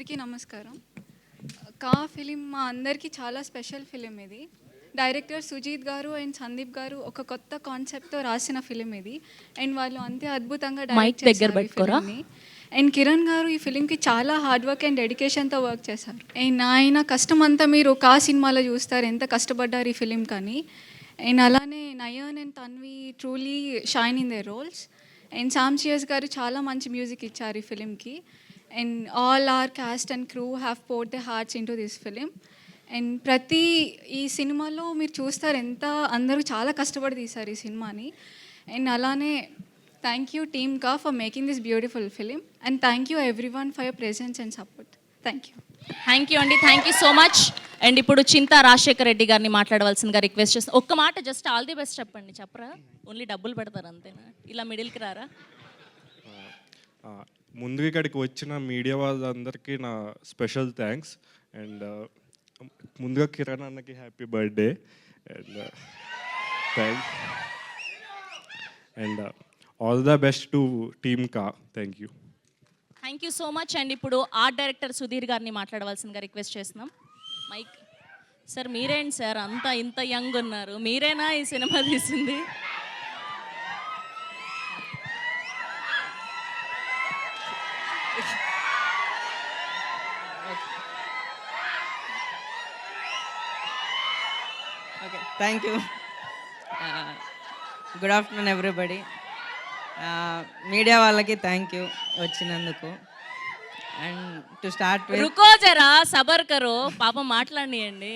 అందరికీ నమస్కారం. కా ఫిలిం మా అందరికీ చాలా స్పెషల్ ఫిలిం ఇది. డైరెక్టర్ సుజీత్ గారు అండ్ సందీప్ గారు ఒక కొత్త కాన్సెప్ట్తో రాసిన ఫిలిం ఇది. అండ్ వాళ్ళు అంతే అద్భుతంగా డైరెక్ట్ చేశారు ఈ ఫిలింని. అండ్ కిరణ్ గారు ఈ ఫిలింకి చాలా హార్డ్ వర్క్ అండ్ డెడికేషన్తో వర్క్ చేశారు. అండ్ ఆయన కష్టం అంతా మీరు కా సినిమాలో చూస్తారు, ఎంత కష్టపడ్డారు ఈ ఫిలిం కానీ. అండ్ అలానే Nayan and Tanvi truly shine in their roles. And సామ్చియస్ గారు చాలా మంచి మ్యూజిక్ ఇచ్చారు ఈ ఫిలింకి. And all our cast and crew have poured the hearts into this film. And ప్రతి ఈ సినిమాలో మీరు చూస్తారు ఎంత అందరూ చాలా కష్టపడి తీశారు ఈ సినిమాని. అండ్ అలానే థ్యాంక్ యూ టీమ్ కా for making this beautiful film. And thank you everyone for your presence and support. Thank you. Thank you అండి, thank you so much. And ఇప్పుడు చింతా రాజశేఖర్ రెడ్డి గారిని మాట్లాడవలసిందిగా రిక్వెస్ట్ చేస్తాను. ఒక్క మాట జస్ట్ ఆల్ ది బెస్ట్ చెప్పండి. చెప్పరా? ఓన్లీ డబ్బులు పెడతారు అంతేనా? ఇలా మిడిల్కి రారా? ముందుగా ఇక్కడికి వచ్చిన మీడియా వాళ్ళందరికీ నా స్పెషల్ థ్యాంక్స్. అండ్ ముందుగా కిరణ్ అన్నకి happy birthday. And thanks and all the best to team కా. Thank you. Thank you so much. And ఇప్పుడు ఆర్ట్ డైరెక్టర్ సుధీర్ గారిని మాట్లాడవలసిందిగా రిక్వెస్ట్ చేస్తున్నాం. మైక్ సార్, మీరేంటి సార్ అంతా ఇంత యంగ్ ఉన్నారు? మీరేనా ఈ సినిమా తీసింది? Okay, thank you. Good afternoon everybody. Media వాళ్ళకి థ్యాంక్ యూ వచ్చినందుకు. అండ్ టు స్టార్ట్ విత్ రుకో జరా సబర్ కరో, పాపం మాట్లాడియండి.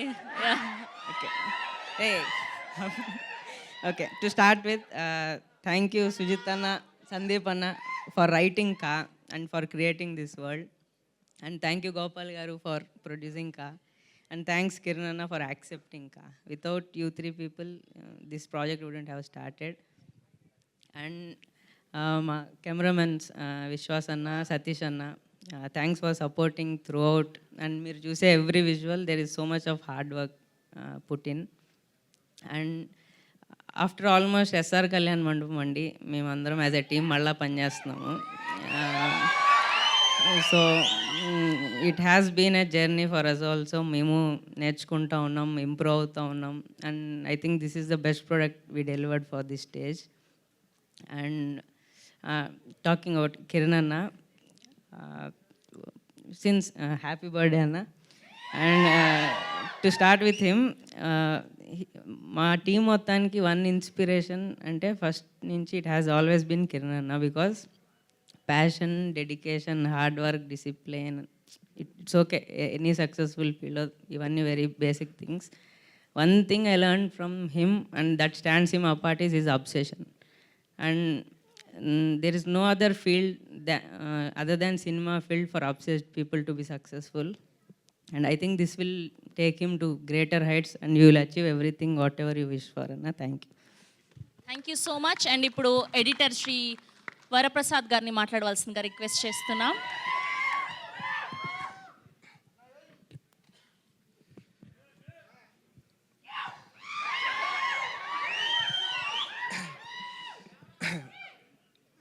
Okay, to start with thank you Sujith అన్న, సందీప్ అన్న ఫర్ రైటింగ్ కా and for creating this world. And thank you Gopal garu for producing కా. And thanks Kiran Anna for accepting ka. Without you three people, this project wouldn't have started. And my cameramen Vishwas Anna, Satish Anna, thanks for supporting throughout. And meer choose every visual, there is so much of hard work put in. And after almost SR Kalyan Mandapam andi, మేమందరం as a team మళ్ళా పనిచేస్తున్నాము. So it has been a journey for us also. మేము నేర్చుకుంటూ ఉన్నాం, improve అవుతూ ఉన్నాం. And I think this is the best product we delivered for this stage. And talking about Kiran అన్న, since happy birthday అన్న. And to start with him, మా team మొత్తానికి one inspiration అంటే ఫస్ట్ నుంచి it has always been Kiran అన్న. Because passion, dedication, hard work, discipline, it's okay, any successful field, even very basic things. One thing I learned from him and that stands him apart is his obsession. And there is no other field that, other than cinema field for obsessed people to be successful. And I think this will take him to greater heights and you will achieve everything whatever you wish for. Anna, thank you. Thank you so much. And ఇప్పుడు editor Shri Varaprasad గారిని మాట్లాడవలసిందిగా request చేస్తున్నాం.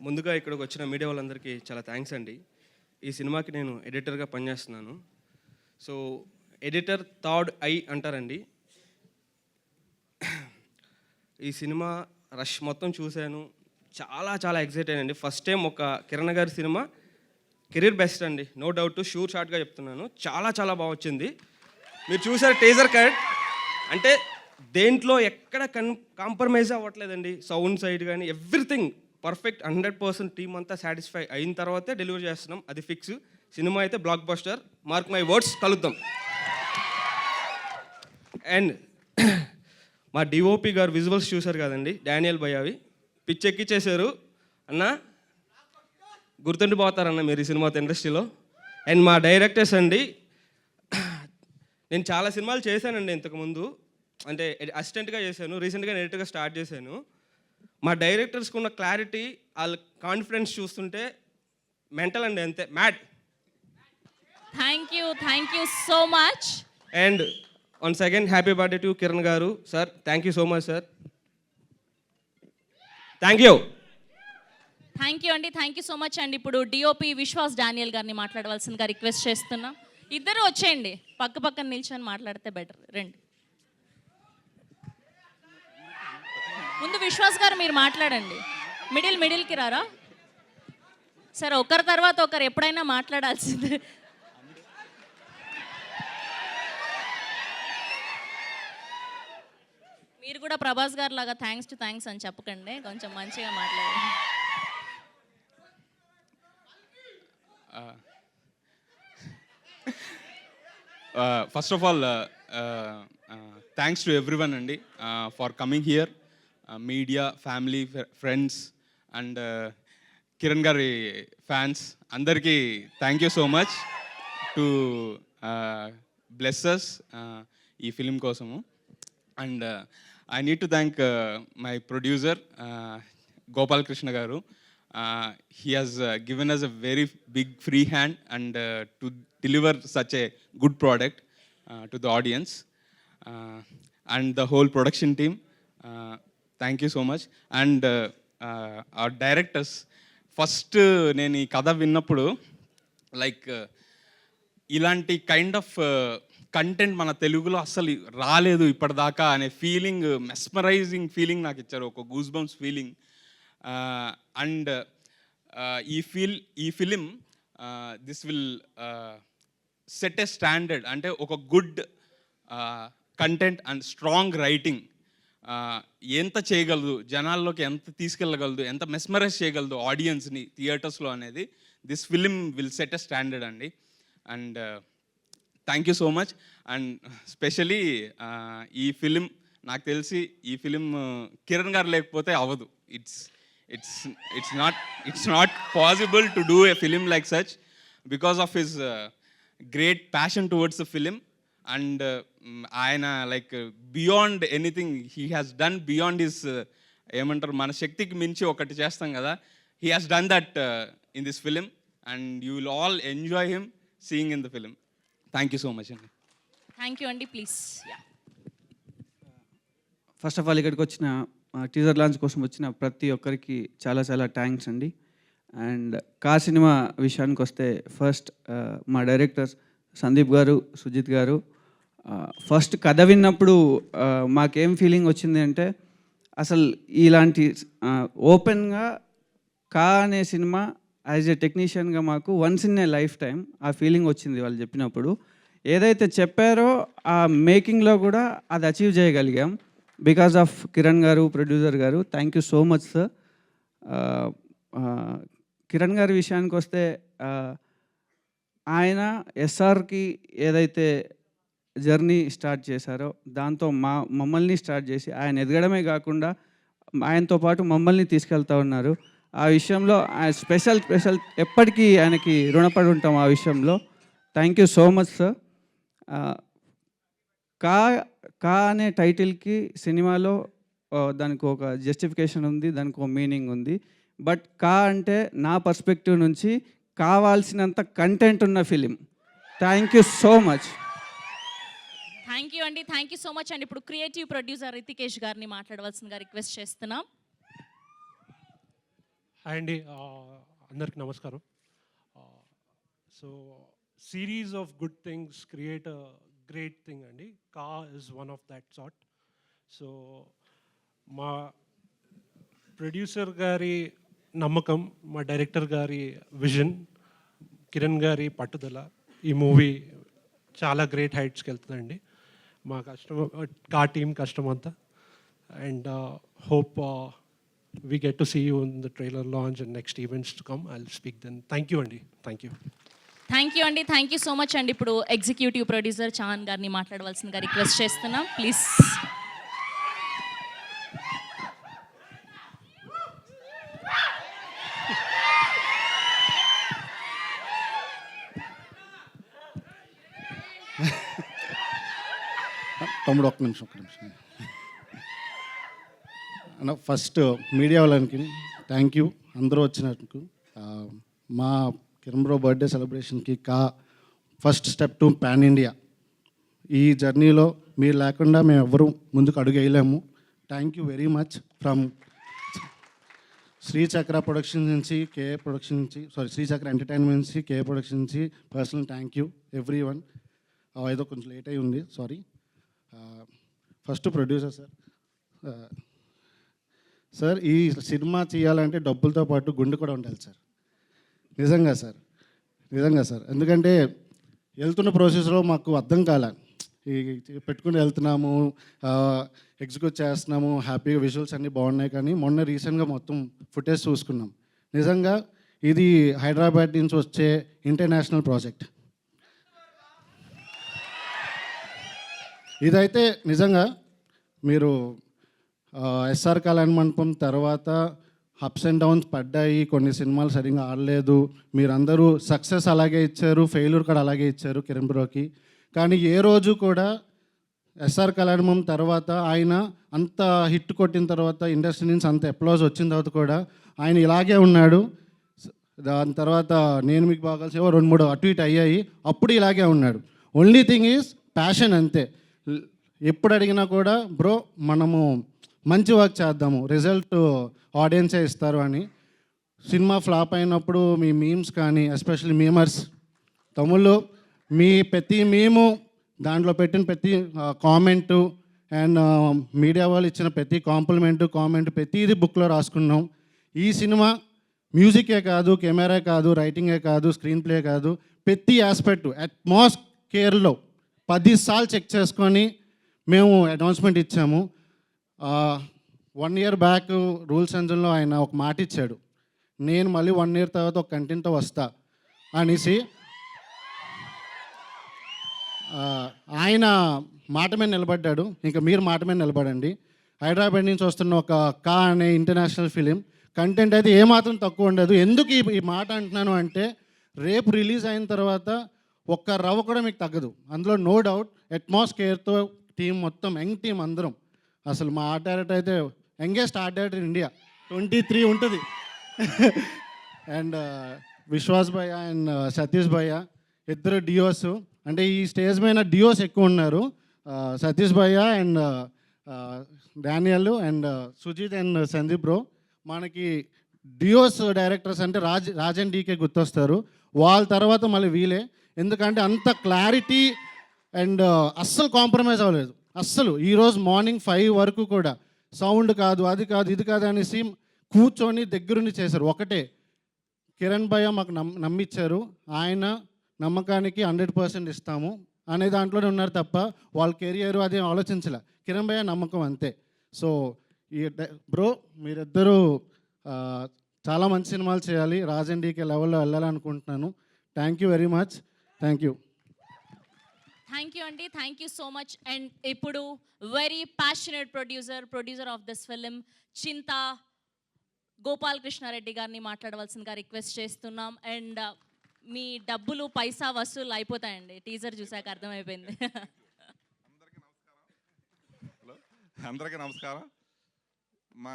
ముందుగా ఇక్కడికి వచ్చిన media వాళ్ళందరికీ చాలా thanks అండి. ఈ సినిమాకి నేను ఎడిటర్గా పనిచేస్తున్నాను. సో ఎడిటర్ థర్డ్ ఐ అంటారండి. ఈ సినిమా రష్ మొత్తం చూశాను, చాలా చాలా ఎక్సైట్ అయ్యానండి. ఫస్ట్ టైం ఒక కిరణ్ గారి సినిమా కెరీర్ బెస్ట్ అండి, నో డౌట్. షూర్ షార్ట్గా చెప్తున్నాను, చాలా చాలా బాగా వచ్చింది. మీరు చూసారు టీజర్ కట్, అంటే దేంట్లో ఎక్కడ కాంప్రమైజ్ అవ్వట్లేదండి. సౌండ్ సైడ్ కానీ ఎవ్రీథింగ్ పర్ఫెక్ట్. 100% టీమ్ అంతా సాటిస్ఫై అయిన తర్వాతే డెలివరీ చేస్తున్నాం, అది ఫిక్స్. సినిమా అయితే block buster, mark my words, కలుద్దాం. అండ్ మా డిఓపి గారు విజువల్స్ చూశారు కదండి, డానియల్ భయ్యావి పిచ్చెక్కిచ్చేశారు అన్న, గుర్తుండిపోతారన్న మీరు ఈ సినిమాతో ఇండస్ట్రీలో. అండ్ మా డైరెక్టర్స్ అండి, నేను చాలా సినిమాలు చేశానండి ఇంతకుముందు, అంటే అసిస్టెంట్గా చేశాను, రీసెంట్గా ఎడిటర్గా స్టార్ట్ చేశాను. మా డైరెక్టర్స్కి ఉన్న క్లారిటీ, వాళ్ళ కాన్ఫిడెన్స్ చూస్తుంటే మెంటల్ అండి, అంతే mad. Thank you so much. And once again happy birthday to Kiran garu. Sir thank you so much sir, thank you. Thank you so much అండి. ఇప్పుడు డిఓపి విశ్వాస్ డానియల్ గారిని మాట్లాడవలసిందిగా రిక్వెస్ట్ చేస్తున్నాం. ఇద్దరు వచ్చేయండి, పక్క పక్కన నిల్చొని మాట్లాడితే బెటర్. రండి, ముందు విశ్వాస్ గారు మీరు మాట్లాడండి. మిడిల్కి రారా సరే, ఒకరి తర్వాత ఒకరు ఎప్పుడైనా మాట్లాడాల్సిందే. మీరు కూడా ప్రభాస్ గారు లాగా థ్యాంక్స్ అని చెప్పకండి, కొంచెం మంచిగా మాట్లాడండి. First of all, thanks to everyone Andy for coming here, media, family, friends, and Kiran Gari fans. Andarki thank you so much to bless us ee film kosamu. And I need to thank my producer Gopal Krishna Garu. He has given us a very big free hand and to deliver such a good product to the audience, and the whole production team. Thank you so much. And our directors, first నేను ఈ కథ విన్నప్పుడు like ఇలాంటి kind of content మన తెలుగులో అస్సలు రాలేదు ఇప్పటిదాకా అనే ఫీలింగ్, మెస్మరైజింగ్ ఫీలింగ్ నాకు ఇచ్చారు, ఒక గూస్ బంప్స్ ఫీలింగ్. అండ్ ఈ film this will set a standard, అంటే ఒక good content and strong writing ఎంత చేయగలదు, జనాల్లోకి ఎంత తీసుకెళ్ళగలదు, ఎంత మెస్మరైజ్ చేయగలదు ఆడియన్స్ని థియేటర్స్లో అనేది this film will set a standard అండి. And thank you so much. And specially ఈ ఫిలిం నాకు తెలిసి ఈ ఫిలిం కిరణ్ గారు లేకపోతే అవ్వదు. It's not possible to do a film like such because of his great passion towards the film, and ఆయన like beyond anything he has done beyond his ఏమంటారు మన శక్తికి మించి ఒకటి చేస్తాం కదా, he has done that in this film, and you will all enjoy him seeing in the film. Thank you so much అండి. Thank you అండి, please. First of all ఇక్కడికి వచ్చిన టీజర్ లాంచ్ కోసం వచ్చిన ప్రతి ఒక్కరికి చాలా చాలా థ్యాంక్స్ అండి. అండ్ కా సినిమా విషయానికి వస్తే ఫస్ట్ మా డైరెక్టర్స్ సందీప్ గారు, సుజిత్ గారు, ఫస్ట్ కథ విన్నప్పుడు మాకేం ఫీలింగ్ వచ్చింది అంటే అసలు ఇలాంటి ఓపెన్గా కా అనే సినిమా యాజ్ ఎ టెక్నీషియన్గా మాకు once in a life time ఆ ఫీలింగ్ వచ్చింది వాళ్ళు చెప్పినప్పుడు. ఏదైతే చెప్పారో ఆ మేకింగ్లో కూడా అది అచీవ్ చేయగలిగాం బికాస్ ఆఫ్ కిరణ్ గారు, ప్రొడ్యూసర్ గారు. Thank you so much sir. Kiran గారి విషయానికి వస్తే ఆయన ఎస్ఆర్కి ఏదైతే జర్నీ స్టార్ట్ చేశారో దాంతో మమ్మల్ని స్టార్ట్ చేసి ఆయన ఎదగడమే కాకుండా ఆయనతో పాటు మమ్మల్ని తీసుకెళ్తా ఉన్నారు. ఆ విషయంలో స్పెషల్ ఎప్పటికీ ఆయనకి రుణపడి ఉంటాం ఆ విషయంలో. Thank you so much sir. కా అనే టైటిల్కి సినిమాలో దానికి ఒక జస్టిఫికేషన్ ఉంది, దానికి ఒక మీనింగ్ ఉంది. బట్ కా అంటే నా పర్స్పెక్టివ్ నుంచి కావాల్సినంత కంటెంట్ ఉన్న film. Thank you so much. Thank you so much అండి. ఇప్పుడు క్రియేటివ్ ప్రొడ్యూసర్ రితికేష్ గారిని మాట్లాడవలసిందిగా రిక్వెస్ట్ చేస్తున్నాం. హాయ్ అండి, అందరికి నమస్కారం. So series of good things create a great thing అండి. కా is one of that sort. So మా ప్రొడ్యూసర్ గారి నమ్మకం, మా డైరెక్టర్ గారి విజన్, కిరణ్ గారి పట్టుదల ఈ మూవీ చాలా గ్రేట్ హైట్స్కి వెళ్తుందండి. మా కష్టం, కా టీమ్ కష్టం అంతా. And hope we get to see you in the trailer launch and next events to come. I'll speak then. Thank you అండి. థ్యాంక్ యూ సో మచ్ అండి. ఇప్పుడు ఎగ్జిక్యూటివ్ ప్రొడ్యూసర్ చాన్ గారిని మాట్లాడవలసిందిగా రిక్వెస్ట్ చేస్తున్నాం, ప్లీజ్. తమ్ముడు ఒక్క నిమిషం అన్న. ఫస్ట్ మీడియా వాళ్ళకి థ్యాంక్ యూ, అందరూ వచ్చినందుకు. మా కిరణ్ బ్రో బర్త్డే సెలబ్రేషన్కి first step to pan India. ఈ జర్నీలో మీరు లేకుండా మేము ఎవ్వరూ ముందుకు అడుగు వేయలేము. Thank you very much from Srichakra production నుంచి కేఏ ప్రొడక్షన్ నుంచి శ్రీచక్ర ఎంటర్టైన్మెంట్ నుంచి కేఏ ప్రొడక్షన్ నుంచి personal thank you everyone. ఏదో కొంచెం లేట్ అయి ఉంది, సారీ. ఫస్ట్ ప్రొడ్యూసర్ సార్, ఈ సినిమా చేయాలంటే డబ్బులతో పాటు గుండె కూడా ఉండాలి సార్. నిజంగా సార్. ఎందుకంటే వెళ్తున్న ప్రాసెస్లో మాకు అర్థం కాలే, ఈ పెట్టుకుని వెళ్తున్నాము, ఎగ్జిక్యూట్ చేస్తున్నాము, హ్యాపీగా విజువల్స్ అన్నీ బాగున్నాయి. కానీ మొన్న రీసెంట్గా మొత్తం ఫుటేజ్ చూసుకున్నాం. నిజంగా ఇది హైదరాబాద్ నుంచి వచ్చే ఇంటర్నేషనల్ ప్రాజెక్ట్. ఇదైతే నిజంగా మీరు ఎస్ఆర్ కళ్యాణ మండపం తర్వాత అప్స్ అండ్ డౌన్స్ పడ్డాయి, కొన్ని సినిమాలు సరిగ్గా ఆడలేదు, మీరందరూ సక్సెస్ అలాగే ఇచ్చారు, ఫెయిల్యూర్ కూడా అలాగే ఇచ్చారు కిరణ్ బ్రోకి. కానీ ఏ రోజు కూడా ఎస్ఆర్ కళ్యాణం తర్వాత ఆయన అంత హిట్ కొట్టిన తర్వాత ఇండస్ట్రీ నుంచి అంత అప్లాజ్ వచ్చిన తర్వాత కూడా ఆయన ఇలాగే ఉన్నాడు. దాని తర్వాత నేను మీకు బాగా కలిసి 2-3 అటు ఇటు అయ్యాయి, అప్పుడు ఇలాగే ఉన్నాడు. ఓన్లీ థింగ్ ఈజ్ ప్యాషన్, అంతే. ఎప్పుడు అడిగినా కూడా బ్రో మనము మంచి వర్క్ చేద్దాము, రిజల్ట్ ఆడియన్సే ఇస్తారు అని. సినిమా ఫ్లాప్ అయినప్పుడు మీ మీమ్స్ కానీ, ఎస్పెషల్లీ మీమర్స్ తమిళ్లో మీ ప్రతి మేము దాంట్లో పెట్టిన ప్రతి కామెంటు అండ్ మీడియా వాళ్ళు ఇచ్చిన ప్రతి కామెంట్ ప్రతిదీ బుక్లో రాసుకున్నాం. ఈ సినిమా మ్యూజికే కాదు, కెమెరా కాదు, రైటింగే కాదు, స్క్రీన్ ప్లే కాదు, ప్రతి ఆస్పెక్ట్ అట్మాస్ఫియర్లో 10 సార్లు చెక్ చేసుకొని మేము అనౌన్స్మెంట్ ఇచ్చాము. 1 year బ్యాక్ రూల్స్ అంజన్లో ఆయన ఒక మాట ఇచ్చాడు, నేను మళ్ళీ 1 year తర్వాత ఒక కంటెంట్తో వస్తా అనేసి. ఆయన మాట మీద నిలబడ్డాడు, ఇంకా మీరు మాట మీద నిలబడండి. హైదరాబాద్ నుంచి వస్తున్న ఒక కా అనే ఇంటర్నేషనల్ ఫిలిం కంటెంట్ అయితే ఏమాత్రం తక్కువ ఉండదు. ఎందుకు ఈ మాట అంటున్నాను అంటే, రేపు రిలీజ్ అయిన తర్వాత ఒక్క రవ్వ కూడా మీకు తగ్గదు, అందులో నో డౌట్. అట్మాస్ఫియర్తో టీం మొత్తం యంగ్ టీం అందరం, అసలు మా ఆర్ట్ డైరెక్టర్ అయితే youngest art director in India, 23 ఉంటుంది. అండ్ విశ్వాస్ భయ్య అండ్ సతీష్ భయ్య ఇద్దరు డియోస్, అంటే ఈ స్టేజ్ మీద డియోస్ ఎక్కువ ఉన్నారు. సతీష్ భయ్య and Daniel and Sujith and Sandeep bro. మనకి డియోస్ డైరెక్టర్స్ అంటే రాజన్ డీకే గుర్తొస్తారు, వాళ్ళ తర్వాత మళ్ళీ వీలే. ఎందుకంటే అంత క్లారిటీ అండ్ అస్సలు కాంప్రమైజ్ అవ్వలేదు అస్సలు. ఈరోజు మార్నింగ్ 5 వరకు కూడా సౌండ్ కాదు, అది కాదు, ఇది కాదు అనేసి కూర్చొని దగ్గరుండి చేశారు. ఒకటే కిరణ్ భయ్య మాకు నమ్మిచ్చారు, ఆయన నమ్మకానికి 100% ఇస్తాము అనే దాంట్లోనే ఉన్నారు తప్ప వాళ్ళ కెరియర్ అదే ఆలోచించలే. కిరణ్ భయ్య నమ్మకం అంతే. సో ఈ బ్రో మీరిద్దరూ చాలా మంచి సినిమాలు చేయాలి, రాజన్ డీకే లెవెల్లో వెళ్ళాలనుకుంటున్నాను. Thank you very much. Thank you అండి, thank you so much. And ఇప్పుడు very passionate producer of this film Chinta Gopal Krishna Reddy గారిని మాట్లాడవలసిందిగా రిక్వెస్ట్ చేస్తున్నాం. అండ్ మీ డబ్బులు పైసా వసూలు అయిపోతాయండి, టీజర్ చూసాక అర్థమైపోయింది. అందరికీ నమస్కారం. మా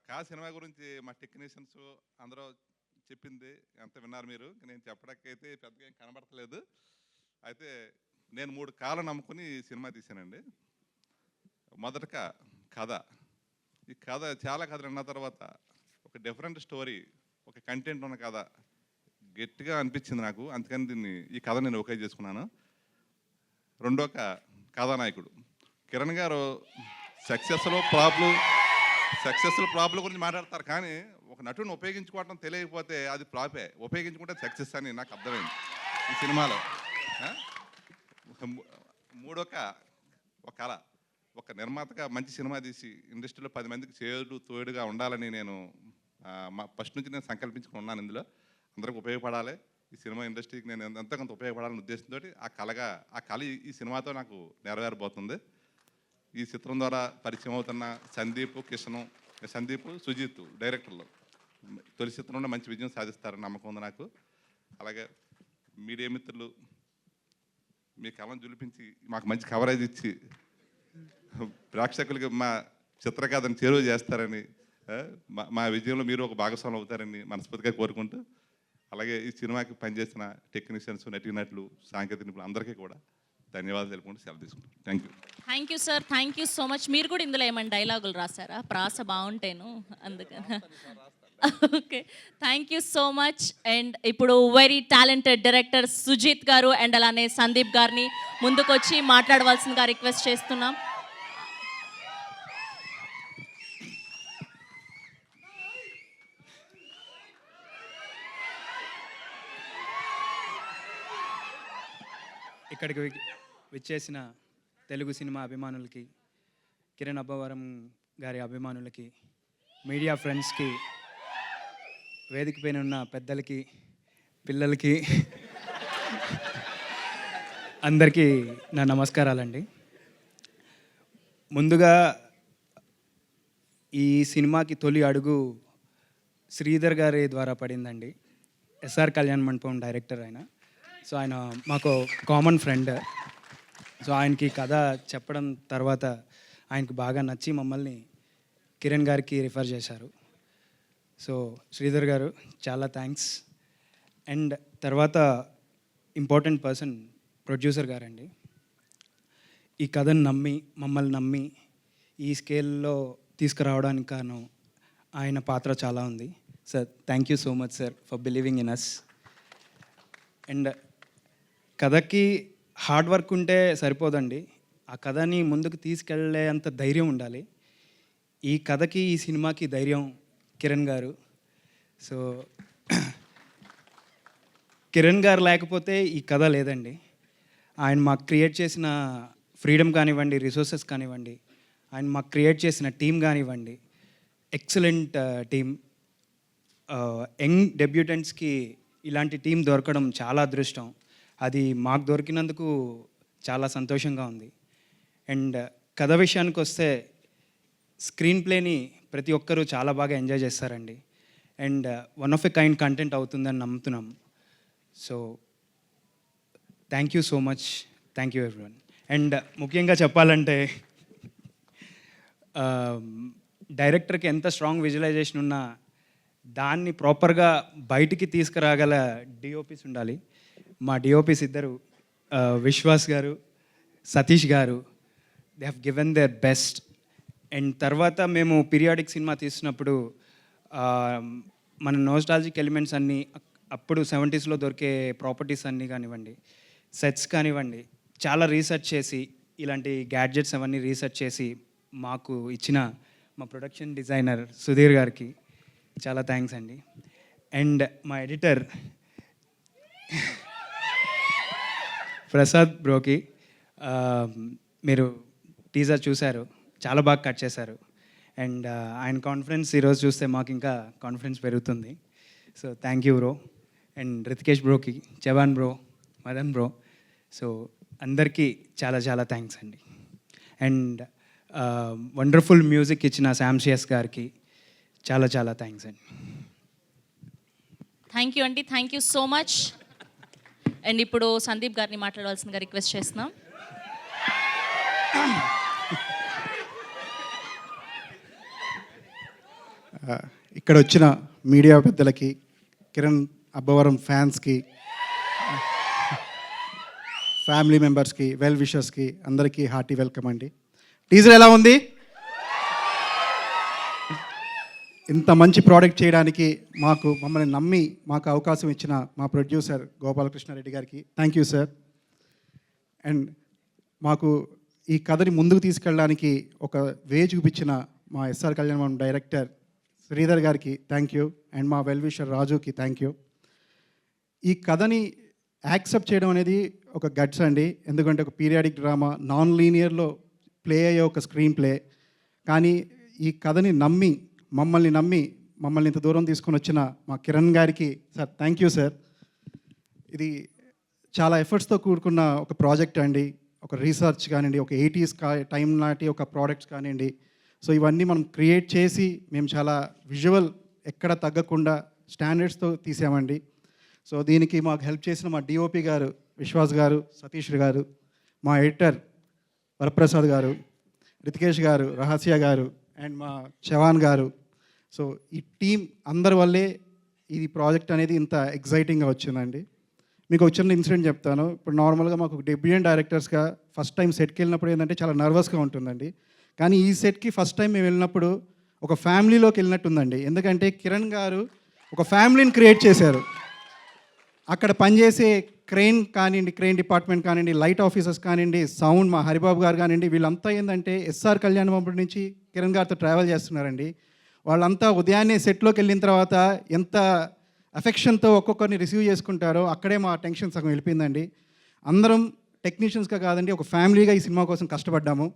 కా సినిమా గురించి మా టెక్నీషియన్స్ అందరూ చెప్పింది ఎంత విన్నారు మీరు, నేను చెప్పడానికైతే పెద్దగా ఏం కనబడతలేదు. అయితే నేను 3 కాలం నమ్ముకుని సినిమా తీశానండి. మొదటగా కథ. ఈ కథ చాలా కథలు విన్న తర్వాత ఒక డిఫరెంట్ స్టోరీ, ఒక కంటెంట్ ఉన్న కథ గట్టిగా అనిపించింది నాకు, అందుకని ఈ కథ నేను ఓకే చేసుకున్నాను. రెండో కథానాయకుడు కిరణ్ గారు సక్సెస్ఫుల్ ఫ్లాప్ల గురించి మాట్లాడతారు, కానీ ఒక నటుని ఉపయోగించుకోవడం తెలియకపోతే అది ఫ్లాపే, ఉపయోగించుకుంటే సక్సెస్ అని నాకు అర్థమైంది ఈ సినిమాలో. మూడో ఒక కళ, ఒక నిర్మాతగా మంచి సినిమా తీసి ఇండస్ట్రీలో 10 మందికి తోడుగా ఉండాలని నేను ఫస్ట్ నుంచి నేను సంకల్పించుకున్నాను. ఇందులో అందరికి ఉపయోగపడాలి, ఈ సినిమా ఇండస్ట్రీకి నేను ఎంతకంత ఉపయోగపడాలనే ఉద్దేశంతో ఆ కళ ఈ సినిమాతో నాకు నెరవేరబోతుంది. ఈ చిత్రం ద్వారా పరిచయం అవుతున్న సందీప్ సుజిత్ డైరెక్టర్లు తొలి చిత్రంలో మంచి విజయం సాధిస్తారని నమ్మకం ఉంది నాకు. అలాగే మీడియా మిత్రులు మీ కళను జులిపించి మాకు మంచి కవరేజ్ ఇచ్చి ప్రేక్షకులకి మా చిత్రకథను చేరువ చేస్తారని, మా విజయంలో మీరు ఒక భాగస్వామ్యం అవుతారని మనస్ఫూర్తిగా కోరుకుంటూ, అలాగే ఈ సినిమాకి పనిచేసిన టెక్నీషియన్స్, నటీనటులు, సాంకేతిక నిపుణులు అందరికీ కూడా ధన్యవాదాలు తెలుపుకుంటూ సెలవు తీసుకుంటాం. Thank you sir, thank you so much. మీరు కూడా ఇందులో ఏమైనా డైలాగులు రాశారా? ప్రాస బాగుంటేను అందుకని okay, thank you so much. And ఇప్పుడు వెరీ టాలెంటెడ్ డైరెక్టర్ సుజిత్ గారు అండ్ అలానే సందీప్ గారిని ముందుకొచ్చి మాట్లాడవలసిందిగా రిక్వెస్ట్ చేస్తున్నాం. ఇక్కడికి విచ్చేసిన తెలుగు సినిమా అభిమానులకి, కిరణ్ అబ్బవరం గారి అభిమానులకి, మీడియా ఫ్రెండ్స్కి, వేదిక పైన ఉన్న పెద్దలకి, పిల్లలకి అందరికీ నా నమస్కారాలండి. ముందుగా ఈ సినిమాకి తొలి అడుగు శ్రీధర్ గారి ద్వారా పడిందండి. ఎస్ఆర్ కళ్యాణ్ మండపం డైరెక్టర్ ఆయన. సో ఆయన మాకు కామన్ ఫ్రెండ్. సో ఆయనకి కథ చెప్పడం తర్వాత ఆయనకి బాగా నచ్చి మమ్మల్ని కిరణ్ గారికి రిఫర్ చేశారు. సో శ్రీధర్ గారు చాలా థ్యాంక్స్. అండ్ తర్వాత ఇంపార్టెంట్ పర్సన్ ప్రొడ్యూసర్ గారండి. ఈ కథను నమ్మి మమ్మల్ని నమ్మి ఈ స్కేల్లో తీసుకురావడానికి కారణం ఆయన పాత్ర చాలా ఉంది. Sir thank you so much sir for believing in us. And కథకి హార్డ్ వర్క్ ఉంటే సరిపోదండి, ఆ కథని ముందుకు తీసుకెళ్ళే అంత ధైర్యం ఉండాలి. ఈ కథకి ఈ సినిమాకి ధైర్యం కిరణ్ గారు. సో కిరణ్ గారు లేకపోతే ఈ కథ లేదండి. ఆయన మాకు క్రియేట్ చేసిన ఫ్రీడమ్ కానివ్వండి, రిసోర్సెస్ కానివ్వండి, ఆయన మాకు క్రియేట్ చేసిన టీం కానివ్వండి, ఎక్సలెంట్ టీం. యంగ్ డెబ్యూటెంట్స్కి ఇలాంటి టీం దొరకడం చాలా అదృష్టం. అది మాకు దొరికినందుకు చాలా సంతోషంగా ఉంది. అండ్ కథ విషయానికి వస్తే స్క్రీన్ ప్లేని ప్రతి ఒక్కరూ చాలా బాగా ఎంజాయ్ చేస్తారండి. And one of a kind content అవుతుందని నమ్ముతున్నాం. So thank you so much, thank you everyone. And ముఖ్యంగా చెప్పాలంటే డైరెక్టర్కి ఎంత స్ట్రాంగ్ విజువలైజేషన్ ఉన్నా దాన్ని ప్రాపర్గా బయటికి తీసుకురాగల డిఓపీస్ ఉండాలి. మా డిఓపీస్ ఇద్దరు విశ్వాస్ గారు, సతీష్ గారు, they have given their best. And తర్వాత మేము పీరియాడిక్ సినిమా తీసినప్పుడు మన నోస్టాలజిక్ ఎలిమెంట్స్ అన్నీ అప్పుడు 70s దొరికే ప్రాపర్టీస్ అన్నీ కానివ్వండి, సెట్స్ కానివ్వండి, చాలా రీసెర్చ్ చేసి ఇలాంటి గ్యాడ్జెట్స్ అవన్నీ రీసెర్చ్ చేసి మాకు ఇచ్చిన మా ప్రొడక్షన్ డిజైనర్ సుధీర్ గారికి చాలా థ్యాంక్స్ అండి. అండ్ మా ఎడిటర్ ప్రసాద్ బ్రోకి, మీరు టీజర్ చూశారు, చాలా బాగా కట్ చేశారు. అండ్ ఆయన కాన్ఫిడెన్స్ ఈరోజు చూస్తే మాకు ఇంకా కాన్ఫిడెన్స్ పెరుగుతుంది. So thank you bro. And Rithikesh బ్రోకి, Chavan bro, Madan bro, so అందరికీ చాలా చాలా థ్యాంక్స్ అండి. అండ్ వండర్ఫుల్ మ్యూజిక్ ఇచ్చిన శామ్సియస్ గారికి చాలా చాలా థ్యాంక్స్ అండి. థ్యాంక్ యూ అండి, thank you so much. And ఇప్పుడు సందీప్ గారిని మాట్లాడవలసిందిగా రిక్వెస్ట్ చేస్తున్నాం. ఇక్కడ వచ్చిన మీడియా పెద్దలకి, కిరణ్ అబ్బవరం ఫ్యాన్స్కి, ఫ్యామిలీ మెంబర్స్కి, వెల్ విషర్స్కి అందరికీ హార్టీ వెల్కమ్ అండి. టీజర్ ఎలా ఉంది? ఇంత మంచి ప్రోడక్ట్ చేయడానికి మమ్మల్ని నమ్మి మాకు అవకాశం ఇచ్చిన మా ప్రొడ్యూసర్ గోపాలకృష్ణారెడ్డి గారికి థ్యాంక్ యూ సార్. అండ్ మాకు ఈ కథని ముందుకు తీసుకెళ్ళడానికి ఒక వే చూపించిన మా ఎస్ఆర్ కళ్యాణ్ డైరెక్టర్ శ్రీధర్ గారికి థ్యాంక్ యూ. అండ్ మా వెల్ విషర్ రాజుకి థ్యాంక్ యూ. ఈ కథని యాక్సెప్ట్ చేయడం అనేది ఒక గట్స్ అండి. ఎందుకంటే ఒక పీరియాడిక్ డ్రామా నాన్ లీనియర్లో ప్లే అయ్యే ఒక స్క్రీన్ ప్లే. కానీ ఈ కథని మమ్మల్ని ఇంత దూరం తీసుకొని వచ్చిన మా కిరణ్ గారికి సార్ థ్యాంక్ యూ సార్. ఇది చాలా ఎఫర్ట్స్తో కూడుకున్న ఒక ప్రాజెక్ట్ అండి. ఒక రీసెర్చ్ కానివ్వండి, ఒక 80s టైం నాటి ఒక ప్రోడక్ట్స్ కానివ్వండి. సో ఇవన్నీ మనం క్రియేట్ చేసి మేము చాలా విజువల్ ఎక్కడ తగ్గకుండా స్టాండర్డ్స్తో తీసామండి. సో దీనికి మాకు హెల్ప్ చేసిన మా డిఓపి గారు విశ్వాస్ గారు, సతీష్ గారు, మా ఎడిటర్ వరప్రసాద్ గారు, రితికేష్ గారు, రహస్య గారు, అండ్ మా చవాన్ గారు. సో ఈ టీం అందరి వల్లే ఈ ప్రాజెక్ట్ అనేది ఇంత ఎగ్జైటింగ్గా వచ్చిందండి. మీకు ఒక చిన్న ఇన్సిడెంట్ చెప్తాను. ఇప్పుడు నార్మల్గా మాకు డెబ్యూటెంట్ డైరెక్టర్స్గా ఫస్ట్ టైం సెట్కి వెళ్ళినప్పుడు ఏంటంటే చాలా నర్వస్గా ఉంటుందండి. కానీ ఈ సెట్కి ఫస్ట్ టైం మేము వెళ్ళినప్పుడు ఒక ఫ్యామిలీలోకి వెళ్ళినట్టుందండి. ఎందుకంటే కిరణ్ గారు ఒక ఫ్యామిలీని క్రియేట్ చేశారు. అక్కడ పనిచేసే క్రెయిన్ కానివ్వండి, క్రెయిన్ డిపార్ట్మెంట్ కానివ్వండి, లైట్ ఆఫీసర్స్ కానివ్వండి, సౌండ్ మా హరిబాబు గారు కానివ్వండి, వీళ్ళంతా ఏంటంటే ఎస్ఆర్ కళ్యాణ్ మండపం నుంచి కిరణ్ గారితో ట్రావెల్ చేస్తున్నారండి. వాళ్ళంతా ఉదయాన్నే సెట్లోకి వెళ్ళిన తర్వాత ఎంత అఫెక్షన్తో ఒక్కొక్కరిని రిసీవ్ చేసుకుంటారో అక్కడే మా టెన్షన్ సగం వెళ్ళిపోయిందండి. అందరం టెక్నీషియన్స్గా కాదండి, ఒక ఫ్యామిలీగా ఈ సినిమా కోసం కష్టపడ్డాము.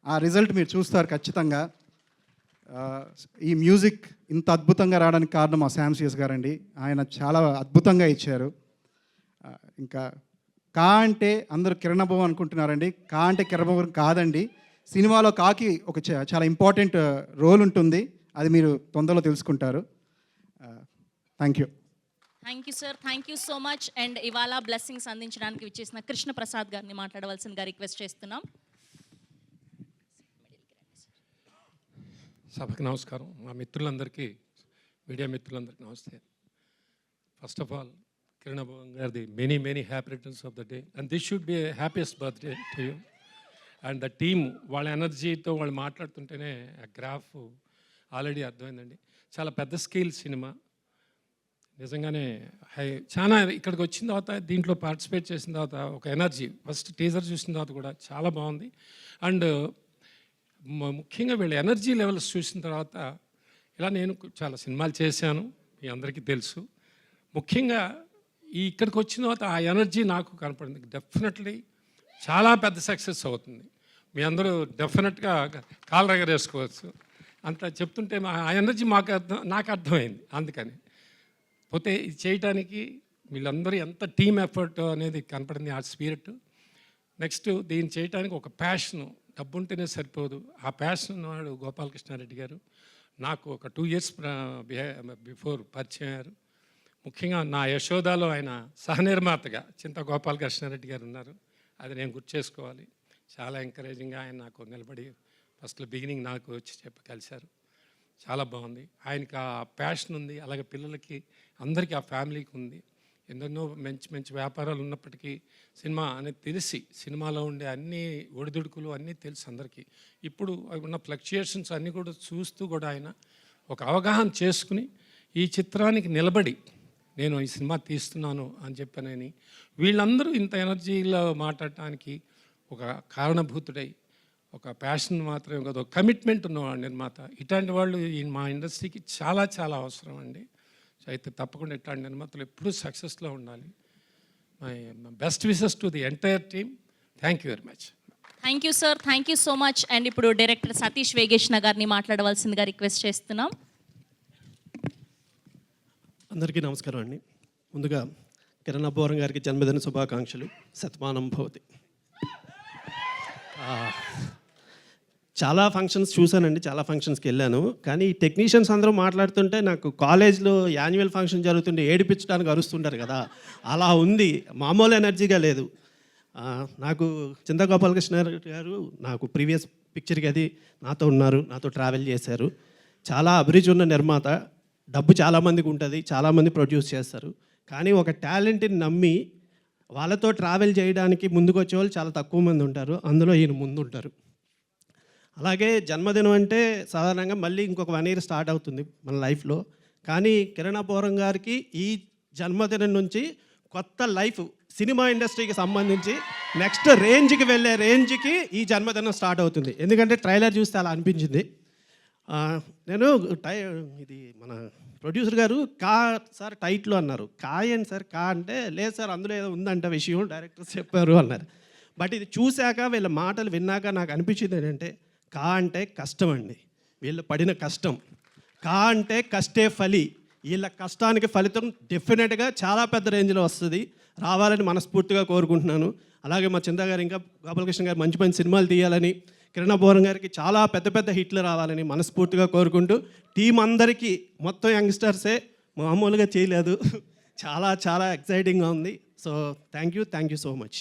ఆ రిజల్ట్ మీరు చూస్తారు ఖచ్చితంగా. ఈ మ్యూజిక్ ఇంత అద్భుతంగా రావడానికి కారణం మా శామ్సియస్ గారండి. ఆయన చాలా అద్భుతంగా ఇచ్చారు. ఇంకా కా అంటే అందరూ కిరణ్ అబ్బో అనుకుంటున్నారండి. కా అంటే కిరణ్ అబ్బో కాదండి. సినిమాలో కాకి ఒక చాలా ఇంపార్టెంట్ రోల్ ఉంటుంది. అది మీరు తొందరలో తెలుసుకుంటారు. Thank you. Thank you sir, thank you so much. And ఇవాళ బ్లెస్సింగ్స్ అందించడానికి విచ్చేసిన కృష్ణ ప్రసాద్ గారిని మాట్లాడవలసిందిగా రిక్వెస్ట్ చేస్తున్నాం. సభకు నమస్కారం. మా మిత్రులందరికీ, మీడియా మిత్రులందరికీ నమస్తే. ఫస్ట్ ఆఫ్ ఆల్ కిరణ్ అబ్బో గారిది many happy returns of the day, and this should be happiest birthday to you. And the team వాళ్ళ ఎనర్జీతో వాళ్ళు మాట్లాడుతుంటేనే ఆ గ్రాఫ్ ఆల్రెడీ అర్థమైందండి. చాలా పెద్ద స్కేల్ సినిమా నిజంగానే. చాలా ఇక్కడికి వచ్చిన తర్వాత దీంట్లో పార్టిసిపేట్ చేసిన తర్వాత ఒక ఎనర్జీ, ఫస్ట్ టీజర్ చూసిన తర్వాత కూడా చాలా బాగుంది. అండ్ ముఖ్యంగా వీళ్ళ ఎనర్జీ లెవెల్స్ చూసిన తర్వాత, ఇలా నేను చాలా సినిమాలు చేశాను, మీ అందరికీ తెలుసు. ముఖ్యంగా ఇక్కడికి వచ్చిన తర్వాత ఆ ఎనర్జీ నాకు కనపడింది. డెఫినెట్లీ చాలా పెద్ద సక్సెస్ అవుతుంది. మీ అందరూ డెఫినెట్గా కాలు ఎగరేసుకోవచ్చు. అంత చెప్తుంటే ఆ ఎనర్జీ నాకు అర్థమైంది. అందుకని పోతే ఇది చేయడానికి వీళ్ళందరూ ఎంత టీమ్ ఎఫర్ట్ అనేది కనపడింది, ఆ స్పిరిట్. నెక్స్ట్ దీన్ని చేయడానికి ఒక ప్యాషను, డబ్బు ఉంటేనే సరిపోదు. ఆ ప్యాషన్ ఉన్నవాడు గోపాలకృష్ణారెడ్డి గారు. నాకు ఒక 2 years బిఫోర్ పరిచయం అయ్యారు. ముఖ్యంగా నా యశోదాలో ఆయన సహనిర్మాతగా చింతా గోపాలకృష్ణారెడ్డి గారు ఉన్నారు. అది నేను గుర్తు చేసుకోవాలి. చాలా ఎంకరేజింగ్గా ఆయన నాకు నిలబడి ఫస్ట్లో బిగినింగ్ నాకు వచ్చి కలిశారు. చాలా బాగుంది. ఆయనకి ఆ ప్యాషన్ ఉంది, అలాగే పిల్లలకి అందరికీ ఆ ఫ్యామిలీకి ఉంది. ఎన్నెన్నో మంచి వ్యాపారాలు ఉన్నప్పటికీ సినిమా అనేది తెలిసి, సినిమాలో ఉండే అన్ని ఒడిదుడుకులు అన్నీ తెలుసు అందరికీ. ఇప్పుడు ఉన్న ఫ్లక్చుయేషన్స్ అన్నీ కూడా చూస్తూ కూడా ఆయన ఒక అవగాహన చేసుకుని ఈ చిత్రానికి నిలబడి నేను ఈ సినిమా తీస్తున్నాను అని చెప్పానని వీళ్ళందరూ ఇంత ఎనర్జీలో మాట్లాడటానికి ఒక కారణభూతుడై, ఒక ప్యాషన్ మాత్రమే కాదు, ఒక కమిట్మెంట్ ఉన్నవాడు నిర్మాత. ఇట్లాంటి వాళ్ళు మా ఇండస్ట్రీకి చాలా చాలా అవసరం అండి. సో అయితే తప్పకుండా ఇట్లాంటి నిర్మాతలు ఎప్పుడూ సక్సెస్లో ఉండాలి. My best wishes to the entire team. Thank you very much. Thank you sir, thank you so much. And ఇప్పుడు డైరెక్టర్ సతీష్ వేగేష్ణ గారిని మాట్లాడవలసిందిగా రిక్వెస్ట్ చేస్తున్నాం. అందరికీ నమస్కారం అండి. ముందుగా కిరణ్ అబ్బోరం గారికి జన్మదిన శుభాకాంక్షలు. శతమానం భవతి. చాలా ఫంక్షన్స్ చూశానండి, చాలా ఫంక్షన్స్కి వెళ్ళాను. కానీ టెక్నీషియన్స్ అందరూ మాట్లాడుతుంటే నాకు కాలేజ్లో యాన్యువల్ ఫంక్షన్ జరుగుతుంటే ఏడిపించడానికి అరుస్తుంటారు కదా, అలా ఉంది. మామూలు ఎనర్జీగా లేదు. నాకు చింతా గోపాలకృష్ణ గారు నాకు ప్రీవియస్ పిక్చర్కి అది నాతో ఉన్నారు, నాతో ట్రావెల్ చేశారు. చాలా అభిరుచి ఉన్న నిర్మాత. డబ్బు చాలామందికి ఉంటుంది, చాలామంది ప్రొడ్యూస్ చేస్తారు. కానీ ఒక టాలెంట్ని నమ్మి వాళ్ళతో ట్రావెల్ చేయడానికి ముందుకు వచ్చే వాళ్ళు చాలా తక్కువ మంది ఉంటారు. అందులో ఈయన ముందు ఉంటారు. అలాగే జన్మదినం అంటే సాధారణంగా మళ్ళీ ఇంకొక 1 year స్టార్ట్ అవుతుంది మన లైఫ్లో. కానీ కిరణ్ అబ్బోరం గారికి ఈ జన్మదినం నుంచి కొత్త లైఫ్, సినిమా ఇండస్ట్రీకి సంబంధించి నెక్స్ట్ రేంజ్కి వెళ్ళే రేంజ్కి ఈ జన్మదినం స్టార్ట్ అవుతుంది. ఎందుకంటే ట్రైలర్ చూస్తే అలా అనిపించింది. నేను ఇది మన ప్రొడ్యూసర్ గారు కా సార్ టైట్లో అన్నారు. కా ఏంటి సార్ కా అంటే, లేదు సార్ అందులో ఏదో ఉందంట విషయం, డైరెక్టర్స్ చెప్పారు అన్నారు. బట్ ఇది చూశాక వీళ్ళ మాటలు విన్నాక నాకు అనిపించింది ఏంటంటే, కా అంటే కష్టం అండి, వీళ్ళు పడిన కష్టం. కా అంటే కష్టే ఫలి, వీళ్ళ కష్టానికి ఫలితం డెఫినెట్గా చాలా పెద్ద రేంజ్లో వస్తుంది, రావాలని మనస్ఫూర్తిగా కోరుకుంటున్నాను. అలాగే మా చింతా గారు ఇంకా గోపాలకృష్ణ గారు మంచి మంచి సినిమాలు తీయాలని, కిరణ్ అబ్బోరం గారికి చాలా పెద్ద పెద్ద హిట్లు రావాలని మనస్ఫూర్తిగా కోరుకుంటూ, టీం అందరికీ మొత్తం యంగ్స్టర్సే, మామూలుగా చేయలేదు, చాలా చాలా ఎక్సైటింగ్గా ఉంది. So thank you so much.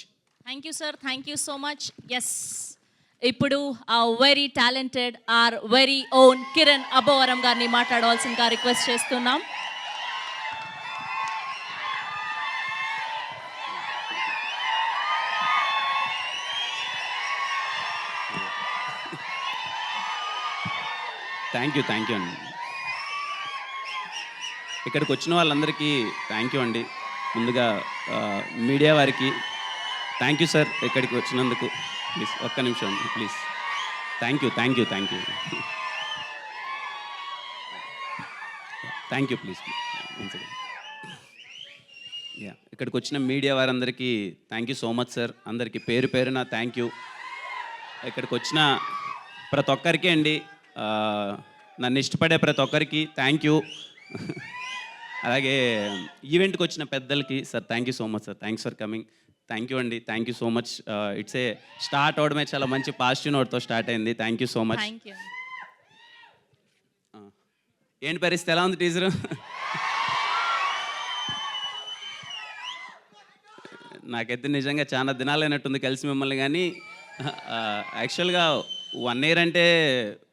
Thank you sir, thank you so much. Yes, ఇప్పుడు ఆ very talented our very own Kiran Abbavaram గారిని మాట్లాడవలసిందిగా రిక్వెస్ట్ చేస్తున్నాం. థ్యాంక్ యూ అండి. ఇక్కడికి వచ్చిన వాళ్ళందరికీ థ్యాంక్ యూ అండి. ముందుగా మీడియా వారికి థ్యాంక్ యూ సార్, ఇక్కడికి వచ్చినందుకు. ప్లీజ్ ఒక్క నిమిషం అండి please. Thank you thank you please. Yeah, ఇక్కడికి వచ్చిన మీడియా వారందరికీ thank you so much sir. అందరికీ పేరు పేరున థ్యాంక్ యూ. ఇక్కడికి వచ్చిన ప్రతి ఒక్కరికి అండి, నన్ను ఇష్టపడే ప్రతి ఒక్కరికి థ్యాంక్ యూ. అలాగే ఈవెంట్కి వచ్చిన పెద్దలకి sir thank you so much sir. Thanks for coming. Thank you అండి, thank you so much. It's a start అవడమే చాలా మంచి పాజిటివ్ నోట్తో స్టార్ట్ అయింది. Thank you so much. Thank you. ఏంటి పరిస్థితి, ఎలా ఉంది టీజరు? నాకైతే నిజంగా చాలా దినాలైనట్టుంది కలిసి మిమ్మల్ని. కానీ యాక్చువల్గా 1 year అంటే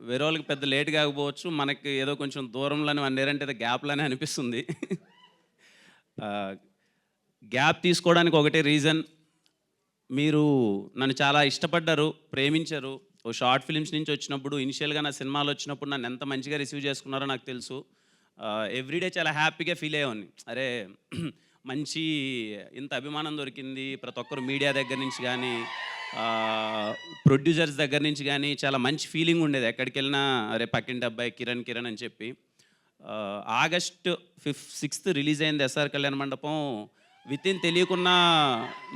వేరే వాళ్ళకి పెద్ద లేట్ కాకపోవచ్చు, మనకి ఏదో కొంచెం దూరంలోనే 1 year అంటే ఏదో గ్యాప్లోనే అనిపిస్తుంది. గ్యాప్ తీసుకోవడానికి ఒకటే రీజన్, మీరు నన్ను చాలా ఇష్టపడ్డారు, ప్రేమించారు. ఓ షార్ట్ ఫిల్మ్స్ నుంచి వచ్చినప్పుడు, ఇనిషియల్గా నా సినిమాలు వచ్చినప్పుడు నన్ను ఎంత మంచిగా రిసీవ్ చేసుకున్నారో నాకు తెలుసు. ఎవ్రీడే చాలా హ్యాపీగా ఫీల్ అయ్యేవాడిని. అరే మంచి ఇంత అభిమానం దొరికింది. ప్రతి ఒక్కరు మీడియా దగ్గర నుంచి కానీ, ప్రొడ్యూసర్స్ దగ్గర నుంచి కానీ చాలా మంచి ఫీలింగ్ ఉండేది. ఎక్కడికి వెళ్ళినా అరే పక్కింటి అబ్బాయి కిరణ్ అని చెప్పి. August 5th 6th రిలీజ్ అయింది ఎస్ఆర్ కళ్యాణ మండపం. వితిన్ తెలియకున్నా,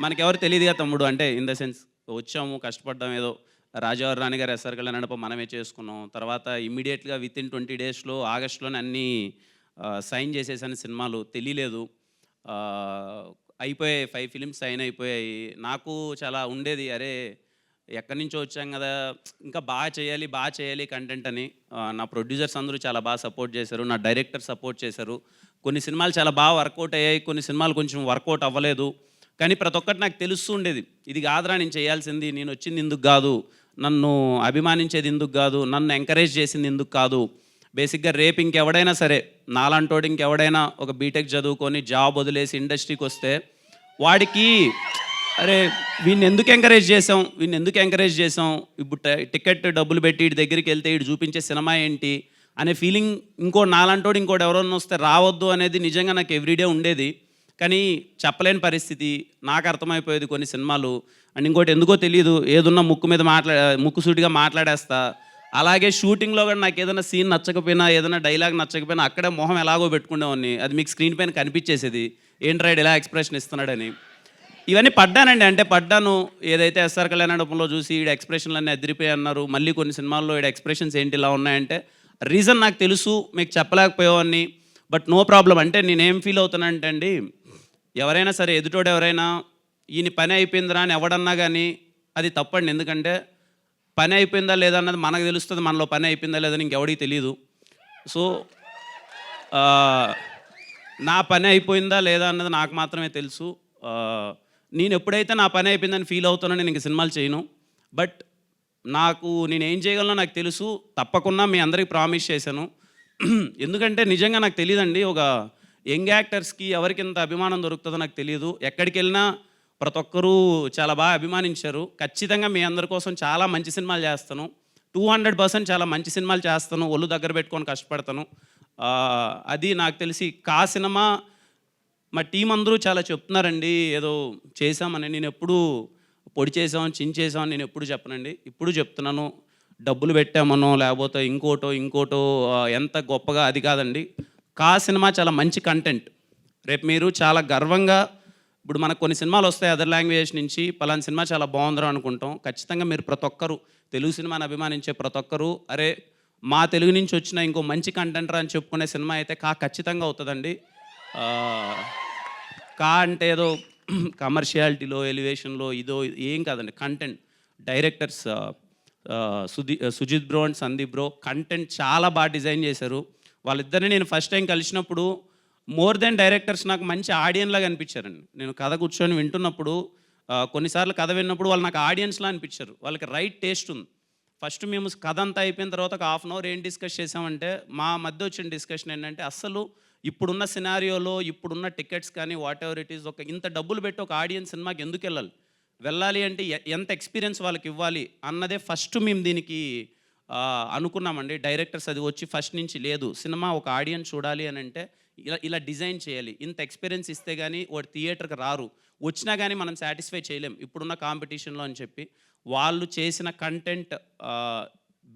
మనకెవరు తెలియదుగా తమ్ముడు, అంటే ఇన్ ద సెన్స్ వచ్చాము, కష్టపడ్డాం, ఏదో రాజావారి రాణి గారు ఎస్ఆర్ కళ్యాణ మండపం మనమే చేసుకున్నాం. తర్వాత ఇమ్మీడియట్గా వితిన్ 20 daysలో ఆగస్టులోనే అన్నీ సైన్ చేసేసాను. సినిమాలు తెలియలేదు, అయిపోయాయి. 5 films సైన్ అయిపోయాయి. నాకు చాలా ఉండేది, అరే ఎక్కడి నుంచో వచ్చాం కదా, ఇంకా బాగా చేయాలి కంటెంట్ అని. నా ప్రొడ్యూసర్స్ అందరూ చాలా బాగా సపోర్ట్ చేశారు, నా డైరెక్టర్ సపోర్ట్ చేశారు. కొన్ని సినిమాలు చాలా బాగా వర్కౌట్ అయ్యాయి, కొన్ని సినిమాలు కొంచెం వర్కౌట్ అవ్వలేదు. కానీ ప్రతి ఒక్కటి నాకు తెలుస్తూ ఉండేది, ఇది కాదురా నేను చేయాల్సింది, నేను వచ్చింది ఇందుకు కాదు, నన్ను అభిమానించేది ఇందుకు కాదు, నన్ను ఎంకరేజ్ చేసింది ఇందుకు కాదు. బేసిక్గా రేపు ఇంకెవడైనా సరే, నాలాంటోడు ఇంకెవడైనా ఒక బీటెక్ చదువుకొని జాబ్ వదిలేసి ఇండస్ట్రీకి వస్తే వాడికి అరే వీడిని ఎందుకు ఎంకరేజ్ చేసాం, ఇప్పుడు టికెట్ డబ్బులు పెట్టి వీడి దగ్గరికి వెళ్తే వీడు చూపించే సినిమా ఏంటి అనే ఫీలింగ్ నాలాంటోడు ఇంకోటి ఎవరైనా వస్తే రావద్దు అనేది నిజంగా నాకు ఎవ్రీడే ఉండేది. కానీ చెప్పలేని పరిస్థితి, నాకు అర్థమైపోయేది కొన్ని సినిమాలు. అండ్ ఇంకోటి ఎందుకో తెలియదు, ఏదున్నా ముక్కుసూటిగా మాట్లాడేస్తా. అలాగే షూటింగ్లో కూడా నాకు ఏదైనా సీన్ నచ్చకపోయినా, ఏదైనా డైలాగ్ నచ్చకపోయినా అక్కడే మొహం ఎలాగో పెట్టుకునేవాడిని. అది మీకు స్క్రీన్ పైన కనిపించేసేది, ఏంట్రైడ్ ఎలా ఎక్స్ప్రెషన్ ఇస్తున్నాడని. ఇవన్నీ పడ్డానండి, అంటే పడ్డాను. ఏదైతే ఎస్ఆర్ కళ్యాణ మండపంలో చూసి ఈడ ఎక్స్ప్రెషన్లన్నీ అదిరిపోయి అన్నారు, మళ్ళీ కొన్ని సినిమాల్లో ఈడ ఎక్స్ప్రెషన్స్ ఏంటి ఇలా ఉన్నాయంటే రీజన్ నాకు తెలుసు, మీకు చెప్పలేకపోయేవాడిని. But no problem. అంటే నేనేం ఫీల్ అవుతానంటే అండి, ఎవరైనా సరే ఎదుటోడు ఎవరైనా ఈయన పని అయిపోయిందిరా అని ఎవడన్నా కానీ అది తప్పండి. ఎందుకంటే పని అయిపోయిందా లేదా అన్నది మనకు తెలుస్తుంది, మనలో పని అయిపోయిందా లేదని ఇంకెవడికి తెలియదు. సో నా పని అయిపోయిందా లేదా అన్నది నాకు మాత్రమే తెలుసు. నేను ఎప్పుడైతే నా పని అయిపోయిందని ఫీల్ అవుతానో నేను ఇంక సినిమాలు చేయను. బట్ నేను ఏం చేయగలనో నాకు తెలుసు, తప్పకుండా మీ అందరికీ ప్రామిస్ చేశాను. ఎందుకంటే నిజంగా నాకు తెలియదండి, ఒక యంగ్ యాక్టర్స్కి ఎవరికి ఎంత అభిమానం దొరుకుతుందో నాకు తెలియదు. ఎక్కడికి వెళ్ళినా ప్రతి ఒక్కరూ చాలా బాగా అభిమానించారు. ఖచ్చితంగా మీ అందరి కోసం చాలా మంచి సినిమాలు చేస్తాను, 200% చాలా మంచి సినిమాలు చేస్తాను, ఒళ్ళు దగ్గర పెట్టుకొని కష్టపడతాను. అది నాకు తెలిసి సినిమా మా టీం అందరూ చాలా చెప్తున్నారండి ఏదో చేసామని. నేను ఎప్పుడు పొడి చేసాం చించేసామని నేను ఎప్పుడు చెప్పనండి, ఇప్పుడు చెప్తున్నాను. డబ్బులు పెట్టామనో లేకపోతే ఇంకోటో ఎంత గొప్పగా అది కాదండి. సినిమా చాలా మంచి కంటెంట్. రేపు మీరు చాలా గర్వంగా, ఇప్పుడు మనకు కొన్ని సినిమాలు వస్తాయి అదర్ లాంగ్వేజ్ నుంచి, పలానా సినిమా చాలా బాగుందరో అనుకుంటాం. ఖచ్చితంగా మీరు ప్రతి ఒక్కరు, తెలుగు సినిమాని అభిమానించే ప్రతి ఒక్కరు, అరే మా తెలుగు నుంచి వచ్చిన ఇంకో మంచి కంటెంట్ అని చెప్పుకునే సినిమా అయితే ఖచ్చితంగా అవుతుందండి. అంటే ఏదో కమర్షియాలిటీలో ఎలివేషన్లో ఇదో ఏం కాదండి. Content directors Sujith bro and Sandeep bro content చాలా బాగా డిజైన్ చేశారు. వాళ్ళిద్దరిని నేను ఫస్ట్ టైం కలిసినప్పుడు మోర్ దెన్ డైరెక్టర్స్ నాకు మంచి ఆడియన్లాగా అనిపించారండి. నేను కథ కూర్చొని వింటున్నప్పుడు, కొన్నిసార్లు కథ విన్నప్పుడు వాళ్ళు నాకు ఆడియన్స్లా అనిపించారు. వాళ్ళకి రైట్ టేస్ట్ ఉంది. ఫస్ట్ మేము కథ అంతా అయిపోయిన తర్వాత ఒక 1/2 hour ఏం డిస్కస్ చేసామంటే, మా మధ్య వచ్చిన డిస్కషన్ ఏంటంటే, అసలు ఇప్పుడున్న సినారియోలో ఇప్పుడున్న టికెట్స్ కానీ వాట్ ఎవర్ ఇట్ ఈస్, ఒక ఇంత డబ్బులు పెట్టి ఒక ఆడియన్స్ సినిమాకి ఎందుకు వెళ్ళాలి అంటే ఎంత ఎక్స్పీరియన్స్ వాళ్ళకి ఇవ్వాలి అన్నదే ఫస్ట్ మేము దీనికి అనుకున్నామండి. డైరెక్టర్స్ అది వచ్చి ఫస్ట్ నుంచి లేదు, సినిమా ఒక ఆడియన్స్ చూడాలి అని అంటే ఇలా ఇలా డిజైన్ చేయాలి, ఇంత ఎక్స్పీరియన్స్ ఇస్తే కానీ వాడు థియేటర్కి రారు, వచ్చినా కానీ మనం సాటిస్ఫై చేయలేం ఇప్పుడున్న కాంపిటీషన్లో అని చెప్పి వాళ్ళు చేసిన కంటెంట్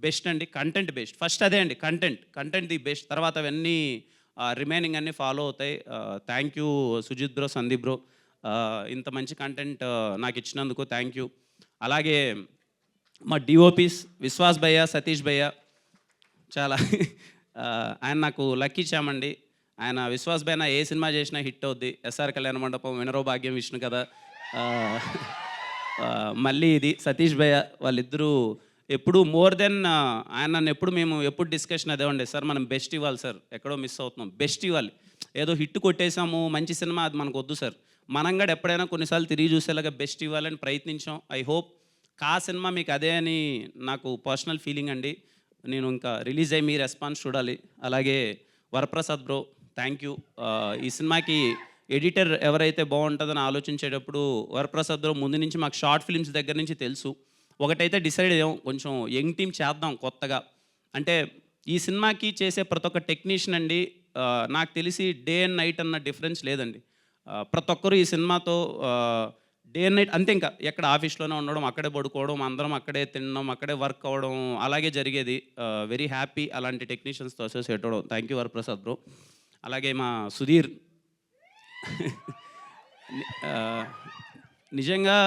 బెస్ట్ అండి. కంటెంట్ బెస్ట్, ఫస్ట్ అదే అండి, కంటెంట్ ది బెస్ట్, తర్వాత అవన్నీ రిమైనింగ్ అన్నీ ఫాలో అవుతాయి. Thank you Sujith bro, Sandeep bro, ఇంత మంచి కంటెంట్ నాకు ఇచ్చినందుకు థ్యాంక్ యూ. అలాగే మా డిఓపీస్ విశ్వాస్ భయ్య, సతీష్ భయ్య, చాలా ఆయన నాకు లక్కీ చామండి. ఆయన విశ్వాస్ భయ్య ఏ సినిమా చేసినా హిట్ అవుద్ది. ఎస్ఆర్ కళ్యాణ మండపం, వినరో భాగ్యం, విష్ణు కదా, మళ్ళీ ఇది సతీష్ భయ్య, వాళ్ళిద్దరూ ఎప్పుడు మోర్ దెన్ ఆయన నన్ను ఎప్పుడు డిస్కషన్ అదే ఉండే, సార్ మనం బెస్ట్ ఇవ్వాలి సార్, ఎక్కడో మిస్ అవుతున్నాం, బెస్ట్ ఇవ్వాలి, ఏదో హిట్ కొట్టేసాము మంచి సినిమా అది మనకు వద్దు సార్, మనం కూడా ఎప్పుడైనా కొన్నిసార్లు తిరిగి చూసేలాగా బెస్ట్ ఇవ్వాలని ప్రయత్నించాం. ఐ హోప్ కా సినిమా మీకు అదే అని నాకు పర్సనల్ ఫీలింగ్ అండి. నేను ఇంకా రిలీజ్ అయ్యి మీ రెస్పాన్స్ చూడాలి. అలాగే వరప్రసాద్ బ్రో, థ్యాంక్ యూ. ఈ సినిమాకి ఎడిటర్ ఎవరైతే బాగుంటుందని ఆలోచించేటప్పుడు వరప్రసాద్ బ్రో ముందు నుంచి మాకు షార్ట్ ఫిల్మ్స్ దగ్గర నుంచి తెలుసు. ఒకటైతే డిసైడ్ అయ్యాం, కొంచెం యంగ్ టీమ్ చేద్దాం కొత్తగా. అంటే ఈ సినిమాకి చేసే ప్రతి ఒక్క టెక్నీషియన్ అండి, నాకు తెలిసి డే అండ్ నైట్ అన్న డిఫరెన్స్ లేదండి. ప్రతి ఒక్కరు ఈ సినిమాతో డే అండ్ నైట్ అంతే, ఇంకా ఎక్కడ ఆఫీస్లోనే ఉండడం, అక్కడే పడుకోవడం, అందరం అక్కడే తినడం, అక్కడే వర్క్ అవ్వడం, అలాగే జరిగేది. వెరీ హ్యాపీ అలాంటి టెక్నీషియన్స్తో అసోసియేట్ అవ్వడం. Thank you Varaprasad bro. అలాగే మా సుధీర్, నిజంగా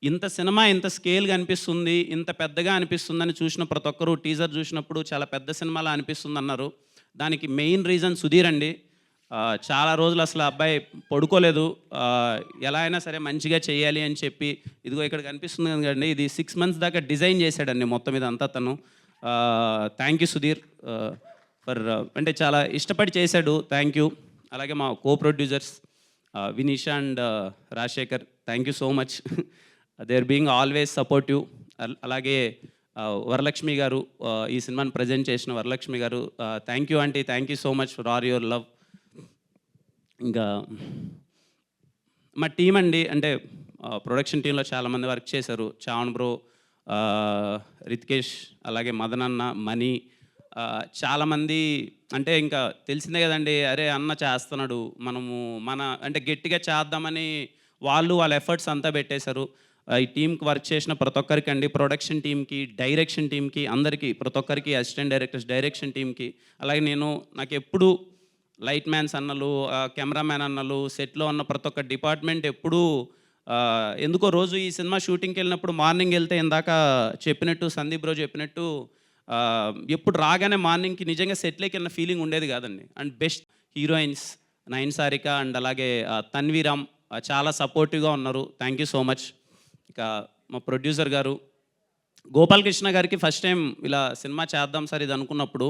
ఇంత సినిమా ఇంత స్కేల్గా అనిపిస్తుంది, ఇంత పెద్దగా అనిపిస్తుందని చూసిన ప్రతి ఒక్కరు టీజర్ చూసినప్పుడు చాలా పెద్ద సినిమాలా అనిపిస్తుంది అన్నారు. దానికి మెయిన్ రీజన్ సుధీర్ అండి. చాలా రోజులు అసలు అబ్బాయి పడుకోలేదు, ఎలా అయినా సరే మంచిగా చేయాలి అని చెప్పి, ఇదిగో ఇక్కడ కనిపిస్తుంది కదండి, ఇది 6 months దాకా డిజైన్ చేశాడండి మొత్తం మీద అంతా తను. థ్యాంక్ యూ సుధీర్ ఫర్, అంటే చాలా ఇష్టపడి చేశాడు, థ్యాంక్ యూ. అలాగే మా co producers Vineesha and Rajasekhar, thank you so much, they are being always supportive. అలాగే వరలక్ష్మి గారు, ఈ సినిమాని ప్రజెంట్ చేసిన వరలక్ష్మి గారు, thank you aunty, thank you so much for all your love. ఇంకా మా టీం అండి, అంటే ప్రొడక్షన్ టీంలో చాలామంది వర్క్ చేశారు. చావన్ బ్రో, రితికేష్, అలాగే మదనన్న, మనీ, చాలామంది, అంటే ఇంకా తెలిసిందే కదండి, అరే అన్న చేస్తున్నాడు, మన అంటే గట్టిగా చేద్దామని వాళ్ళ ఎఫర్ట్స్ అంతా పెట్టేశారు. ఈ టీంకి వర్క్ చేసిన ప్రతి ఒక్కరికి అండి, ప్రొడక్షన్ టీంకి, డైరెక్షన్ టీంకి, అందరికీ, ప్రతి ఒక్కరికి, అసిస్టెంట్ డైరెక్టర్స్, డైరెక్షన్ టీంకి, అలాగే నాకు ఎప్పుడు లైట్ మ్యాన్స్ అన్నలు, కెమెరామ్యాన్ అన్నలు, సెట్లో ఉన్న ప్రతి ఒక్క డిపార్ట్మెంట్ ఎప్పుడూ ఎందుకో రోజు ఈ సినిమా షూటింగ్కి వెళ్ళినప్పుడు మార్నింగ్ వెళ్తే ఇందాక చెప్పినట్టు సందీప్ బ్రో చెప్పినట్టు ఎప్పుడు రాగానే మార్నింగ్కి నిజంగా సెట్లోకి వెళ్ళిన ఫీలింగ్ ఉండేది కాదండి. And best heroines Nayan Sarika and అలాగే తన్వీరామ్ చాలా సపోర్టివ్గా ఉన్నారు, థ్యాంక్ యూ సో మచ్. ఇక మా ప్రొడ్యూసర్ గారు గోపాలకృష్ణ గారికి ఫస్ట్ టైం ఇలా సినిమా చేద్దాం సార్ ఇది అనుకున్నప్పుడు,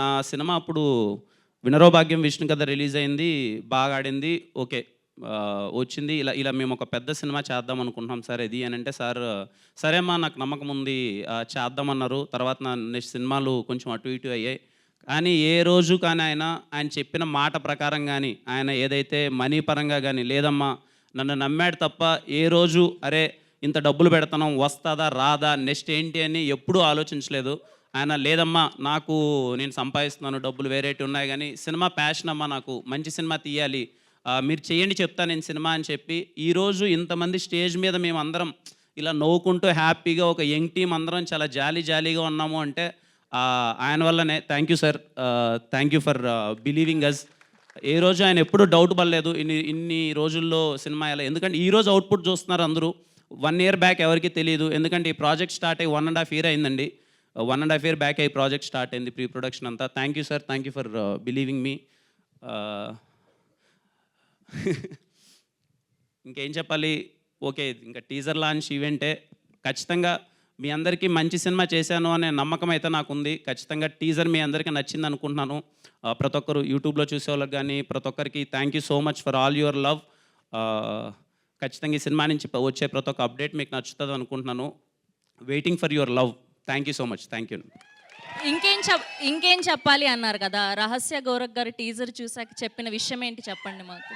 నా సినిమా అప్పుడు వినరో భాగ్యం, విష్ణు కథ రిలీజ్ అయింది, బాగా ఆడింది, ఓకే వచ్చింది, ఇలా మేము ఒక పెద్ద సినిమా చేద్దాం అనుకుంటున్నాం సార్ ఇది అని అంటే, సార్ సరేమ్మా నాకు నమ్మకం ఉంది చేద్దామన్నారు. తర్వాత నా నెక్స్ట్ సినిమాలు కొంచెం అటు ఇటు అయ్యాయి, కానీ ఏ రోజు కానీ ఆయన చెప్పిన మాట ప్రకారం కానీ, ఆయన ఏదైతే మనీ పరంగా కానీ, లేదమ్మా నన్ను నమ్మాడు తప్ప ఏ రోజు అరే ఇంత డబ్బులు పెడతాం వస్తుందా రాదా నెక్స్ట్ ఏంటి అని ఎప్పుడూ ఆలోచించలేదు. ఆయన లేదమ్మా నేను సంపాదిస్తున్నాను, డబ్బులు వేరేటి ఉన్నాయి, కానీ సినిమా ప్యాషన్ అమ్మా, నాకు మంచి సినిమా తీయాలి, మీరు చేయండి చెప్తా నేను సినిమా అని చెప్పి, ఈరోజు ఇంతమంది స్టేజ్ మీద మేము అందరం ఇలా నవ్వుకుంటూ హ్యాపీగా ఒక యంగ్ టీం అందరం చాలా జాలీగా ఉన్నాము అంటే ఆయన వల్లనే. Thank you sir, thank you for believing us. ఏ రోజు ఆయన ఎప్పుడూ డౌట్ పడలేదు ఇన్ని రోజుల్లో సినిమా ఎలా, ఎందుకంటే ఈరోజు అవుట్పుట్ చూస్తున్నారు అందరూ, 1 year బ్యాక్ ఎవరికి తెలియదు, ఎందుకంటే ఈ ప్రాజెక్ట్ స్టార్ట్ అయ్యి 1.5 year అయిందండి. 1.5 year బ్యాక్ అయ్యి ప్రాజెక్ట్ స్టార్ట్ అయింది, ప్రీ ప్రొడక్షన్ అంతా. Thank you sir, thank you for believing me. ఇంకేం చెప్పాలి, ఓకే ఇంకా టీజర్ లాంచ్ ఈవెంటే, ఖచ్చితంగా మీ అందరికీ మంచి సినిమా చేశాను అనే నమ్మకం అయితే నాకుంది. ఖచ్చితంగా టీజర్ మీ అందరికీ నచ్చింది అనుకుంటున్నాను. ప్రతి ఒక్కరు యూట్యూబ్లో చూసే వాళ్ళకి కానీ ప్రతి ఒక్కరికి thank you so much for all your love. ఖచ్చితంగా ఈ సినిమా నుంచి వచ్చే ప్రతి ఒక్క అప్డేట్ మీకు నచ్చుతుంది అనుకుంటున్నాను. Waiting for your love. Thank you so much, thank you. ఇంకేం చెప్పాలి అన్నారు కదా, రహస్య గౌరవ్ గారు టీజర్ చూసాక చెప్పిన విషయం ఏంటి చెప్పండి మాకు.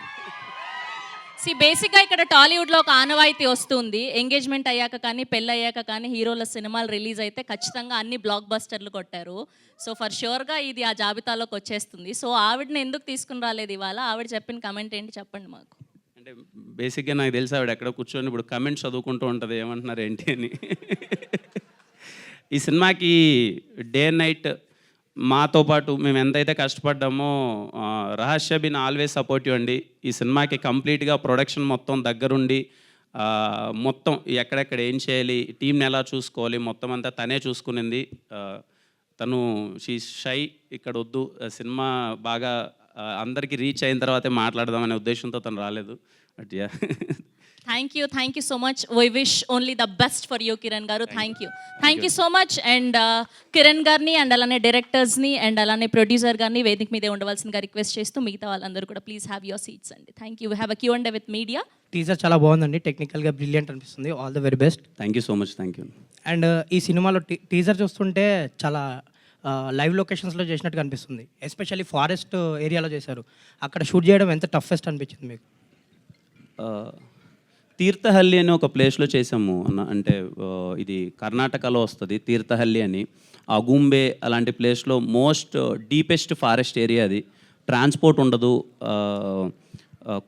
బేసిక్గా ఇక్కడ టాలీవుడ్లో ఒక ఆనవాయితీ వస్తుంది. ఎంగేజ్మెంట్ అయ్యాక కానీ పెళ్ళి అయ్యాక కానీ హీరోల సినిమాలు రిలీజ్ అయితే ఖచ్చితంగా అన్ని బ్లాక్ బస్టర్లు కొట్టారు. సో ఫర్ షూర్గా ఇది ఆ జాబితాలోకి వచ్చేస్తుంది. సో ఆవిడని ఎందుకు తీసుకుని రాలేదు ఇవాళ? ఆవిడ చెప్పిన కమెంట్ ఏంటి చెప్పండి మాకు. అంటే బేసిక్గా నాకు తెలిసి ఆవిడ ఎక్కడ కూర్చొని ఇప్పుడు కమెంట్స్ చదువుకుంటూ ఉంటుంది ఏమంటున్నారు ఏంటి అని. ఈ సినిమాకి డే అండ్ నైట్ మాతో పాటు మేము ఎంతైతే కష్టపడ్డామో రహస్య బిన్ ఆల్వేస్ సపోర్టివ్ అండి. ఈ సినిమాకి కంప్లీట్గా ప్రొడక్షన్ మొత్తం దగ్గరుండి మొత్తం ఎక్కడెక్కడ ఏం చేయాలి, టీంని ఎలా చూసుకోవాలి మొత్తం అంతా తనే చూసుకునింది. తను షై ఇక్కడ వద్దు, సినిమా బాగా అందరికీ రీచ్ అయిన తర్వాతే మాట్లాడదామనే ఉద్దేశంతో తను రాలేదు. But yeah, thank you so much. We wish only the best for you Kiran garu. Thank you so much. And Kiran గారిని అండ్ అలానే డైరెక్టర్స్ని అండ్ అలానే ప్రొడ్యూసర్ గారిని వేదిక మీదే ఉండవలసిందిగా రిక్వెస్ట్ చేస్తూ మిగతా వాళ్ళందరూ కూడా ప్లీజ్ హ్యావ్ యువర్ సీట్స్ అండి. Thank you. Have a Q&A with media. Teaser చాలా బాగుందండి, టెక్నికల్గా బ్రిలియంట్ అనిపిస్తుంది. All the very best. Thank you so much. Thank you. And ఈ సినిమాలో టీజర్ చూస్తుంటే చాలా లైవ్ లొకేషన్స్లో చేసినట్టుగా అనిపిస్తుంది. ఎస్పెషల్లీ ఫారెస్ట్ ఏరియాలో చేశారు. అక్కడ షూట్ చేయడం ఎంత టఫెస్ట్ అనిపించింది మీకు? తీర్థహల్లి అని ఒక ప్లేస్లో చేసాము అన్న. అంటే ఇది కర్ణాటకలో వస్తుంది తీర్థహల్లి అని. అగుంబే అలాంటి ప్లేస్లో మోస్ట్ డీపెస్ట్ ఫారెస్ట్ ఏరియా అది. ట్రాన్స్పోర్ట్ ఉండదు.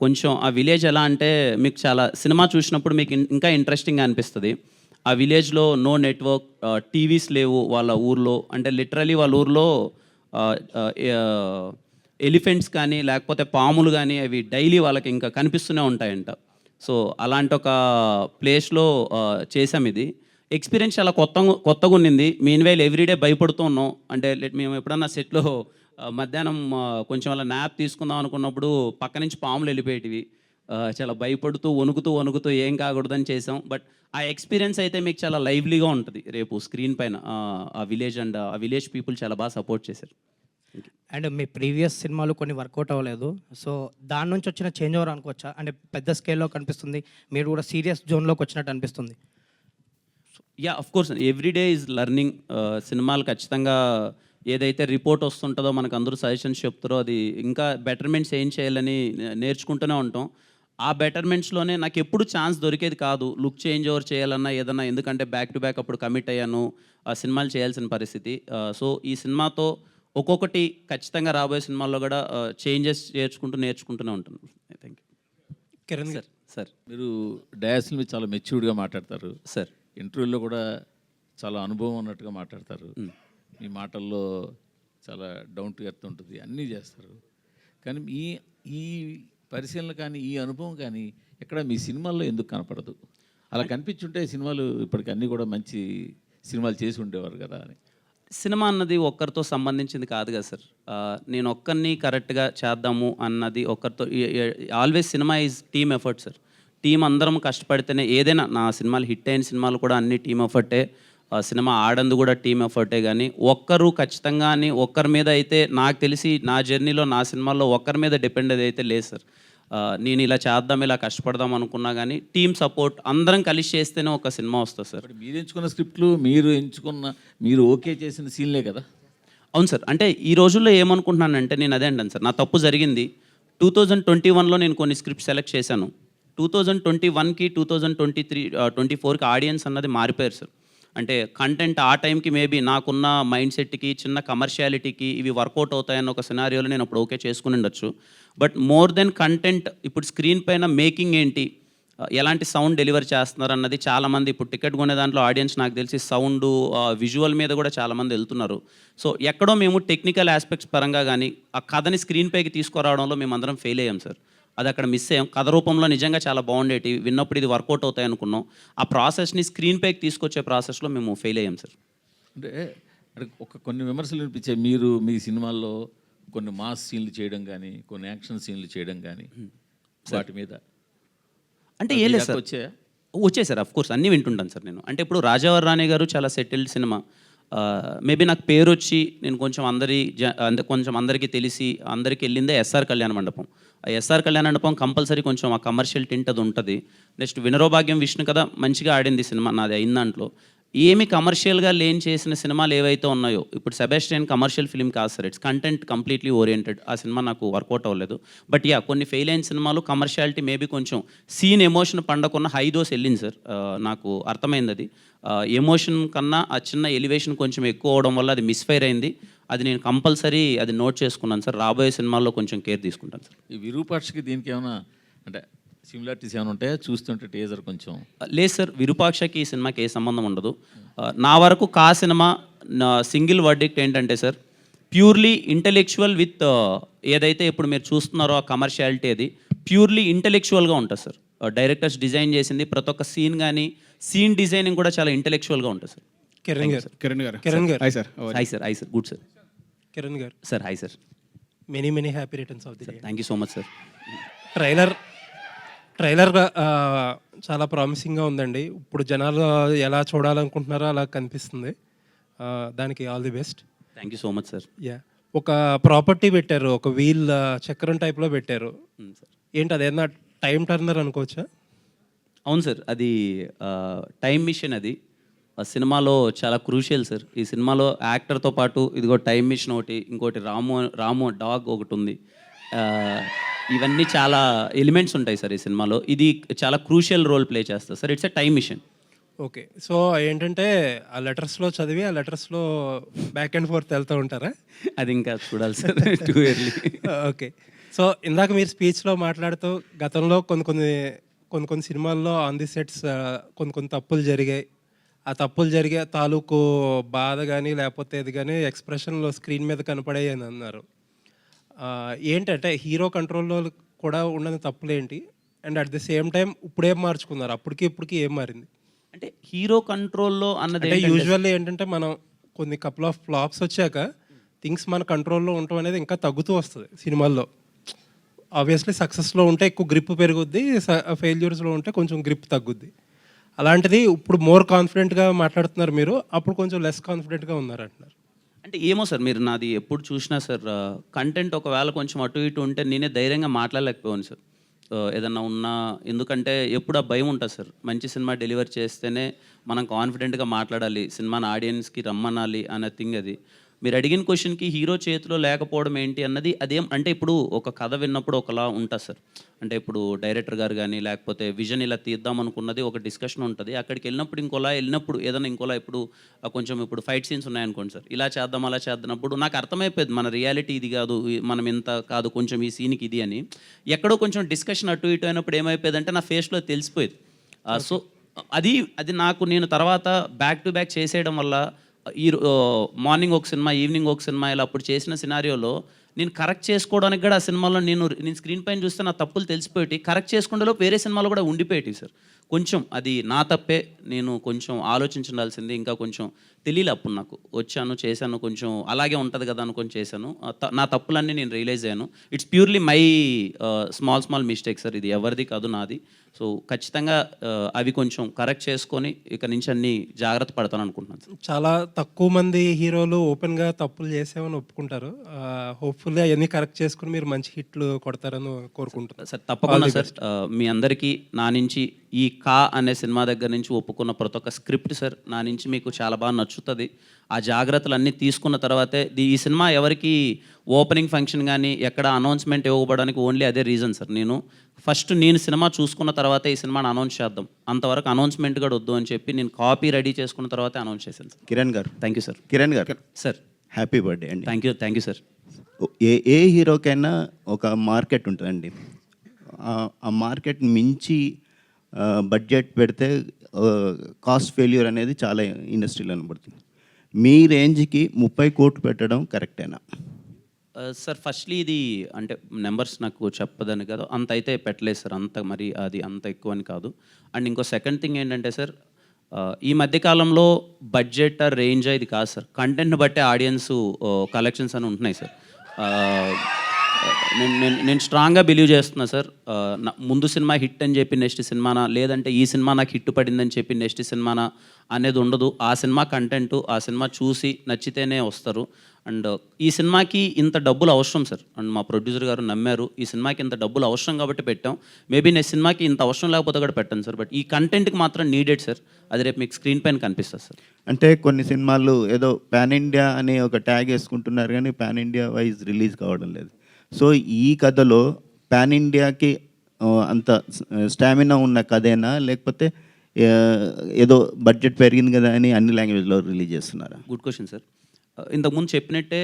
కొంచెం ఆ విలేజ్ ఎలా అంటే మీకు చాలా సినిమా చూసినప్పుడు మీకు ఇంకా ఇంట్రెస్టింగ్గా అనిపిస్తుంది. ఆ విలేజ్లో నో నెట్వర్క్, టీవీస్ లేవు వాళ్ళ ఊర్లో. అంటే లిటరలీ వాళ్ళ ఊర్లో ఎలిఫెంట్స్ కానీ లేకపోతే పాములు కానీ అవి డైలీ వాళ్ళకి ఇంకా కనిపిస్తూనే ఉంటాయంట. సో అలాంటి ఒక ప్లేస్లో చేసాం ఇది. ఎక్స్పీరియన్స్ చాలా కొత్తగా ఉన్నింది. మీన్ వైల్ ఎవ్రీడే భయపడుతూ ఉన్నాం. అంటే మేము ఎప్పుడన్నా సెట్లో మధ్యాహ్నం కొంచెం అలా న్యాప్ తీసుకుందాం అనుకున్నప్పుడు పక్క నుంచి పాములు వెళ్ళిపోయేటివి. చాలా భయపడుతూ వణుకుతూ ఏం కాకూడదని చేసాం. బట్ ఆ ఎక్స్పీరియన్స్ అయితే మీకు చాలా లైవ్లీగా ఉంటుంది రేపు స్క్రీన్ పైన. ఆ విలేజ్ అండ్ ఆ విలేజ్ పీపుల్ చాలా బాగా సపోర్ట్ చేశారు. అండ్ మీ ప్రీవియస్ సినిమాలు కొన్ని వర్కౌట్ అవ్వలేదు. సో దాని నుంచి వచ్చిన చేంజ్ ఓవర్ అనుకోవచ్చా? అంటే పెద్ద స్కేల్లో కనిపిస్తుంది, మీరు కూడా సీరియస్ జోన్లోకి వచ్చినట్టు అనిపిస్తుంది. Yeah, of course everyday is learning. సినిమాలు ఖచ్చితంగా ఏదైతే రిపోర్ట్ వస్తుంటుందో మనకు అందరూ సజెషన్స్ చెప్తారో అది ఇంకా బెటర్మెంట్స్ ఏం చేయాలని నేర్చుకుంటూనే ఉంటాం. ఆ బెటర్మెంట్స్లోనే నాకు ఎప్పుడు ఛాన్స్ దొరికేది కాదు లుక్ చేంజ్ ఓవర్ చేయాలన్నా ఏదన్నా. ఎందుకంటే బ్యాక్ టు బ్యాక్ అప్పుడు కమిట్ అయ్యాను, సినిమాలు చేయాల్సిన పరిస్థితి. సో ఈ సినిమాతో ఒక్కొక్కటి ఖచ్చితంగా రాబోయే సినిమాల్లో కూడా చేంజెస్ నేర్చుకుంటూనే ఉంటాను. Thank you. కిరణ్ సార్ మీరు డయాస్ల మీద చాలా మెచ్యూర్డ్గా మాట్లాడతారు సార్. ఇంటర్వ్యూలో కూడా చాలా అనుభవం ఉన్నట్టుగా మాట్లాడతారు. మీ మాటల్లో చాలా డౌన్ టు ఎర్త్ ఉంటుంది, అన్నీ చేస్తారు. కానీ ఈ పరిశీలన కానీ ఈ అనుభవం కానీ ఎక్కడ మీ సినిమాల్లో ఎందుకు కనపడదు? అలా కనిపించుంటే సినిమాలు ఇప్పటికి అన్నీ కూడా మంచి సినిమాలు చేసి ఉండేవారు కదా అని. సినిమా అన్నది ఒక్కరితో సంబంధించింది కాదు కదా సార్. నేను ఒక్కరిని కరెక్ట్గా చేద్దాము అన్నది ఒక్కరితో. Always cinema is team effort sir. Team అందరం కష్టపడితేనే ఏదైనా. నా సినిమాలు హిట్ అయిన సినిమాలు కూడా అన్ని టీమ్ ఎఫర్టే. సినిమా ఆడందు కూడా టీమ్ ఎఫర్టే. కానీ ఒక్కరు ఖచ్చితంగా అని ఒక్కరి మీద అయితే నాకు తెలిసి నా జర్నీలో నా సినిమాల్లో ఒక్కరి మీద డిపెండ్ అయితే లేదు సార్. నేను ఇలా చేద్దాం ఇలా కష్టపడదాం అనుకున్నా కానీ టీమ్ సపోర్ట్ అందరం కలిసి చేస్తేనే ఒక సినిమా వస్తుంది సార్. మీరు ఎంచుకున్న స్క్రిప్ట్లు మీరు ఓకే చేసిన సీన్లే కదా? అవును సార్. అంటే ఈ రోజుల్లో ఏమనుకుంటున్నానంటే నేను అదే అంటాను సార్, నా తప్పు జరిగింది. 2021లో నేను కొన్ని స్క్రిప్ట్ సెలెక్ట్ చేశాను. 2021కి 2024కి ఆడియన్స్ అన్నది మారిపోయారు సార్. అంటే కంటెంట్ ఆ టైంకి మేబీ నాకున్న మైండ్ సెట్కి చిన్న కమర్షియాలిటీకి ఇవి వర్కౌట్ అవుతాయన్న ఒక సినారియోలో నేను అప్పుడు ఓకే చేసుకుని ఉండొచ్చు. బట్ మోర్ దెన్ కంటెంట్ ఇప్పుడు స్క్రీన్ పైన మేకింగ్ ఏంటి, ఎలాంటి సౌండ్ డెలివర్ చేస్తున్నారు అన్నది చాలామంది ఇప్పుడు టికెట్ కొనే దాంట్లో ఆడియన్స్ నాకు తెలిసి సౌండ్ విజువల్ మీద కూడా చాలామంది వెళ్తున్నారు. సో ఎక్కడో మేము టెక్నికల్ ఆస్పెక్ట్స్ పరంగా కానీ ఆ కథని స్క్రీన్ పైకి తీసుకురావడంలో మేము అందరం ఫెయిల్ అయ్యాం సార్. అది అక్కడ మిస్ అయ్యాం. కథ రూపంలో నిజంగా చాలా బాగుండేటి, విన్నప్పుడు ఇది వర్కౌట్ అవుతాయి అనుకున్నాం. ఆ ప్రాసెస్ని స్క్రీన్ పైకి తీసుకొచ్చే ప్రాసెస్లో మేము ఫెయిల్ అయ్యాం సార్. అంటే కొన్ని విమర్శలు వినిపించాయి. మీ సినిమాల్లో కొన్ని మాస్ సీన్లు చేయడం కానీ కొన్ని యాక్షన్ సీన్లు చేయడం కానీ వాటి మీద అంటే ఏం లేదు సార్. వచ్చాయి సార్. అఫ్ కోర్స్ అన్నీ వింటుంటాను సార్ నేను. అంటే ఇప్పుడు రాజావారి రాణి గారు చాలా సెటిల్డ్ సినిమా. మేబీ నాకు పేరు వచ్చి నేను కొంచెం అందరికీ తెలిసి అందరికీ వెళ్ళిందే ఎస్ఆర్ కళ్యాణ మండపం. ఆ ఎస్ఆర్ కళ్యాణ మండపం కంపల్సరీ కొంచెం ఆ కమర్షియల్ టింట్ అది ఉంటుంది. నెక్స్ట్ వినరోభాగ్యం విష్ణు కదా మంచిగా ఆడింది సినిమా నాది అయిన దాంట్లో. ఏమి కమర్షియల్గా లేని చేసిన సినిమాలు ఏవైతే ఉన్నాయో, ఇప్పుడు సెబాస్టియన్ కమర్షియల్ ఫిల్మ్ కాదు sir, it's content completely oriented. ఆ సినిమా నాకు వర్కౌట్ అవ్వలేదు. బట్ యా, కొన్ని ఫెయిల్ అయిన సినిమాలు కమర్షియాలిటీ మేబీ కొంచెం సీన్ ఎమోషన్ పండకున్న హై డోస్ వెళ్ళింది సార్. నాకు అర్థమైంది అది. ఎమోషన్ కన్నా ఆ చిన్న ఎలివేషన్ కొంచెం ఎక్కువ అవడం వల్ల అది మిస్ఫైర్ అయింది. అది నేను కంపల్సరీ అది నోట్ చేసుకున్నాను సార్. రాబోయే సినిమాల్లో కొంచెం కేర్ తీసుకుంటాను సార్. ఈ విరూపాక్షకి దీనికి ఏమైనా అంటే సిమిలారిటీస్ ఏమైనా ఉంటాయా? చూస్తుంటే టీజర్ కొంచెం. లేదు సార్, విరూపాక్షకి ఈ సినిమాకి ఏ సంబంధం ఉండదు. నా వరకు కా సినిమా నా సింగిల్ వర్డిక్ట్ ఏంటంటే సార్, ప్యూర్లీ ఇంటెలెక్చువల్ విత్ ఏదైతే ఇప్పుడు మీరు చూస్తున్నారో ఆ కమర్షియాలిటీ, అది ప్యూర్లీ ఇంటెలెక్చువల్గా ఉంటుంది సార్. డైరెక్టర్స్ డిజైన్ చేసింది ప్రతి ఒక్క సీన్ కానీ సీన్ డిజైనింగ్ కూడా చాలా ఇంటెలెక్చువల్గా ఉంటుంది sir. Kiran garu hi sir. Hi sir, good sir. Kiran garu sir hi sir. Many happy returns of the day. Thank you so much sir. Trailer చాలా ప్రామిసింగ్గా ఉందండి. ఇప్పుడు జనాలు ఎలా చూడాలనుకుంటున్నారో అలా కనిపిస్తుంది. దానికి all the best. Thank you so much sir. Yeah, ఒక ప్రాపర్టీ పెట్టారు, ఒక వీల్ చక్రం టైప్లో పెట్టారు. ఏంటి అదేనా టైం టర్నర్ అనుకోవచ్చా? అవును సార్, అది టైం మిషన్. అది ఆ సినిమాలో చాలా క్రూషియల్ సార్. ఈ సినిమాలో యాక్టర్తో పాటు ఇదిగో టైం మిషన్ ఒకటి, ఇంకోటి రాము డాగ్ ఒకటి ఉంది. ఇవన్నీ చాలా ఎలిమెంట్స్ ఉంటాయి సార్ ఈ సినిమాలో. ఇది చాలా క్రూషియల్ రోల్ ప్లే చేస్తుంది సార్. It's a time mission. Okay, so ఏంటంటే ఆ లెటర్స్లో చదివి ఆ లెటర్స్లో బ్యాక్ అండ్ ఫోర్త్ వెళ్తూ ఉంటారా? అది ఇంకా చూడాలి sir, too early. Okay, so ఇందాక మీరు స్పీచ్లో మాట్లాడుతూ గతంలో కొన్ని సినిమాల్లో ఆన్ ది సెట్స్ కొన్ని తప్పులు జరిగాయి. ఆ తప్పులు జరిగే తాలూకు బాధ కానీ లేకపోతే ఇది కానీ ఎక్స్ప్రెషన్లో స్క్రీన్ మీద కనపడాయి అని అన్నారు. ఏంటంటే హీరో కంట్రోల్లో కూడా ఉన్నది తప్పులేంటి, and at the same time ఇప్పుడేం మార్చుకున్నారు, ఇప్పటికి ఏం మారింది? అంటే హీరో కంట్రోల్లో అన్నది యూజువల్లీ ఏంటంటే మనం కొన్ని కపుల్ ఆఫ్ ఫ్లాప్స్ వచ్చాక థింగ్స్ మన కంట్రోల్లో ఉండటం అనేది ఇంకా తగ్గుతూ వస్తుంది సినిమాల్లో. ఆబ్వియస్లీ సక్సెస్లో ఉంటే ఎక్కువ గ్రిప్ పెరుగుద్ది, ఫెయిల్యూర్స్లో ఉంటే కొంచెం గ్రిప్ తగ్గుద్ది. అలాంటిది ఇప్పుడు మోర్ కాన్ఫిడెంట్గా మాట్లాడుతున్నారు మీరు, అప్పుడు కొంచెం లెస్ కాన్ఫిడెంట్గా ఉన్నారు అంటున్నారు. అంటే ఏమో సార్, మీరు నాది ఎప్పుడు చూసినా సార్ కంటెంట్ ఒకవేళ కొంచెం అటు ఇటు ఉంటే నేనే ధైర్యంగా మాట్లాడలేకపోయాను సార్. ఏదన్నా ఉన్నా, ఎందుకంటే ఎప్పుడు ఆ భయం ఉంటుంది సార్. మంచి సినిమా డెలివర్ చేస్తేనే మనం కాన్ఫిడెంట్గా మాట్లాడాలి, సినిమాని ఆడియన్స్కి రమ్మనాలి అనే థింగ్ అది. మీరు అడిగిన క్వశ్చన్కి హీరో చేతిలో లేకపోవడం ఏంటి అన్నది అదేం అంటే, ఇప్పుడు ఒక కథ విన్నప్పుడు ఒకలా ఉంటుంది సార్. అంటే ఇప్పుడు డైరెక్టర్ గారు కానీ లేకపోతే విజన్ ఇలా తీద్దాం అనుకున్నది ఒక డిస్కషన్ ఉంటుంది. అక్కడికి వెళ్ళినప్పుడు ఇంకోలా, వెళ్ళినప్పుడు ఏదైనా ఇంకోలా. ఇప్పుడు ఫైట్ సీన్స్ ఉన్నాయనుకోండి సార్, ఇలా చేద్దాం అలా చేద్దామప్పుడు నాకు అర్థమైపోయింది మన రియాలిటీ ఇది కాదు, మనం ఇంత కాదు, కొంచెం ఈ సీన్కి ఇది అని. ఎక్కడో కొంచెం డిస్కషన్ అటు ఇటు అయినప్పుడు ఏమైపోయేది అంటే నా ఫేస్లో తెలిసిపోయేది. సో అది నాకు నేను తర్వాత బ్యాక్ టు బ్యాక్ చేసేయడం వల్ల మార్నింగ్ ఒక సినిమా, ఈవినింగ్ ఒక సినిమా, ఇలా అప్పుడు చేసిన సినారియోలో నేను కరెక్ట్ చేసుకోవడానికి కూడా ఆ సినిమాలో నేను స్క్రీన్ పైన చూస్తే నా తప్పులు తెలిసిపోయి కరెక్ట్ చేసుకుంటేలో వేరే సినిమాలో కూడా ఉండిపోయేటి సార్. కొంచెం అది నా తప్పే, నేను కొంచెం ఆలోచించాల్సింది, ఇంకా కొంచెం తెలియలే అప్పుడు నాకు. వచ్చాను, చేశాను, కొంచెం అలాగే ఉంటుంది కదా అనుకొని చేశాను. నా తప్పులన్నీ నేను రియలైజ్ అయ్యాను. It's purely my small mistake sir. ఇది ఎవరిది కాదు, నాది. సో ఖచ్చితంగా అవి కొంచెం కరెక్ట్ చేసుకొని ఇక నుంచి అన్ని జాగ్రత్త పడతాను అనుకుంటున్నాను సార్. చాలా తక్కువ మంది హీరోలు ఓపెన్గా తప్పులు చేసామని ఒప్పుకుంటారు. హోప్ఫుల్లీ అవన్నీ కరెక్ట్ చేసుకుని మీరు మంచి హిట్లు కొడతారని కోరుకుంటున్నాను సార్. తప్పకుండా సార్. మీ అందరికీ నా నుంచి ఈ కా అనే సినిమా దగ్గర నుంచి ఒప్పుకున్న ప్రతి ఒక్క స్క్రిప్ట్ సార్ నా నుంచి మీకు చాలా బాగా నచ్చుతుంది. ఆ జాగ్రత్తలు అన్నీ తీసుకున్న తర్వాతే ఈ సినిమా ఎవరికి ఓపెనింగ్ ఫంక్షన్ కానీ ఎక్కడ అనౌన్స్మెంట్ ఇవ్వబడడానికి ఓన్లీ అదే రీజన్ సార్. నేను సినిమా చూసుకున్న తర్వాత ఈ సినిమాని అనౌన్స్ చేద్దాం, అంతవరకు అనౌన్స్మెంట్ కూడా వద్దు అని చెప్పి నేను కాపీ రెడీ చేసుకున్న తర్వాత అనౌన్స్ చేశాను sir. Kiran garu. Thank you sir. Kiran garu sir, happy birthday అండి. Thank you sir. ఏ హీరోకైనా ఒక మార్కెట్ ఉంటుందండి. ఆ మార్కెట్ మించి బడ్జెట్ పెడితే కాస్ట్ ఫెయిల్యూర్ అనేది చాలా ఇండస్ట్రీలో కనబడుతుంది. మీ రేంజ్కి 30 కోట్లు పెట్టడం కరెక్టేనా? సార్ ఫస్ట్లీ ఇది అంటే నెంబర్స్ నాకు చెప్పదని కాదు, అంత అయితే పెట్టలేదు సార్. అంత ఎక్కువ అని కాదు. అండ్ ఇంకో సెకండ్ థింగ్ ఏంటంటే సార్, ఈ మధ్యకాలంలో బడ్జెట్ రేంజ్ ఇది కాదు సార్, కంటెంట్ బట్టే ఆడియన్స్ కలెక్షన్స్ అని ఉంటున్నాయి సార్. నేను స్ట్రాంగ్గా బిలీవ్ చేస్తున్నా సార్. ముందు సినిమా హిట్ అని చెప్పి నెక్స్ట్ సినిమానా, లేదంటే ఈ సినిమా నాకు హిట్ పడిందని చెప్పి నెక్స్ట్ సినిమానా అనేది ఉండదు. ఆ సినిమా కంటెంట్, ఆ సినిమా చూసి నచ్చితేనే వస్తారు. అండ్ ఈ సినిమాకి ఇంత డబ్బులు అవసరం సార్. అండ్ మా ప్రొడ్యూసర్ గారు నమ్మారు, ఈ సినిమాకి ఇంత డబ్బులు అవసరం కాబట్టి పెట్టాం. మేబీ నెక్స్ట్ సినిమాకి ఇంత అవసరం లేకపోతే కూడా పెట్టాను సార్. బట్ ఈ కంటెంట్కి మాత్రం నీడెడ్ సార్. అది రేపు మీకు స్క్రీన్ పైన కనిపిస్తుంది సార్. అంటే కొన్ని సినిమాలు ఏదో పాన్ ఇండియా అనే ఒక ట్యాగ్ వేసుకుంటున్నారు కానీ పాన్ ఇండియా వైజ్ రిలీజ్ కావడం లేదు. సో ఈ కథలో పాన్ ఇండియాకి అంత స్టామినా ఉన్న కథేనా, లేకపోతే ఏదో బడ్జెట్ పెరిగింది కదా అని అన్ని లాంగ్వేజ్లో రిలీజ్ చేస్తున్నారా? Good question sir. ఇంతకుముందు చెప్పినట్టే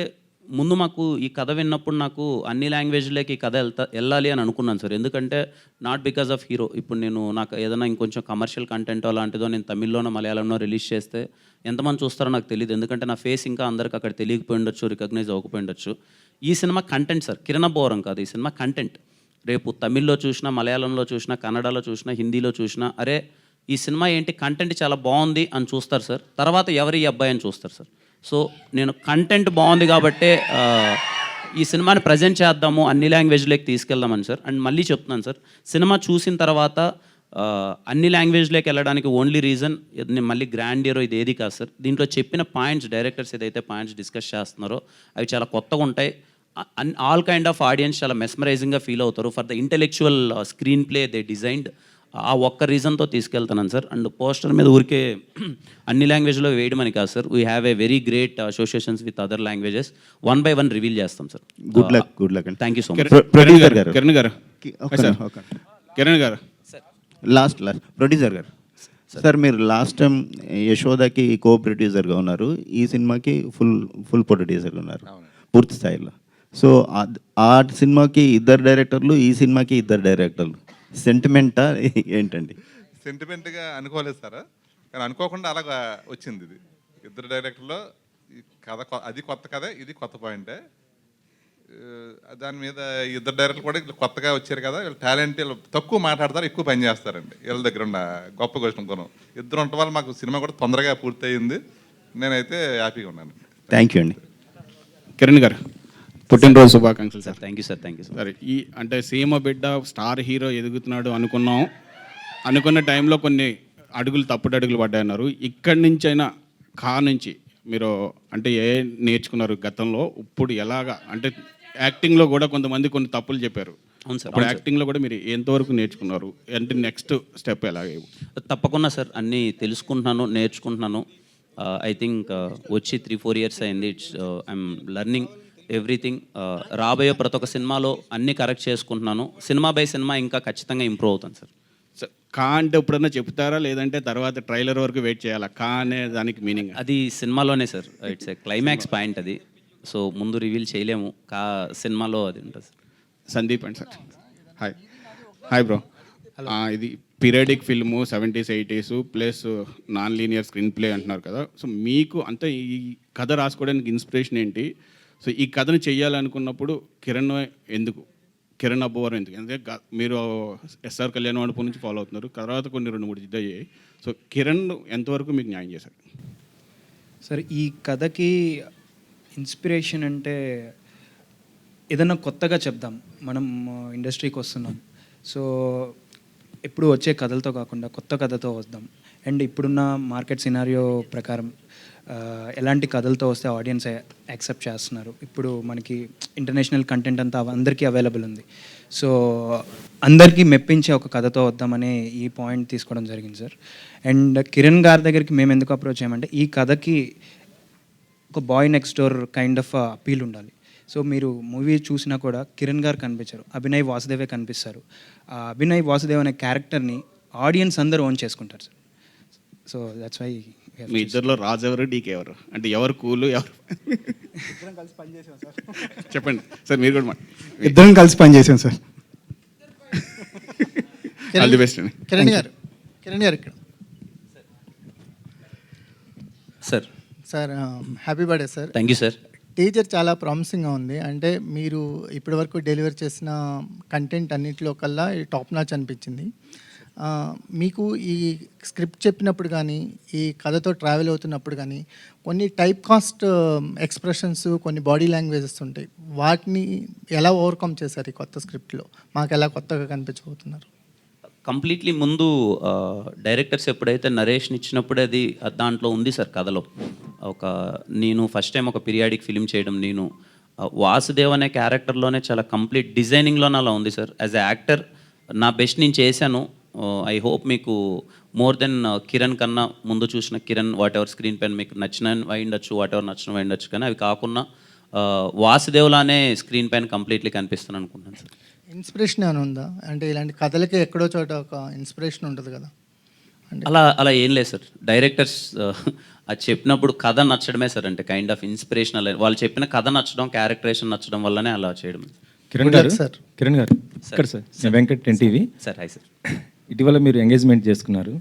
ముందు మాకు ఈ కథ విన్నప్పుడు నాకు అన్ని లాంగ్వేజ్లోకి ఈ కథ వెళ్ళాలి అని అనుకున్నాను సార్. ఎందుకంటే నాట్ బికాజ్ ఆఫ్ హీరో. ఇప్పుడు నాకు ఏదైనా ఇంకొంచెం కమర్షియల్ కంటెంట్ అలాంటిదో నేను తమిళ్లోనో మలయాళంలో రిలీజ్ చేస్తే ఎంతమంది చూస్తారో నాకు తెలియదు. ఎందుకంటే నా ఫేస్ ఇంకా అందరికి అక్కడ తెలియకపోయి ఉండొచ్చు, రికగ్నైజ్ అవ్వకపోయి ఉండొచ్చు. ఈ సినిమా కంటెంట్ సార్, కిరణ బోరం కాదు. ఈ సినిమా కంటెంట్ రేపు తమిళ్లో చూసినా, మలయాళంలో చూసినా, కన్నడలో చూసినా, హిందీలో చూసినా, అరే ఈ సినిమా ఏంటి కంటెంట్ చాలా బాగుంది అని చూస్తారు సార్. తర్వాత ఎవరు ఈ అబ్బాయి అని చూస్తారు సార్. సో నేను కంటెంట్ బాగుంది కాబట్టే ఈ సినిమాని ప్రజెంట్ చేద్దాము, అన్ని లాంగ్వేజ్లోకి తీసుకెళ్దామని సార్. అండ్ మళ్ళీ చెప్తున్నాను సార్, సినిమా చూసిన తర్వాత అన్ని లాంగ్వేజ్లోకి వెళ్ళడానికి ఓన్లీ రీజన్ నేను మళ్ళీ గ్రాండ్ హీరో ఇది ఏది కాదు సార్. దీంట్లో చెప్పిన పాయింట్స్, డైరెక్టర్స్ ఏదైతే పాయింట్స్ డిస్కస్ చేస్తున్నారో అవి చాలా కొత్తగా ఉంటాయి. ఆల్ కైండ్ ఆఫ్ ఆడియన్స్ చాలా మెస్మరైజింగ్గా ఫీల్ అవుతారు. For the intellectual screen play they designed. ఆ ఒక్క రీజన్తో తీసుకెళ్తున్నాను సార్. అండ్ పోస్టర్ మీద ఊరికే అన్ని లాంగ్వేజ్లో వేయడమని కాదు sir. We have a very great associations with other languages. 1 by 1 reveal చేస్తాం సార్. గుడ్ లక్ అండి. Thank you so much. Producer గారు, కిరణ్ గారు, లాస్ట్ ప్రొడ్యూసర్ గారు సార్, మీరు లాస్ట్ టైం యశోదకి కో ప్రొడ్యూసర్గా ఉన్నారు, ఈ సినిమాకి ఫుల్ ప్రొడ్యూసర్గా ఉన్నారు పూర్తి స్థాయిలో. సో ఆ సినిమాకి 2 డైరెక్టర్లు, ఈ సినిమాకి 2 డైరెక్టర్లు. సెంటిమెంటా ఏంటండి? సెంటిమెంట్గా అనుకోలేదు సార్, కానీ అనుకోకుండా అలాగా వచ్చింది. ఇది 2 డైరెక్టర్లో ఈ కథ, అది కొత్త కథ, ఇది కొత్త పాయింటే. దాని మీద 2 డైరెక్టర్లు కూడా కొత్తగా వచ్చారు కదా, వీళ్ళు టాలెంట్, వీళ్ళు తక్కువ మాట్లాడతారు, ఎక్కువ పని చేస్తారండి. వీళ్ళ దగ్గర ఉన్న గొప్ప క్వశ్చన్ కొనం 2 ఉండటం వల్ల మాకు సినిమా కూడా తొందరగా పూర్తయింది. నేనైతే హ్యాపీగా ఉన్నాను. థ్యాంక్ యూ అండి. కిరణ్ గారు, పుట్టినరోజు శుభాకాంక్షలు sir. Thank you sir. Thank you sir. ఈ అంటే సీమ బిడ్డ స్టార్ హీరో ఎదుగుతున్నాడు అనుకున్నాం. అనుకున్న టైంలో కొన్ని తప్పుడు అడుగులు పడ్డాయన్నారు. ఇక్కడి నుంచైనా నుంచి మీరు అంటే నేర్చుకున్నారు గతంలో, ఇప్పుడు ఎలాగా అంటే యాక్టింగ్లో కూడా కొంతమంది కొన్ని తప్పులు చెప్పారు. అవును సార్. ఇప్పుడు యాక్టింగ్లో కూడా మీరు ఎంతవరకు నేర్చుకున్నారు, అంటే నెక్స్ట్ స్టెప్ ఎలాగే? తప్పకుండా సార్, అన్నీ తెలుసుకుంటున్నాను, నేర్చుకుంటున్నాను. ఐ థింక్ వచ్చి 3-4 years అయింది. I'm learning everything. రాబోయే ప్రతి ఒక్క సినిమాలో అన్నీ కరెక్ట్ చేసుకుంటున్నాను. సినిమా బై సినిమా ఇంకా ఖచ్చితంగా ఇంప్రూవ్ అవుతాను సార్. అంటే ఎప్పుడన్నా చెప్తారా, లేదంటే తర్వాత ట్రైలర్ వరకు వెయిట్ చేయాలా? అనే దానికి మీనింగ్ అది సినిమాలోనే sir. It's a climax point అది. సో ముందు రివీల్ చేయలేము, సినిమాలో అది ఉంటుంది sir. Sandeep and sir, hi bro. ఇది periodic film, 70s 80s plus non linear screenplay అంటున్నారు కదా. సో మీకు అంతా ఈ కథ రాసుకోవడానికి ఇన్స్పిరేషన్ ఏంటి? సో ఈ కథను చెయ్యాలనుకున్నప్పుడు కిరణ్ అబ్బోవరం ఎందుకు? ఎందుకంటే మీరు ఎస్ఆర్ కళ్యాణ్ మండపం నుంచి ఫాలో అవుతున్నారు, తర్వాత కొన్ని 2-3 జిద్ద అయ్యాయి. సో కిరణ్ ఎంతవరకు మీకు న్యాయం చేశారు? సార్, ఈ కథకి ఇన్స్పిరేషన్ అంటే ఏదన్నా కొత్తగా చెప్దాం. మనం ఇండస్ట్రీకి వస్తున్నాం, సో ఎప్పుడు వచ్చే కథలతో కాకుండా కొత్త కథతో వద్దాం. అండ్ ఇప్పుడున్న మార్కెట్ సినారియో ప్రకారం ఎలాంటి కథలతో వస్తే ఆడియన్స్ యాక్సెప్ట్ చేస్తున్నారు. ఇప్పుడు మనకి ఇంటర్నేషనల్ కంటెంట్ అంతా అందరికీ అవైలబుల్ ఉంది. సో అందరికీ మెప్పించే ఒక కథతో వద్దామనే ఈ పాయింట్ తీసుకోవడం జరిగింది సార్. అండ్ కిరణ్ గారి దగ్గరికి మేము ఎందుకు అప్రోచ్ చేయమంటే, ఈ కథకి ఒక boy next door kind of appeal ఉండాలి. సో మీరు మూవీ చూసినా కూడా కిరణ్ గారు కనిపించారు, అభినయ్ వాసుదేవే కనిపిస్తారు. ఆ అభినయ్ వాసుదేవ్ అనే క్యారెక్టర్ని ఆడియన్స్ అందరూ ఓన్ చేసుకుంటారు సార్. So that's why. మీ ఇద్దరిలో రాజు ఎవరు, డీకే ఎవరు? అంటే ఎవరు కూలు, ఎవరు? కలిసి పనిచేసాం సార్. చెప్పండి సార్, మీరు కూడా ఇద్దరం కలిసి పనిచేసాం సార్. ఆల్ ది బెస్ట్ అండి. కిరణ్ గారు ఇక్కడ sir, happy birthday sir. Thank you sir. Teaser చాలా ప్రామిసింగ్గా ఉంది. అంటే మీరు ఇప్పటివరకు డెలివర్ చేసిన కంటెంట్ అన్నింటిలో కల్లా టాప్ నాచ్ అనిపించింది. మీకు ఈ స్క్రిప్ట్ చెప్పినప్పుడు కానీ ఈ కథతో ట్రావెల్ అవుతున్నప్పుడు కానీ కొన్ని టైప్ కాస్ట్ ఎక్స్ప్రెషన్స్ కొన్ని బాడీ లాంగ్వేజెస్ ఉంటాయి, వాటిని ఎలా ఓవర్కమ్ చేశారు ఈ కొత్త స్క్రిప్ట్లో? మాకు ఎలా కొత్తగా కనిపించబోతున్నారు? కంప్లీట్లీ ముందు డైరెక్టర్స్ ఎప్పుడైతే నరేషన్ ఇచ్చినప్పుడే అది దాంట్లో ఉంది సార్ కథలో. నేను ఫస్ట్ టైం ఒక పీరియాడిక్ ఫిలిం చేయడం, నేను వాసుదేవ్ అనే క్యారెక్టర్లోనే చాలా కంప్లీట్ డిజైనింగ్లోనే అలా ఉంది సార్. యాజ్ ఎ యాక్టర్ నా బెస్ట్ నేను చేశాను. ఐ హోప్ మీకు మోర్ దెన్ కిరణ్ కన్నా ముందు చూసిన కిరణ్ వాట్ ఎవర్ స్క్రీన్ పైన మీకు నచ్చిన అయిండొచ్చు, వాట్ ఎవర్ నచ్చిన అయిండొచ్చు, కానీ అవి కాకుండా వాసుదేవ్లానే స్క్రీన్ పైన కంప్లీట్లీ కనిపిస్తాను అనుకుంటున్నాను సార్. ఇన్స్పిరేషన్ ఏమైనా ఉందా? అంటే ఇలాంటి కథలకి ఎక్కడో చోట ఒక ఇన్స్పిరేషన్ ఉంటుంది కదా. అలా ఏం లేదు సార్. డైరెక్టర్స్ అది చెప్పినప్పుడు కథ నచ్చడమే సార్, అంటే కైండ్ ఆఫ్ ఇన్స్పిరేషనల్. వాళ్ళు చెప్పిన కథ నచ్చడం, క్యారెక్టరేషన్ నచ్చడం వల్లనే అలా చేయడం. కిరణ్ గారు ఇక్కడ సార్, నేను Venkat NTV sir. Hi sir. ఇటీవల మీరు ఎంగేజ్మెంట్ చేసుకున్నారు,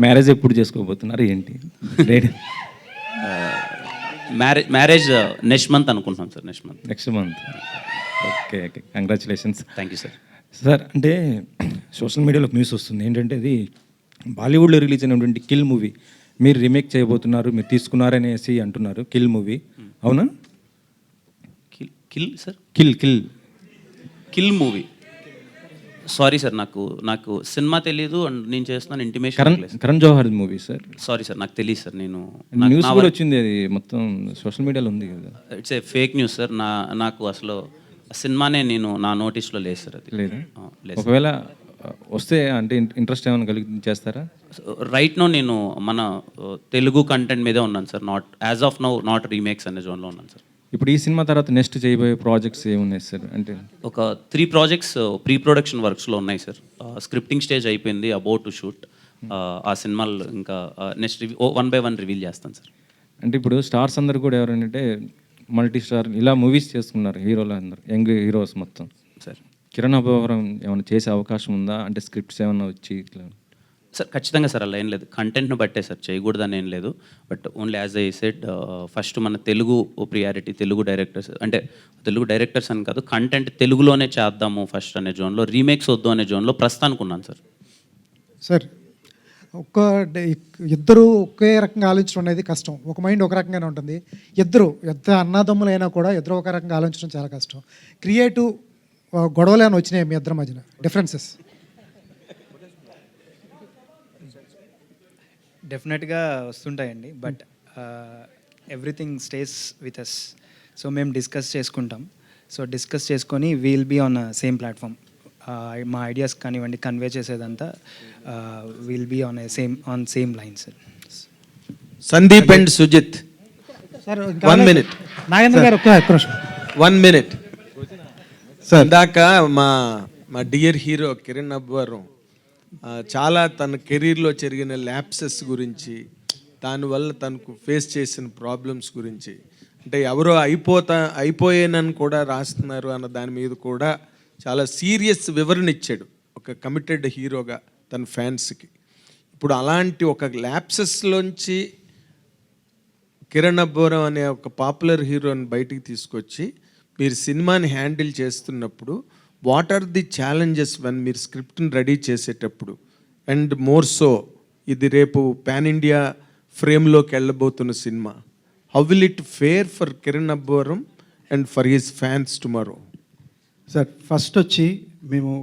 మ్యారేజ్ ఎప్పుడు చేసుకోబోతున్నారు ఏంటి? మ్యారేజ్ నెక్స్ట్ మంత్ అనుకుంటున్నాం sir. Next month. Okay okay, congratulations. Thank you sir. Sir, అంటే సోషల్ మీడియాలో న్యూస్ వస్తుంది ఏంటంటే, అది బాలీవుడ్లో రిలీజ్ అయినటువంటి కిల్ మూవీ మీరు రీమేక్ చేయబోతున్నారు, మీరు తీసుకున్నారనేసి అంటున్నారు. కిల్ మూవీ అవునా? Kill sir, kill movie. Sorry sir, నాకు సినిమా తెలియదు అండ్ నేను చేస్తున్నాను intimation. Karan Johar movie sir. Sorry sir, నాకు తెలియదు సార్. నేను న్యూస్ కూడా వచ్చింది, అది మొత్తం సోషల్ మీడియాలో ఉంది కదా. It's a fake news sir. నాకు అసలు సినిమానే నా నోటీస్లో లేదు సార్. అది లేదు. ఒకవేళ వస్తే అంటే ఇంట్రెస్ట్ ఏమైనా కలిగి చేస్తారా? రైట్ నో నేను మన తెలుగు కంటెంట్ మీదే ఉన్నాను sir. As of now not remakes అనే జోన్లో ఉన్నాను సార్. ఇప్పుడు ఈ సినిమా తర్వాత నెక్స్ట్ చేయబోయే ప్రాజెక్ట్స్ ఏమున్నాయి సార్? అంటే ఒక 3 ప్రాజెక్ట్స్ ప్రీ ప్రొడక్షన్ వర్క్స్లో ఉన్నాయి సార్. స్క్రిప్టింగ్ స్టేజ్ అయిపోయింది, అబౌట్ టు షూట్. ఆ సినిమాలు ఇంకా నెక్స్ట్ 1 by 1 రివీల్ చేస్తాను సార్. అంటే ఇప్పుడు స్టార్స్ అందరు కూడా ఎవరంటే మల్టీ స్టార్ ఇలా మూవీస్ చేసుకున్నారు, హీరోలు అందరు, యంగ్ హీరోస్ మొత్తం సార్. కిరణ్ అబ్బవరం ఏమైనా చేసే అవకాశం ఉందా? అంటే స్క్రిప్ట్స్ ఏమైనా వచ్చి ఇట్లా? సార్ ఖచ్చితంగా సార్, అలా ఏం లేదు. కంటెంట్ను బట్టే సార్, చేయకూడదని ఏం లేదు. But only as I said, first మన తెలుగు ప్రియారిటీ, తెలుగు డైరెక్టర్స్, అంటే తెలుగు డైరెక్టర్స్ అని కాదు, కంటెంట్ తెలుగులోనే చేద్దాము ఫస్ట్ అనే జోన్లో, రీమేక్స్ వద్దు అనే జోన్లో ప్రస్తుతానికి ఉన్నాను సార్. సార్, ఇద్దరు ఒకే రకంగా ఆలోచించడం అనేది కష్టం. ఒక మైండ్ ఒక రకంగానే ఉంటుంది. ఇద్దరు ఎంత అన్నదమ్ములైనా కూడా ఇద్దరు ఒక రకంగా ఆలోచించడం చాలా కష్టం. క్రియేటివ్ గొడవలు ఏమైనా వచ్చినాయి మీ ఇద్దరి మధ్యన, డిఫరెన్సెస్? డెఫినెట్గా వస్తుంటాయండి, but everything stays with us. So మేము డిస్కస్ చేసుకుంటాం. సో డిస్కస్ చేసుకొని we'll be on same platform. మా ఐడియాస్ కానివ్వండి, కన్వే చేసేదంతా we'll be on same line sir. Sandeep and Sujith, sir 1 minute. Nagendra garu ఒక్క నిమిషం. 1 minute. సార్, ఇందాక మా డియర్ హీరో కిరణ్ అబ్బవరం చాలా తన కెరీర్లో జరిగిన ల్యాప్సెస్ గురించి, దానివల్ల తనకు ఫేస్ చేసిన ప్రాబ్లమ్స్ గురించి, అంటే ఎవరో అయిపోయానని కూడా రాస్తున్నారు అన్న దాని మీద కూడా చాలా సీరియస్ వివరణ ఇచ్చాడు ఒక కమిటెడ్ హీరోగా తన ఫ్యాన్స్కి. ఇప్పుడు అలాంటి ఒక ల్యాప్సెస్లోంచి కిరణ్ అబ్బవరం అనే ఒక పాపులర్ హీరోని బయటికి తీసుకొచ్చి మీరు సినిమాని హ్యాండిల్ చేస్తున్నప్పుడు what are the challenges one మీరు స్క్రిప్ట్ని రెడీ చేసేటప్పుడు? అండ్ మోర్ సో ఇది రేపు పాన్ ఇండియా ఫ్రేమ్లోకి వెళ్ళబోతున్న cinema. How will it fare for Kiran Abbavaram and for his fans tomorrow? Sir, first మేము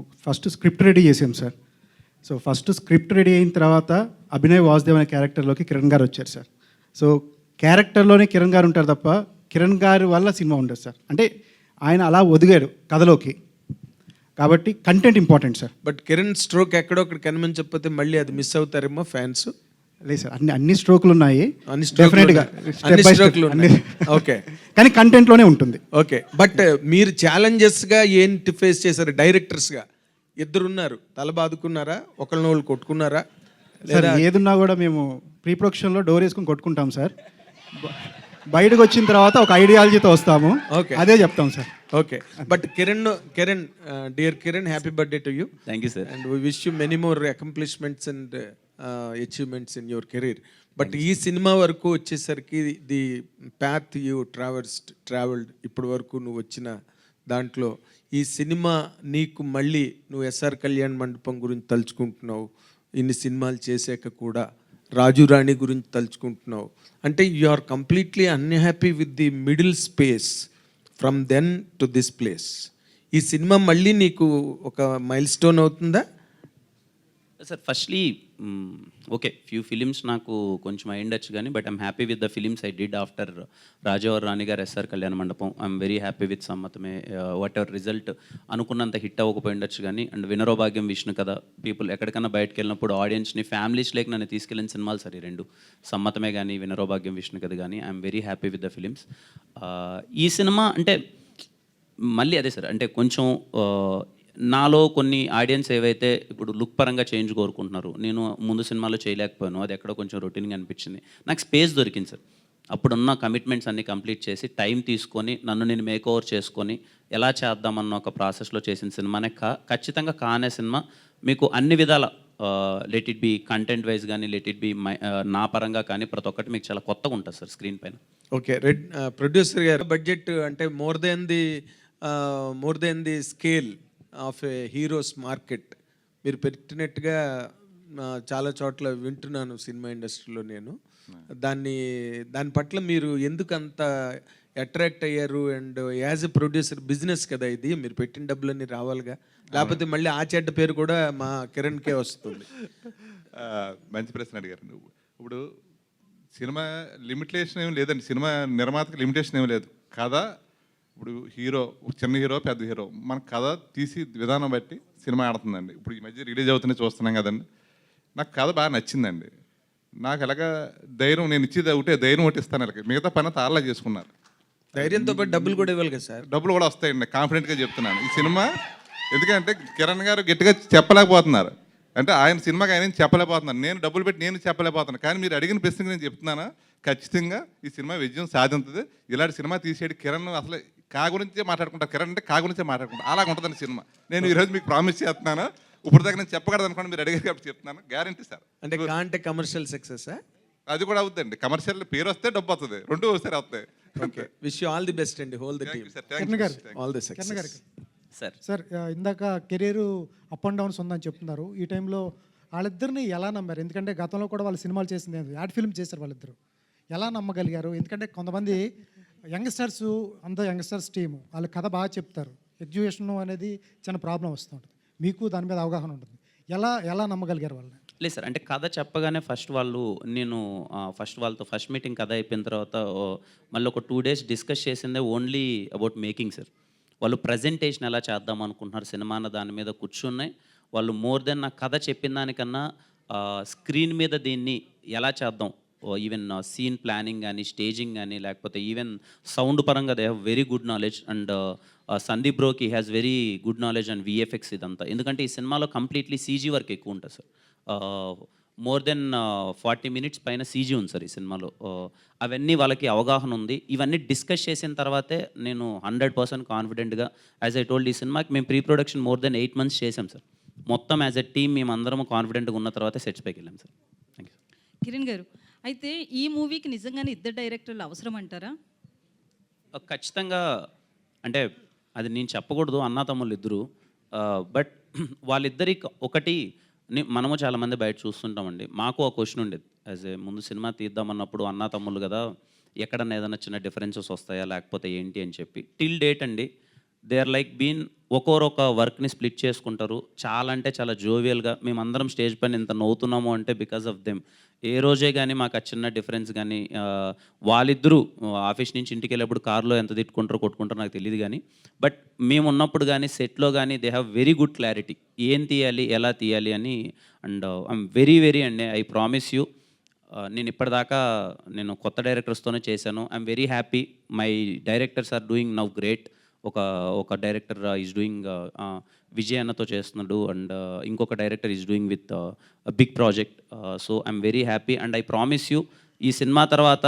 స్క్రిప్ట్ రెడీ చేసాం sir. So first script ready అయిన తర్వాత అభినయ్ వాసుదేవ్ అనే క్యారెక్టర్లోకి కిరణ్ గారు వచ్చారు సార్. సో క్యారెక్టర్లోనే కిరణ్ గారు ఉంటారు తప్ప కిరణ్ గారి వల్ల సినిమా ఉండదు సార్. అంటే ఆయన అలా ఒదిగాడు కథలోకి, కాబట్టి content important sir. But Kiran stroke ఎక్కడొక్కడ కనిపించకపోతే మళ్ళీ అది మిస్ అవుతారేమో ఫ్యాన్స్. లేదు సార్, అన్ని స్ట్రోకులు ఉన్నాయి, ఓకే, కానీ కంటెంట్లోనే ఉంటుంది. ఓకే, బట్ మీరు ఛాలెంజెస్గా ఏంటి ఫేస్ చేశారు? డైరెక్టర్స్గా ఇద్దరున్నారు, తల బాదుకున్నారా? ఒకళ్ళని కొట్టుకున్నారా? సార్, ఏదున్నా కూడా మేము ప్రీ ప్రొడక్షన్లో డోర్ వేసుకుని కొట్టుకుంటాం సార్. బయటకు వచ్చిన తర్వాత ఒక ఐడియాలజీతో వస్తాము, అదే చెప్తాం sir. Okay, but Kiran, dear Kiran, happy birthday to you. Thank you sir. And we wish you many more accomplishments and achievements in your career. But ఈ సినిమా వరకు వచ్చేసరికి ది ప్యాత్ యూ ట్రావెల్డ్ ఇప్పటి వరకు నువ్వు వచ్చిన దాంట్లో ఈ సినిమా నీకు మళ్ళీ నువ్వు ఎస్ఆర్ కళ్యాణ్ మండపం గురించి తలుచుకుంటున్నావు, ఇన్ని సినిమాలు చేశాక కూడా రాజు రాణి గురించి తలుచుకుంటున్నావు, అంటే you are completely unhappy with the middle space from then to this place. ఈ సినిమా మళ్ళీ నీకు ఒక మైల్ స్టోన్ అవుతుందా? Sir firstly okay, few films నాకు కొంచెం అయ్యిండొచ్చు కానీ but I'm happy with the films I did after Rajavaru Rani garu, SR Kalyana Mandapam. I'm very happy with Sammathame. Whatever result అనుకున్నంత హిట్ అవ్వకపోయిండొచ్చు కానీ, అండ్ వినరో భాగ్యం, విష్ణు కథ, పీపుల్ ఎక్కడికన్నా బయటకు వెళ్ళినప్పుడు ఆడియన్స్ని ఫ్యామిలీస్ లేక నన్ను తీసుకెళ్ళిన సినిమాలు సరే రెండు, సమ్మతమే కానీ వినరో భాగ్యం, విష్ణు కథ కానీ. I'm very happy with the films. ఈ సినిమా అంటే మళ్ళీ అదే సార్, అంటే కొంచెం నాలో కొన్ని ఆడియన్స్ ఏవైతే ఇప్పుడు లుక్ పరంగా చేంజ్ కోరుకుంటున్నారు, నేను ముందు సినిమాలో చేయలేకపోయాను, అది ఎక్కడో కొంచెం రొటీన్గా అనిపించింది. నాకు స్పేస్ దొరికింది సార్. అప్పుడున్న కమిట్మెంట్స్ అన్ని కంప్లీట్ చేసి టైం తీసుకొని నన్ను నేను మేక్ ఓవర్ చేసుకొని ఎలా చేద్దామన్న ఒక ప్రాసెస్లో చేసిన సినిమానే ఖచ్చితంగా కానే సినిమా మీకు అన్ని విధాల let it be content wise కానీ, లెట్ ఇట్ బి నా పరంగా కానీ ప్రతి ఒక్కటి మీకు చాలా కొత్తగా ఉంటుంది సార్ స్క్రీన్ పైన. ఓకే, ప్రొడ్యూసర్ గారు, బడ్జెట్ అంటే more than the scale of A heroes market మీరు పెట్టినట్టుగా చాలా చోట్ల వింటున్నాను సినిమా ఇండస్ట్రీలో నేను. దాని పట్ల మీరు ఎందుకు అంత అట్రాక్ట్ అయ్యారు? And as a producer business కదా ఇది, మీరు పెట్టిన డబ్బులన్నీ రావాలిగా, లేకపోతే మళ్ళీ ఆ చెడ్డ పేరు కూడా మా కిరణ్కే వస్తుంది. మంచి ప్రశ్న అడిగారు. ఇప్పుడు సినిమా లిమిటేషన్ ఏమి లేదండి, సినిమా నిర్మాతకి లిమిటేషన్ ఏమి లేదు. కథ ఇప్పుడు హీరో, చిన్న హీరో పెద్ద హీరో, మన కథ తీసి విధానం బట్టి సినిమా ఆడుతుందండి. ఇప్పుడు ఈ మధ్య రిలీజ్ అవుతుంది చూస్తున్నాం కదండి. నాకు కథ బాగా నచ్చిందండి. నాకు ఎలాగ ధైర్యం, నేను ఇచ్చేది ఒకటే ధైర్యం ఒకటి ఇస్తాను, అలాగే మిగతా పని తారలా చేసుకున్నారు. ధైర్యంతో పాటు డబ్బులు కూడా ఇవ్వాలి కదా సార్? డబ్బులు కూడా వస్తాయండి, కాన్ఫిడెంట్గా చెప్తున్నాను. ఈ సినిమా ఎందుకంటే కిరణ్ గారు గట్టిగా చెప్పలేకపోతున్నారు, అంటే ఆయన సినిమాకి ఆయన చెప్పలేకపోతున్నారు, నేను డబ్బులు పెట్టి నేను చెప్పలేకపోతున్నాను. కానీ మీరు అడిగిన ప్రశ్నకి నేను చెప్తున్నాను, ఖచ్చితంగా ఈ సినిమా విజయం సాధించుతుంది. ఇలాంటి సినిమా తీసేది కిరణ్ అసలు కా గురించే మాట్లాడుకుంటారు, కిరణ్ అంటే కా గురించే మాట్లాడుకుంటారు, అలాగ ఉంటుందండి సినిమా. నేను ఈరోజు మీకు ప్రామిస్ చేస్తున్నాను, ఇప్పుడు దాకా నేను చెప్పకూడదు అనుకోండి, మీరు అడిగారు కాబట్టి చెప్తున్నాను, గ్యారంటీ సార్. అంటే కా అంటే కమర్షియల్ సక్సెస్? అది కూడా అవుతుందండి, కమర్షియల్ పేరు వస్తే డబ్బు వస్తుంది, రెండు ఒకసారి వస్తాయి. Okay, wish you all the best అండి, whole the team. All the success sir. Sir ఇందాక కెరీర్ అప్ అండ్ డౌన్స్ ఉందని చెప్తున్నారు. ఈ టైంలో వాళ్ళిద్దరిని ఎలా నమ్మారు? ఎందుకంటే గతంలో కూడా వాళ్ళు సినిమాలు చేసింది, యాడ్ ఫిల్మ్ చేశారు వాళ్ళిద్దరు. ఎలా నమ్మగలిగారు? ఎందుకంటే కొంతమంది యంగ్స్టర్స్, అంత యంగ్స్టర్స్ టీము, వాళ్ళ కథ బాగా చెప్తారు, ఎడ్యుకేషన్ అనేది చిన్న ప్రాబ్లం వస్తూ ఉంటుంది, మీకు దాని మీద అవగాహన ఉంటుంది. ఎలా నమ్మగలిగారు వాళ్ళని? లేదు సార్, అంటే కథ చెప్పగానే నేను వాళ్ళతో ఫస్ట్ మీటింగ్ కథ అయిపోయిన తర్వాత మళ్ళీ ఒక 2 days డిస్కస్ చేసిందే ఓన్లీ అబౌట్ మేకింగ్ సార్. వాళ్ళు ప్రజెంటేషన్ ఎలా చేద్దాం అనుకుంటున్నారు సినిమా అన్న దాని మీద కూర్చున్నాయి వాళ్ళు. మోర్ దెన్ నా కథ చెప్పిన దానికన్నా స్క్రీన్ మీద దీన్ని ఎలా చేద్దాం, ఈవెన్ సీన్ ప్లానింగ్ కానీ, స్టేజింగ్ కానీ, లేకపోతే ఈవెన్ సౌండ్ పరంగా they have very good knowledge. And Sandeep బ్రోకి has very good knowledge and VFX ఇదంతా. ఎందుకంటే ఈ సినిమాలో కంప్లీట్లీ సీజీ వర్క్ ఎక్కువ ఉంటుంది సార్. మోర్ దెన్ 40 minutes పైన సీజీ ఉంది సార్ ఈ సినిమాలో. అవన్నీ వాళ్ళకి అవగాహన ఉంది. ఇవన్నీ డిస్కస్ చేసిన తర్వాతే నేను 100% కాన్ఫిడెంట్గా, యాజ్ ఐ టోల్డ్, ఈ సినిమాకి మేము pre production more than 8 months చేసాం సార్. మొత్తం యాజ్ ఎ టీమ్ మేము అందరం కాన్ఫిడెంట్గా ఉన్న తర్వాతే సెట్స్ పైకి వెళ్ళాం సార్. Thank you. కిరణ్ గారు, అయితే ఈ మూవీకి నిజంగానే ఇద్దరు డైరెక్టర్లు అవసరం అంటారా? ఖచ్చితంగా, అంటే అది నేను చెప్పకూడదు, అన్నా తమ్ముళ్ళు ఇద్దరు. బట్ వాళ్ళిద్దరికి ఒకటి, మనము చాలామంది బయట చూస్తుంటామండి. మాకు ఆ క్వశ్చన్ ఉండేది యాజ్ ఏ ముందు సినిమా తీద్దామన్నప్పుడు, అన్నా తమ్ముళ్ళు కదా, ఎక్కడన్నా ఏదైనా చిన్న డిఫరెన్సెస్ వస్తాయా లేకపోతే ఏంటి అని చెప్పి. టిల్ డేట్ అండి దే ఆర్ లైక్ బీన్ ఒక్కొక్క వర్క్ని స్ప్లిట్ చేసుకుంటారు. చాలా అంటే చాలా జోవియల్గా మేమందరం స్టేజ్ పైన ఇంత నవ్వుతున్నాము అంటే బికాస్ ఆఫ్ దెమ్. ఏ రోజే కానీ మాకు ఆ చిన్న డిఫరెన్స్ కానీ, వాళ్ళిద్దరూ ఆఫీస్ నుంచి ఇంటికి వెళ్ళేప్పుడు కార్లో ఎంత తిట్టుకుంటారో కొట్టుకుంటారో నాకు తెలియదు కానీ, బట్ మేము ఉన్నప్పుడు కానీ సెట్లో కానీ they have very good clarity, ఏం తీయాలి ఎలా తీయాలి అని. అండ్ ఐఎమ్ వెరీ అండి, ఐ ప్రామిస్ యూ, నేను ఇప్పటిదాకా కొత్త డైరెక్టర్స్తోనే చేశాను. I'm very happy. My directors are doing now great. ఒక డైరెక్టర్ ఈజ్ డూయింగ్ విజయ్ అన్నతో చేస్తున్నాడు, అండ్ ఇంకొక director is doing with big project. So I'm very happy and I promise you, ఈ సినిమా తర్వాత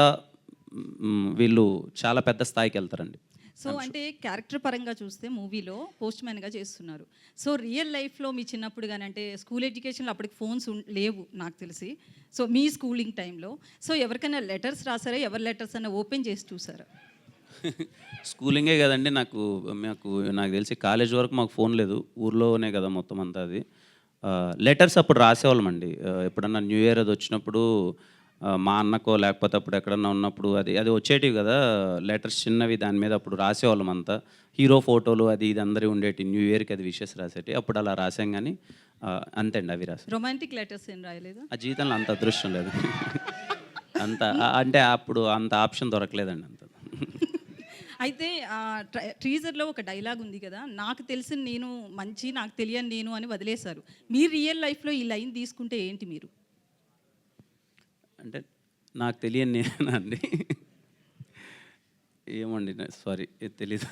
వీళ్ళు చాలా పెద్ద స్థాయికి వెళ్తారండి. సో అంటే క్యారెక్టర్ పరంగా చూస్తే మూవీలో పోస్ట్ మ్యాన్గా చేస్తున్నారు. సో రియల్ లైఫ్లో మీ చిన్నప్పుడు కానీ, అంటే స్కూల్ ఎడ్యుకేషన్లో అప్పటికి ఫోన్స్ లేవు నాకు తెలిసి, సో మీ స్కూలింగ్ టైంలో సో ఎవరికైనా లెటర్స్ రాసారా? ఎవరి లెటర్స్ అన్నా ఓపెన్ చేసి చూసారా? స్కూలింగే కదండి. నాకు తెలిసి కాలేజ్ వరకు మాకు ఫోన్ లేదు. ఊర్లోనే కదా మొత్తం అంతా అది. లెటర్స్ అప్పుడు రాసేవాళ్ళమండి. ఎప్పుడన్నా న్యూ ఇయర్ అది వచ్చినప్పుడు మా అన్నకో లేకపోతే అప్పుడు ఎక్కడన్నా ఉన్నప్పుడు అది వచ్చేటివి కదా లెటర్స్ చిన్నవి, దాని మీద అప్పుడు రాసేవాళ్ళం అంతా. హీరో ఫోటోలు అది ఇది అందరి ఉండేటి, న్యూ ఇయర్కి అది విషెస్ రాసేటి. అప్పుడు అలా రాసాం కానీ అంతే అండి, అవి రాసాం. రొమాంటిక్ లెటర్స్ ఏం రాయలేదా? ఆ జీవితంలో అంత అదృష్టం లేదు. అంటే అప్పుడు అంత ఆప్షన్ దొరకలేదండి అంత. అయితే టీజర్లో ఒక డైలాగ్ ఉంది కదా, నాకు తెలిసిన నేను మంచి, నాకు తెలియని నేను అని వదిలేశారు. మీ రియల్ లైఫ్లో ఈ లైన్ తీసుకుంటే ఏంటి మీరు? అంటే నాకు తెలియని నేనా అండి? ఏమండి, సారీ తెలీదు.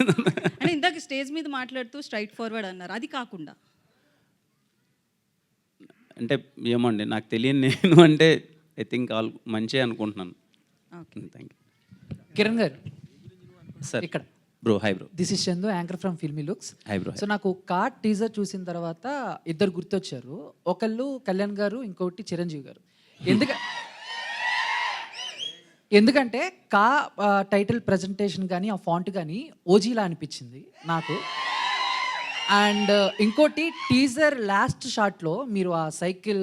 అంటే ఇందాక స్టేజ్ మీద మాట్లాడుతూ స్ట్రైట్ ఫార్వర్డ్ అన్నారు, అది కాకుండా అంటే ఏమండి, నాకు తెలియని నేను అంటే ఐ థింక్ ఆల్ మంచి అనుకుంటున్నాను. Thank you. Kiran garu sir. ఇక్కడ bro, hi bro. This is Chandu, anchor from filmy looks. Hi bro. So నాకు కార్డ్ టీజర్ చూసిన తర్వాత ఇద్దరు గుర్తొచ్చారు. ఒకళ్ళు కళ్యాణ్ గారు, ఇంకొకటి చిరంజీవి గారు. ఎందుకంటే టైటిల్ ప్రజెంటేషన్ కానీ ఆ ఫాంట్ కానీ ఓజీలా అనిపించింది నాకు. అండ్ ఇంకోటి టీజర్ లాస్ట్ షాట్లో మీరు ఆ సైకిల్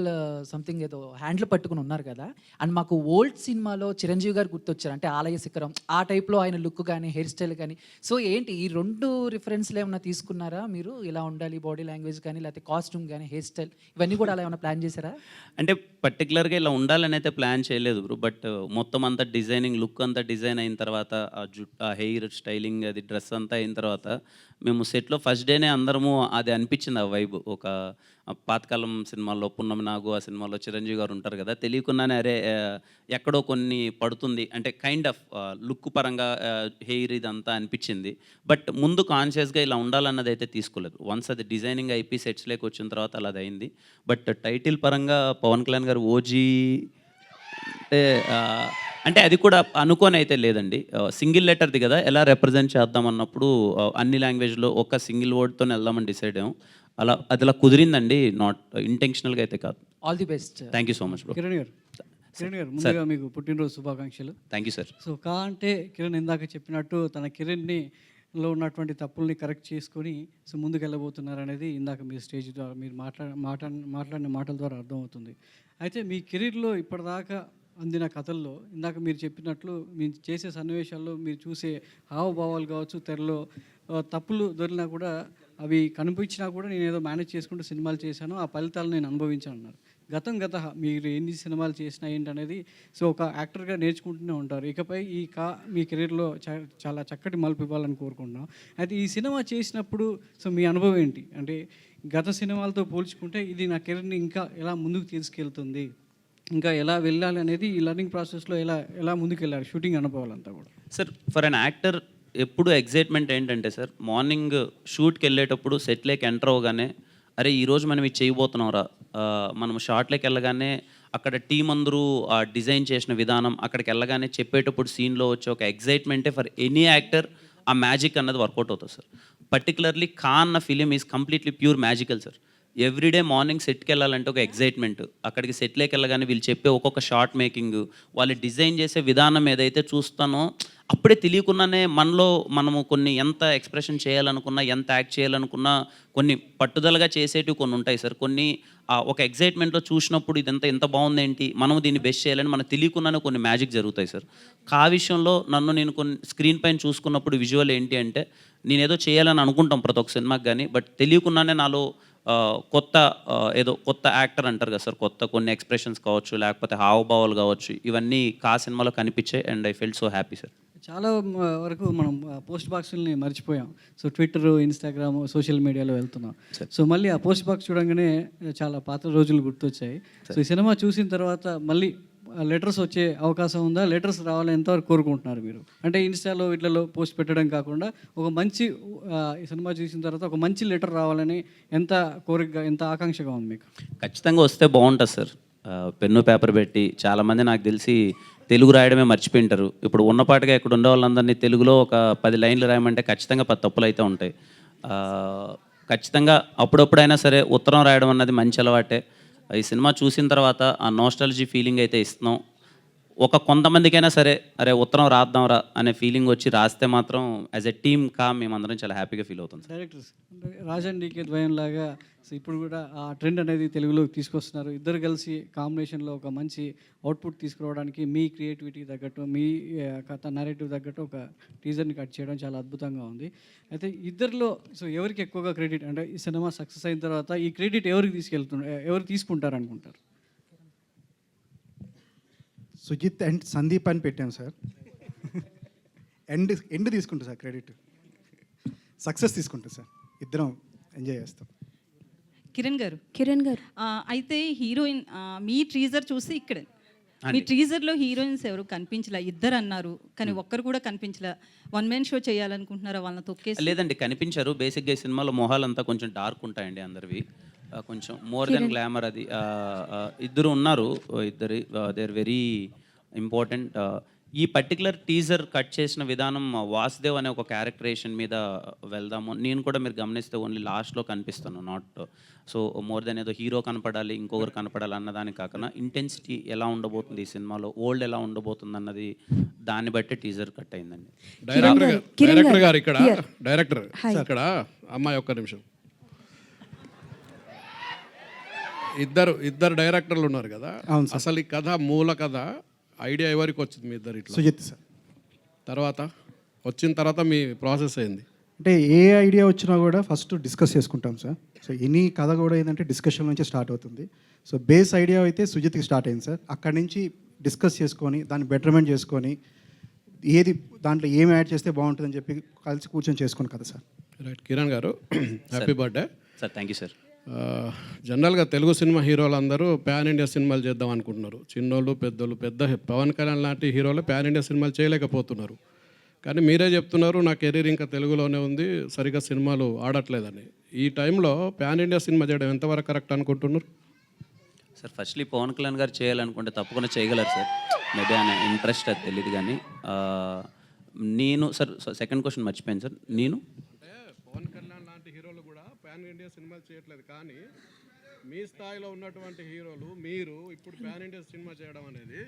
సంథింగ్ ఏదో హ్యాండిల్ పట్టుకుని ఉన్నారు కదా, అండ్ మాకు ఓల్డ్ సినిమాలో చిరంజీవి గారు గుర్తొచ్చారు. అంటే ఆలయ శిఖరం ఆ టైప్లో ఆయన లుక్ కానీ హెయిర్ స్టైల్ కానీ. సో ఏంటి ఈ 2 రిఫరెన్స్లు ఏమైనా తీసుకున్నారా మీరు? ఇలా ఉండాలి బాడీ లాంగ్వేజ్ కానీ, లేకపోతే కాస్ట్యూమ్ కానీ, హెయిర్ స్టైల్ ఇవన్నీ కూడా అలా ఏమైనా ప్లాన్ చేశారా? అంటే పర్టికులర్గా ఇలా ఉండాలని అయితే ప్లాన్ చేయలేదు బ్రో. బట్ మొత్తం అంతా డిజైనింగ్, లుక్ అంతా డిజైన్ అయిన తర్వాత, ఆ హెయిర్ స్టైలింగ్, అది డ్రెస్ అంతా అయిన తర్వాత మేము సెట్లో ఫస్ట్ డేనే అందరము అది అనిపించింది ఆ వైబ్. ఒక పాతకాలం సినిమాల్లో పున్నమి నాగు, ఆ సినిమాలో చిరంజీవి గారు ఉంటారు కదా, తెలియకుండానే అరే ఎక్కడో కొన్ని పడుతుంది అంటే కైండ్ ఆఫ్ లుక్ పరంగా హెయిర్ ఇదంతా అనిపించింది. బట్ ముందు కాన్షియస్గా ఇలా ఉండాలన్నది అయితే తీసుకోలేదు. వన్స్ అది డిజైనింగ్ అయిపోయి సెట్స్లోకి వచ్చిన తర్వాత అలా అది అయింది. బట్ టైటిల్ పరంగా పవన్ కళ్యాణ్ గారు ఓజీ అంటే అది కూడా అనుకోని అయితే లేదండి. సింగిల్ లెటర్ది కదా, ఎలా రిప్రజెంట్ చేద్దాం అన్నప్పుడు అన్ని లాంగ్వేజ్లో ఒక సింగిల్ వర్డ్తో వెళ్దామని డిసైడ్ అయ్యాం. అది అలా కుదిరిందండి, నాట్ ఇంటెన్షనల్గా అయితే కాదు. All the best. Thank you so much bro. Kiran గారు ముందుగా మీకు పుట్టినరోజు శుభాకాంక్షలు. Thank you sir. సో అంటే కిరణ్ ఇందాక చెప్పినట్టు తన కెరీర్లో ఉన్నటువంటి తప్పుల్ని కరెక్ట్ చేసుకొని సో ముందుకు వెళ్ళబోతున్నారు అనేది ఇందాక మీ స్టేజ్ ద్వారా మీరు మాట్లాడిన మాటల ద్వారా అర్థమవుతుంది. అయితే మీ కెరీర్లో ఇప్పటిదాకా అందిన కథల్లో ఇందాక మీరు చెప్పినట్లు మీరు చేసే సన్నివేశాల్లో మీరు చూసే హావభావాలు కావచ్చు, తెరలో తప్పులు దొరికినా కూడా అవి కనిపించినా కూడా నేను ఏదో మేనేజ్ చేసుకుంటూ సినిమాలు చేశాను, ఆ ఫలితాలు నేను అనుభవించాను అన్నారు. గత మీరు ఎన్ని సినిమాలు చేసినా ఏంటనేది సో ఒక యాక్టర్గా నేర్చుకుంటూనే ఉంటారు. ఇకపై మీ కెరీర్లో చాలా చక్కటి మలుపు ఇవ్వాలని కోరుకుంటున్నాం. అయితే ఈ సినిమా చేసినప్పుడు సో మీ అనుభవం ఏంటి? అంటే గత సినిమాలతో పోల్చుకుంటే ఇది నా కెరీర్ని ఇంకా ఎలా ముందుకు తీసుకెళ్తుంది, ఇంకా ఎలా వెళ్ళాలి అనేది ఈ లర్నింగ్ ప్రాసెస్లో ఎలా ముందుకు వెళ్ళాలి షూటింగ్ అనుభవాలంతా కూడా? సార్, ఫర్ అన్ యాక్టర్ ఎప్పుడు ఎగ్జైట్మెంట్ ఏంటంటే సార్, మార్నింగ్ షూట్కి వెళ్ళేటప్పుడు సెట్లోకి ఎంటర్ అవ్వగానే అరే ఈరోజు మనం ఇది చేయబోతున్నాంరా, మనం షార్ట్లోకి వెళ్ళగానే అక్కడ టీం అందరూ డిజైన్ చేసిన విధానం, అక్కడికి వెళ్ళగానే చెప్పేటప్పుడు సీన్లో వచ్చే ఒక ఎగ్జైట్మెంటే ఫర్ ఎనీ యాక్టర్ ఆ మ్యాజిక్ అన్నది వర్కౌట్ అవుతుంది సార్. పర్టికులర్లీ కా అన్న film is completely pure magical sir. Everyday morning సెట్కి వెళ్ళాలంటే ఒక ఎగ్జైట్మెంట్, అక్కడికి సెట్లోకి వెళ్ళగానే వీళ్ళు చెప్పే ఒక్కొక్క షార్ట్ మేకింగ్, వాళ్ళు డిజైన్ చేసే విధానం ఏదైతే చూస్తానో అప్పుడే తెలియకుండానే మనము కొన్ని ఎంత ఎక్స్ప్రెషన్ చేయాలనుకున్నా, ఎంత యాక్ట్ చేయాలనుకున్నా కొన్ని పట్టుదలగా చేసేటివి కొన్ని ఉంటాయి సార్. కొన్ని ఒక ఎగ్జైట్మెంట్లో చూసినప్పుడు ఇదంతా ఎంత బాగుంది ఏంటి, మనము దీన్ని బెస్ట్ చేయాలని మనకు తెలియకుండానే కొన్ని మ్యాజిక్ జరుగుతాయి సార్. కా విషయంలో నేను కొన్ని స్క్రీన్ పైన చూసుకున్నప్పుడు విజువల్ ఏంటి అంటే నేనేదో చేయాలని అనుకుంటాం ప్రతి ఒక్క సినిమాకి కానీ, బట్ తెలియకుండానే నాలో కొత్త యాక్టర్ అంటారు కదా సార్, కొత్త కొన్ని ఎక్స్ప్రెషన్స్ కావచ్చు, లేకపోతే హావభావాలు కావచ్చు, ఇవన్నీ కా సినిమాలో కనిపించాయి and I felt so happy sir. చాలా వరకు మనం పోస్ట్ బాక్సుల్ని మర్చిపోయాం. సో ట్విట్టర్, ఇన్స్టాగ్రామ్, సోషల్ మీడియాలో వెళ్తున్నాం. సో మళ్ళీ ఆ పోస్ట్ బాక్స్ చూడంగానే చాలా పాత రోజులు గుర్తొచ్చాయి. సో ఈ సినిమా చూసిన తర్వాత మళ్ళీ లెటర్స్ వచ్చే అవకాశం ఉందా? లెటర్స్ రావాలని ఎంతవరకు కోరుకుంటున్నారు మీరు? అంటే ఇన్స్టాలో వీటిలో పోస్ట్ పెట్టడం కాకుండా ఒక మంచి ఈ సినిమా చూసిన తర్వాత ఒక మంచి లెటర్ రావాలని ఎంత కోరికగా, ఎంత ఆకాంక్షగా ఉంది మీకు? ఖచ్చితంగా వస్తే బాగుంటుంది సార్. పెన్ను పేపర్ పెట్టి చాలామంది నాకు తెలిసి తెలుగు రాయడమే మర్చిపోయింటారు. ఇప్పుడు ఉన్నపాటుగా ఇక్కడ ఉండే వాళ్ళందరినీ తెలుగులో ఒక 10 లైన్లు రాయమంటే ఖచ్చితంగా 10 తప్పులు అయితే ఉంటాయి. ఖచ్చితంగా అప్పుడప్పుడైనా సరే ఉత్తరం రాయడం అన్నది మంచి అలవాటే. ఈ సినిమా చూసిన తర్వాత ఆ నోస్టాలజీ ఫీలింగ్ అయితే ఇస్తున్నాం. ఒక కొంతమందికైనా సరే అరే ఉత్తరం రాద్దాంరా అనే ఫీలింగ్ వచ్చి రాస్తే మాత్రం యాజ్ ఎ టీమ్ మేమందరం చాలా హ్యాపీగా ఫీల్ అవుతాం సార్. డైరెక్టర్స్ రాజన్ డీకే ద్వయం లాగా సో ఇప్పుడు కూడా ఆ ట్రెండ్ అనేది తెలుగులోకి తీసుకొస్తున్నారు. ఇద్దరు కలిసి కాంబినేషన్లో ఒక మంచి అవుట్పుట్ తీసుకురావడానికి మీ క్రియేటివిటీ తగ్గట్టు మీ కథ నరేటివ్ తగ్గట్టు ఒక టీజర్ని కట్ చేయడం చాలా అద్భుతంగా ఉంది. అయితే ఇద్దరిలో సో ఎవరికి ఎక్కువగా క్రెడిట్, అంటే ఈ సినిమా సక్సెస్ అయిన తర్వాత ఈ క్రెడిట్ ఎవరు తీసుకుంటారు అనుకుంటారు? సుజిత్ అండ్ సందీప్ అని పెట్టాం సార్. ఎండ్ తీసుకుంటాం సార్ క్రెడిట్, సక్సెస్ తీసుకుంటాం సార్, ఇద్దరం ఎంజాయ్ చేస్తాం. కిరణ్ గారు అయితే హీరోయిన్ మీ టీజర్ చూసి ఇక్కడ మీ టీజర్లో హీరోయిన్స్ ఎవరు కనిపించలే, ఇద్దరు అన్నారు కానీ ఒక్కరు కూడా కనిపించలే. వన్ మ్యాన్ షో చేయాలనుకుంటున్నారా వాళ్ళని తొక్కేసి? లేదండి, కనిపించారు. బేసిక్గా ఈ సినిమాలో మొహాలంతా కొంచెం డార్క్ ఉంటాయండి అందరివి, కొంచెం మోర్ దెన్ గ్లామర్. అది ఇద్దరు ఉన్నారు, ఇద్దరు దే ఆర్ వెరీ ఇంపార్టెంట్. ఈ పర్టికులర్ టీజర్ కట్ చేసిన విధానం వాసుదేవ్ అనే ఒక క్యారెక్టరేషన్ మీద వెళ్దాము. నేను కూడా మీరు గమనిస్తే ఓన్లీ లాస్ట్లో కనిపిస్తాను, నాట్ సో మోర్ దెన్ ఏదో హీరో కనపడాలి ఇంకొకరు కనపడాలి అన్నదానికి కాకుండా ఇంటెన్సిటీ ఎలా ఉండబోతుంది ఈ సినిమాలో, ఓల్డ్ ఎలా ఉండబోతుంది అన్నది దాన్ని బట్టి టీజర్ కట్ అయిందండి. డైరెక్టర్ గారు ఇక్కడ అమ్మాయి ఒక్క నిమిషం, ఇద్దరు డైరెక్టర్లు ఉన్నారు కదా, అసలు ఈ కథ మూల కథ ఐడియా ఎవరికి వచ్చింది? మీ ఇద్దరు ఇట్లా సుజిత్ సార్. తర్వాత వచ్చిన తర్వాత మీ ప్రాసెస్ అయింది అంటే ఏ ఐడియా వచ్చినా కూడా ఫస్ట్ డిస్కస్ చేసుకుంటాం సార్. సో ఎనీ కథ కూడా ఏంటంటే డిస్కషన్ నుంచి స్టార్ట్ అవుతుంది. సో బేస్ ఐడియా అయితే సుజిత్కి స్టార్ట్ అయింది సార్. అక్కడి నుంచి డిస్కస్ చేసుకొని దాన్ని బెటర్మెంట్ చేసుకొని ఏది దాంట్లో ఏం యాడ్ చేస్తే బాగుంటుందని చెప్పి కలిసి కూర్చొని చేసుకుని కదా సార్. రైట్. కిరణ్ గారు happy birthday sir. Thank you sir. జనరల్గా తెలుగు సినిమా హీరోలు అందరూ ప్యాన్ ఇండియా సినిమాలు చేద్దాం అనుకుంటున్నారు. చిన్నోళ్ళు పెద్దోళ్ళు, పెద్ద పవన్ కళ్యాణ్ లాంటి హీరోలు ప్యాన్ ఇండియా సినిమాలు చేయలేకపోతున్నారు. కానీ మీరే చెప్తున్నారు నా కెరీర్ ఇంకా తెలుగులోనే ఉంది, సరిగ్గా సినిమాలు ఆడట్లేదని. ఈ టైంలో ప్యాన్ ఇండియా సినిమా చేయడం ఎంతవరకు కరెక్ట్ అనుకుంటున్నారు? సార్ ఫస్ట్లీ పవన్ కళ్యాణ్ గారు చేయాలనుకుంటే తప్పకుండా చేయగలరు సార్. మేబీ ఆయన ఇంట్రెస్ట్ అది తెలియదు కానీ నేను సార్ సెకండ్ క్వశ్చన్ మర్చిపోయాను సార్. నేను పవన్ కళ్యాణ్ లాంటి హీరోలు కూడా ప్యాన్ ఇండియా సినిమాలు చేయట్లేదు, కానీ మీ స్థాయిలో ఉన్నటువంటి హీరోలు మీరు ఇప్పుడు ప్యాన్ ఇండియా సినిమా చేయడం అనేది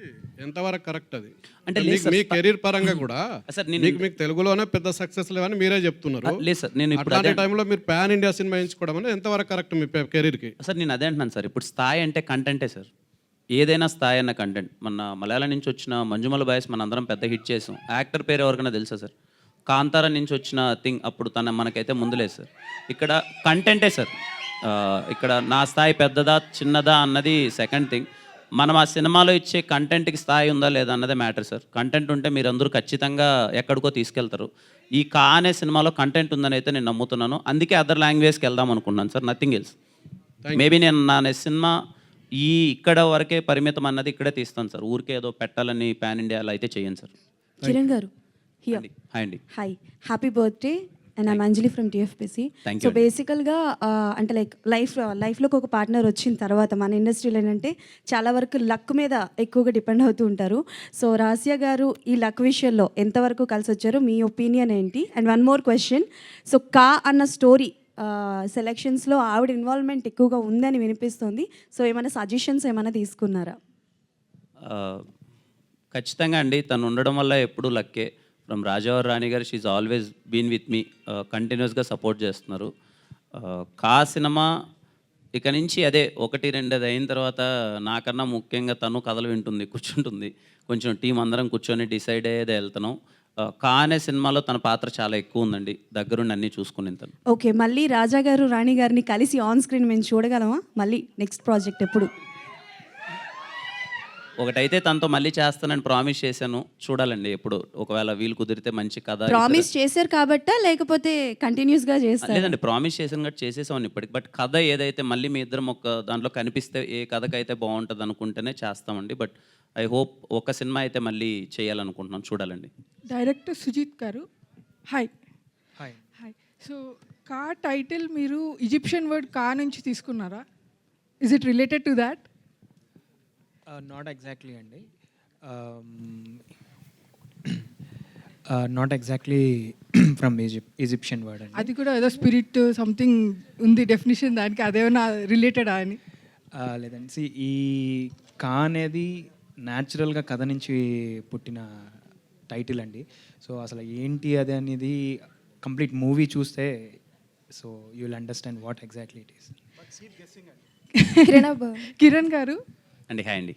ఎంతవరకు కరెక్ట్? అది అంటే మీ కెరీర్ పరంగా కూడా మీకు తెలుగులోనే పెద్ద సక్సెస్ లేవని మీరే చెప్తున్నారు. లేదు సార్, నేను అట్లాంటి టైంలో మీరు ప్యాన్ ఇండియా సినిమా ఎంచుకోవడం అనేది ఎంతవరకు కరెక్ట్ మీ కెరీర్కి? సార్ నేను అదే అంటున్నాను సార్, ఇప్పుడు స్థాయి అంటే కంటెంటే సార్. ఏదైనా స్థాయి అన్న కంటెంట్. మన మలయాళం నుంచి వచ్చిన మంజుమల బాయ్స్ మనందరం పెద్ద హిట్ చేసాం. యాక్టర్ పేరు ఎవరికైనా తెలుసా సార్? కాంతారా నుంచి వచ్చిన థింగ్ అప్పుడు మనకైతే ముందులేదు సార్. ఇక్కడ కంటెంటే సార్. ఇక్కడ నా స్థాయి పెద్దదా చిన్నదా అన్నది సెకండ్ థింగ్. మనం ఆ సినిమాలో ఇచ్చే కంటెంట్కి స్థాయి ఉందా లేదా అన్నదే మ్యాటర్ సార్. కంటెంట్ ఉంటే మీరు అందరూ ఖచ్చితంగా ఎక్కడికో తీసుకెళ్తారు. ఈ అనే సినిమాలో కంటెంట్ ఉందని అయితే నేను నమ్ముతున్నాను. అందుకే అదర్ లాంగ్వేజ్కి వెళ్దాం అనుకున్నాను సార్, నథింగ్ ఎల్స్. మేబీ నేను నా సినిమా ఇక్కడ వరకే పరిమితం అన్నది ఇక్కడే తీస్తాను సార్. ఊరికే ఏదో పెట్టాలని ప్యాన్ ఇండియాలో అయితే చేయను సార్. కిరణ్ గారు హియర్. హాయ్ అండి. Hi, happy birthday and I'm Anjali from TFPC. So బేసికల్గా అంటే లైఫ్లోకి ఒక పార్ట్నర్ వచ్చిన తర్వాత మన ఇండస్ట్రీలో ఏంటంటే చాలా వరకు లక్ మీద ఎక్కువగా డిపెండ్ అవుతూ ఉంటారు. సో రాసియా గారు ఈ లక్ విషయంలో ఎంతవరకు కలిసి వచ్చారు, మీ ఒపీనియన్ ఏంటి? And one more question, so అన్న స్టోరీ సెలెక్షన్స్లో ఆవిడ ఇన్వాల్వ్మెంట్ ఎక్కువగా ఉందని వినిపిస్తుంది. సో ఏమైనా సజెషన్స్ ఏమైనా తీసుకున్నారా? ఖచ్చితంగా అండి, తను ఉండడం వల్ల ఎప్పుడు లక్కే. ఫ్రమ్ రాజావర్ రాణి గారు, she always been with me, కంటిన్యూస్గా సపోర్ట్ చేస్తున్నారు. సినిమా ఇక నుంచి అదే 1-2 అది అయిన తర్వాత నాకన్నా ముఖ్యంగా తను కథలు వింటుంది, కూర్చుంటుంది. కొంచెం టీం అందరం కూర్చొని డిసైడ్ అయ్యేదే వెళ్తున్నాం. అనే సినిమాలో తన పాత్ర చాలా ఎక్కువ ఉందండి, దగ్గరుండి అన్నీ చూసుకుని తను. ఓకే, మళ్ళీ రాజా గారు రాణి గారిని కలిసి ఆన్ స్క్రీన్ మేము చూడగలమా మళ్ళీ నెక్స్ట్ ప్రాజెక్ట్ ఎప్పుడు? ఒకటైతే తనతో మళ్ళీ చేస్తానని ప్రామిస్ చేశాను, చూడాలండి ఎప్పుడు. ఒకవేళ వీలు కుదిరితే మంచి కథ. ప్రామిస్ చేశారు కాబట్టా లేకపోతే కంటిన్యూస్గా చేస్తారు? లేదండి, ప్రామిస్ చేశాను కాబట్టి చేసేసామని ఇప్పటికి. బట్ కథ ఏదైతే మళ్ళీ మీ ఇద్దరం ఒక దాంట్లో కనిపిస్తే ఏ కథకైతే బాగుంటుంది అనుకుంటేనే చేస్తామండి. బట్ ఐ హోప్ ఒక సినిమా అయితే మళ్ళీ చేయాలనుకుంటున్నాం, చూడాలండి. Director Sujith garu hi. Hi. Hi. So title మీరు ఈజిప్షియన్ వర్డ్ నుంచి తీసుకున్నారా? Is it related to that? Not exactly అండి, not exactly from Egyptian word అండి. అది కూడా ఏదో స్పిరిట్ సంథింగ్ ఉంది డెఫినేషన్, దానికి అదేమన్నా రిలేటెడా అని? లేదండి, ఈ అనేది న్యాచురల్గా కథ నుంచి పుట్టిన టైటిల్ అండి. సో అసలు ఏంటి అది అనేది కంప్లీట్ మూవీ చూస్తే so you will understand what exactly it is. Kiran garu, అండి హాయ్ అండి.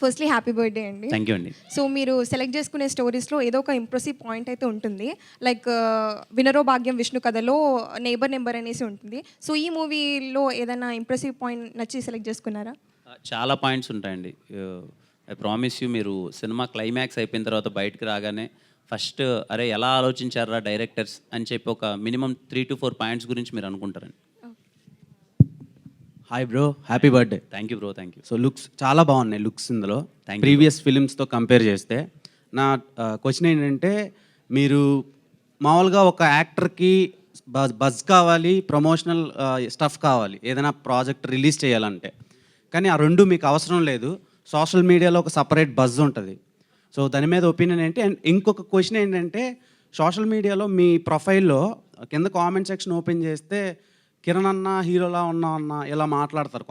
ఫస్ట్లీ హ్యాపీ బర్త్డే అండి. థ్యాంక్ యూ అండి. సో మీరు సెలెక్ట్ చేసుకునే స్టోరీస్లో ఏదో ఒక ఇంప్రెసివ్ పాయింట్ అయితే ఉంటుంది. లైక్ వినరో భాగ్యం విష్ణు కథలో నెంబర్ అనేసి ఉంటుంది. సో ఈ మూవీలో ఏదైనా ఇంప్రెసివ్ పాయింట్ నచ్చి సెలెక్ట్ చేసుకున్నారా? చాలా పాయింట్స్ ఉంటాయండి. ఐ ప్రామిస్ యూ, మీరు సినిమా క్లైమాక్స్ అయిపోయిన తర్వాత బయటకు రాగానే ఫస్ట్ అరే ఎలా ఆలోచించారా డైరెక్టర్స్ అని చెప్పి ఒక మినిమం 3 to 4 పాయింట్స్ గురించి మీరు అనుకుంటారండి. Hi bro, happy birthday. Thank you bro, thank you. So looks చాలా బాగున్నాయి లుక్స్ ఇందులో ప్రీవియస్ ఫిలిమ్స్తో కంపేర్ చేస్తే. నా క్వశ్చన్ ఏంటంటే, మీరు మామూలుగా ఒక యాక్టర్కి బజ్ కావాలి, ప్రమోషనల్ స్టఫ్ కావాలి ఏదైనా ప్రాజెక్ట్ రిలీజ్ చేయాలంటే, కానీ ఆ రెండు మీకు అవసరం లేదు. సోషల్ మీడియాలో ఒక సపరేట్ బజ్ ఉంటుంది. సో దాని మీద ఒపీనియన్ ఏంటి? అండ్ ఇంకొక క్వశ్చన్ ఏంటంటే, సోషల్ మీడియాలో మీ ప్రొఫైల్లో కింద కామెంట్ సెక్షన్ ఓపెన్ చేస్తే కిరణ్ అన్న హీరోలా ఉన్నా అన్న ఇలా మాట్లాడతారు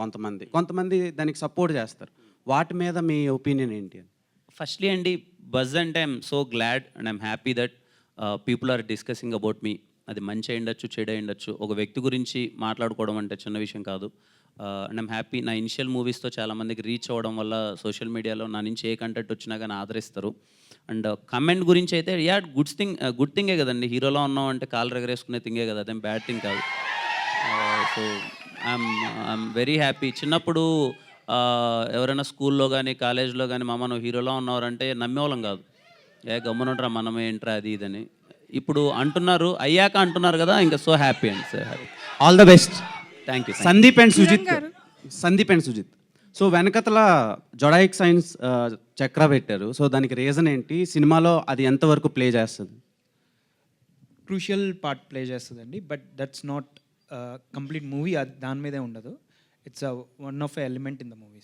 కొంతమంది దానికి సపోర్ట్ చేస్తారు. వాటి మీద మీ ఒపీనియన్ ఏంటి? ఫస్ట్లీ అండి, బజ్ అంటే I'm so glad and I'm happy that people are discussing about me. అది మంచి అయ్యుండొచ్చు, చెడు అయ్యుండొచ్చు. ఒక వ్యక్తి గురించి మాట్లాడుకోవడం అంటే చిన్న విషయం కాదు. And I'm happy. నా ఇనిషియల్ మూవీస్తో చాలామందికి రీచ్ అవ్వడం వల్ల సోషల్ మీడియాలో నా నుంచి ఏ కంటెంట్ వచ్చినా కానీ ఆదరిస్తారు. అండ్ కమెంట్ గురించి అయితే గుడ్ థింగే కదండి. హీరోలో ఉన్నాం అంటే కాళ్ళు ఎగరేసుకునే థింగే కదా, అదేం బ్యాడ్ థింగ్ కాదు. So I'm very happy. చిన్నప్పుడు ఎవరైనా స్కూల్లో కానీ కాలేజ్లో కానీ మామ నువ్వు హీరోలో ఉన్నారంటే నమ్మేవాళ్ళం కాదు. గమ్మునుంటారా మనం ఏంట్రా అది ఇదని. ఇప్పుడు అంటున్నారు, అయ్యాక అంటున్నారు కదా, ఇంకా సో హ్యాపీ అండి. So happy. All the best. Thank you. Sandeep and Sujith. So వెనకతల జొడాయిక్ సైన్స్ చక్ర పెట్టారు. సో దానికి రీజన్ ఏంటి? సినిమాలో అది ఎంతవరకు ప్లే చేస్తుంది? క్రూషియల్ పార్ట్ ప్లే చేస్తుందండి, but that's not complete movie. దాని మీదే ఉండదు. It's one of element in the movie.